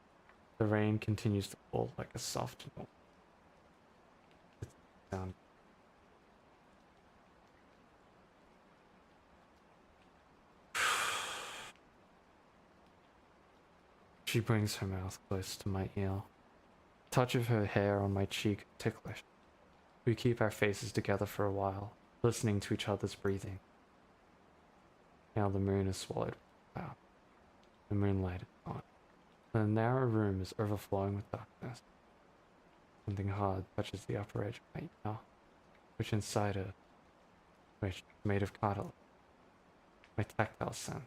[SPEAKER 2] the rain continues to fall like a soft note. It's sound. She brings her mouth close to my ear. Touch of her hair on my cheek ticklish. We keep our faces together for a while, listening to each other's breathing. Now the moon is swallowed by cloud. The moonlight is gone. The narrow room is overflowing with darkness. Something hard touches the upper edge of my ear, which is made of cartilage. My tactile sense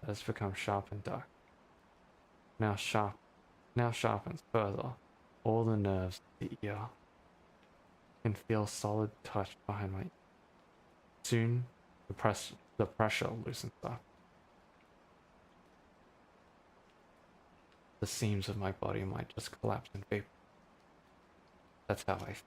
[SPEAKER 2] that has become sharp and dark. Now sharpens further all the nerves of the ear. I can feel solid touch behind my ear. Soon, the pressure loosens up. The seams of my body might just collapse in vapor. That's how I feel.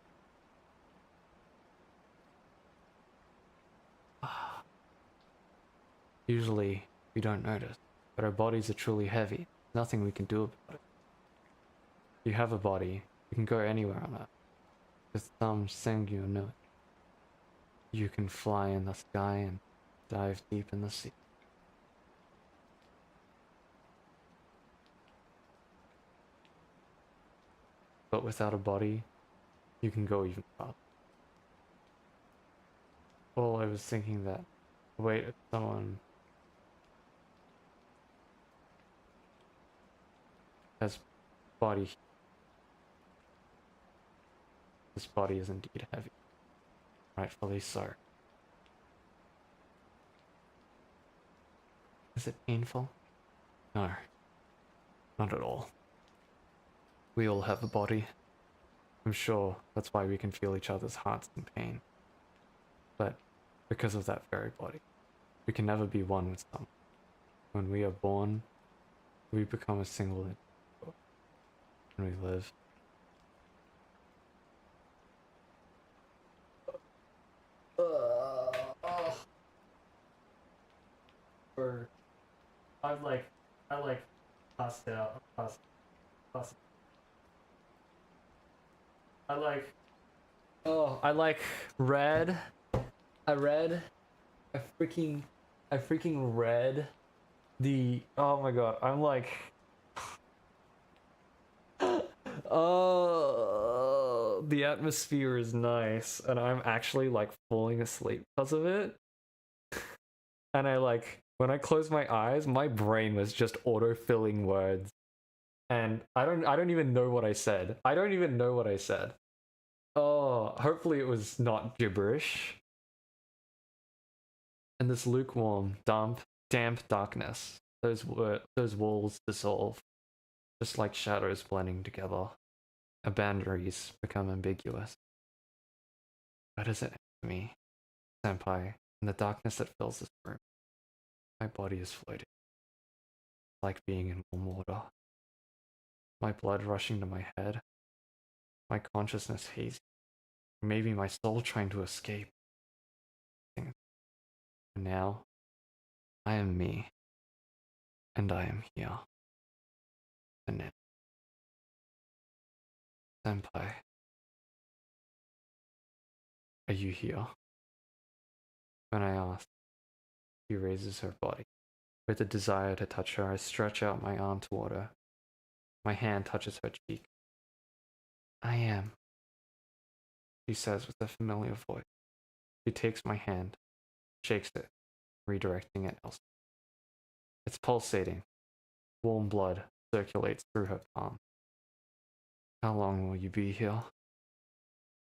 [SPEAKER 2] Usually, we don't notice, but our bodies are truly heavy. Nothing we can do about it. If you have a body, you can go anywhere on Earth. With some singular note. You can fly in the sky and dive deep in the sea. But without a body, you can go even farther. Well, I was thinking that, wait, if someone has body, this body is indeed heavy. Rightfully so. Is it painful? No, not at all. We all have a body. I'm sure that's why we can feel each other's hearts in pain. But because of that very body, we can never be one with someone. When we are born, we become a single individual. And we live.
[SPEAKER 1] I passed out. Passed. I like read. I freaking read the. Oh my god! I'm like. Oh, the atmosphere is nice, and I'm actually like falling asleep because of it. And when I closed my eyes, my brain was just auto-filling words. And I don't even know what I said. Oh, hopefully it was not gibberish. And this lukewarm, damp darkness. Those walls dissolve, just like shadows blending together. The boundaries become ambiguous. What does it to me, senpai? In the darkness that fills this room, my body is floating, like being in warm water. My blood rushing to my head, my consciousness hazy. Maybe my soul trying to escape. And now, I am me, and I am here. And now, senpai, are you here? When I ask, she raises her body. With a desire to touch her, I stretch out my arm toward her. My hand touches her cheek. I am, she says with a familiar voice. She takes my hand, shakes it, redirecting it elsewhere. It's pulsating. Warm blood circulates through her palm. How long will you be here?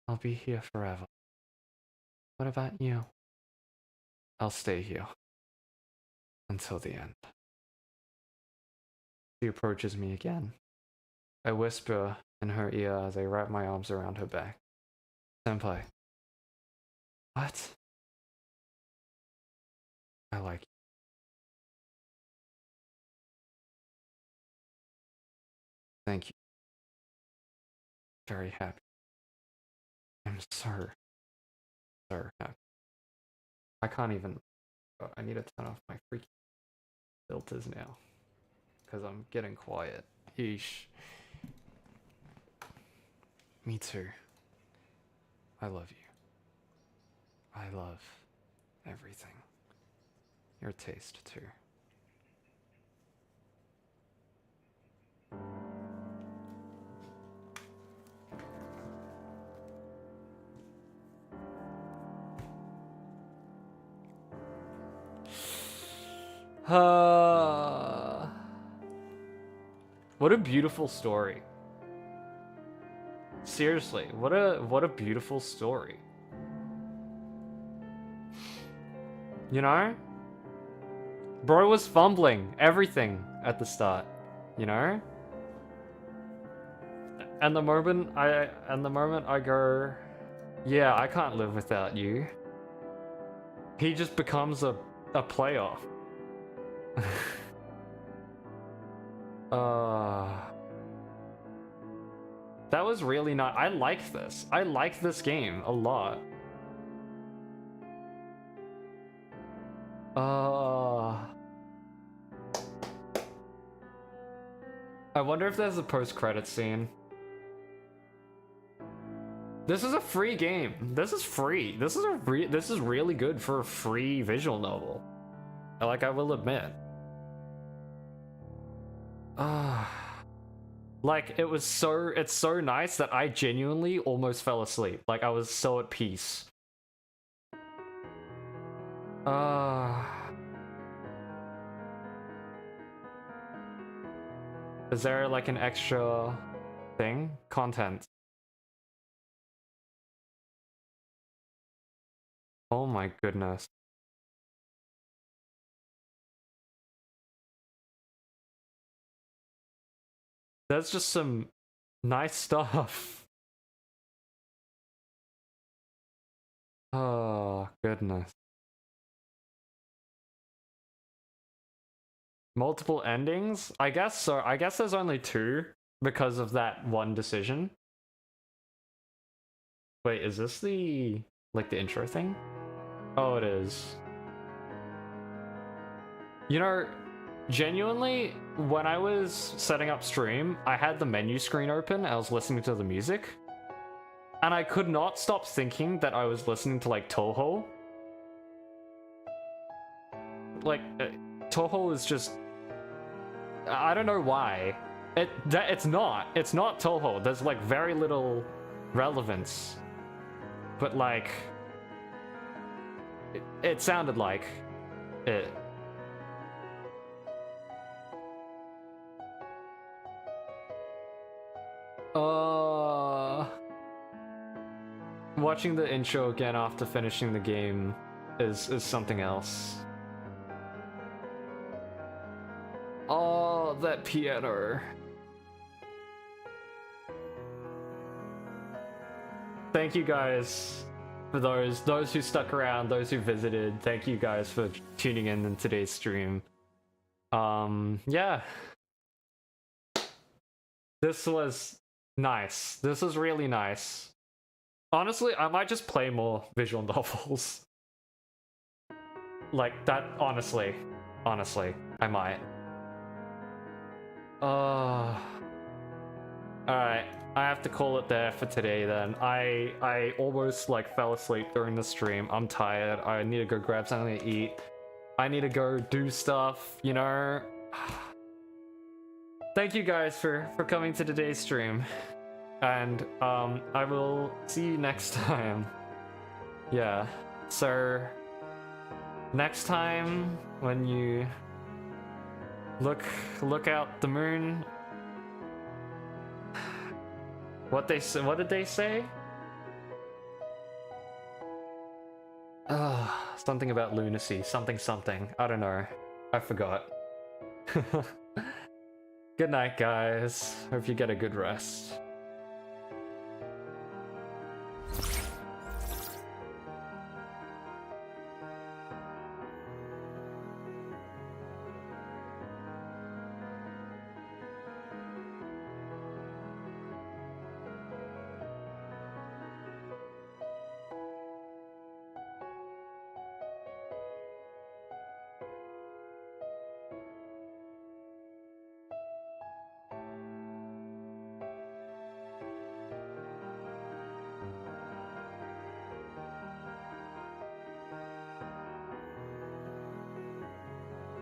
[SPEAKER 1] I'll be here forever. What about you? I'll stay here. Until the end. She approaches me again. I whisper in her ear as I wrap my arms around her back. Senpai. What? I like you. Thank you. Very happy. I'm so happy. I can't even. I need to turn off my freaking filters now. Because I'm getting quiet. Yeesh. Me too. I love you. I love everything. Your taste too. What a beautiful story. Seriously, what a beautiful story. You know? Bro was fumbling everything at the start, you know? And the moment I go, yeah, I can't live without you. He just becomes a player. That was really not. I like this. I like this game a lot. I wonder if there's a post-credit scene. This is a free game. This is free. This is really good for a free visual novel. Like, I will admit. Like, it's so nice that I genuinely almost fell asleep. Like, I was so at peace. Is there like an extra thing? Content. Oh my goodness. There's just some nice stuff. Oh, goodness. Multiple endings? I guess so. I guess there's only two because of that one decision. Wait, is this the intro thing? Oh, it is. You know, genuinely, when I was setting up stream, I had the menu screen open, I was listening to the music, and I could not stop thinking that I was listening to, like, Toho. Like, Toho is just... I don't know why. It's not Toho. There's, like, very little relevance. But, like... It sounded like it. Watching the intro again after finishing the game is something else. Oh, that piano. Thank you guys for those who stuck around, those who visited. Thank you guys for tuning in today's stream. Yeah. This was nice. This was really nice. Honestly, I might just play more visual novels. Like that, honestly, I might. Alright, I have to call it there for today then. I almost like fell asleep during the stream. I'm tired. I need to go grab something to eat. I need to go do stuff, you know? Thank you guys for coming to today's stream. And I will see you next time. Yeah, so next time when you look out the moon, what did they say? Something about lunacy, something. I don't know. I forgot. Good night, guys. Hope you get a good rest.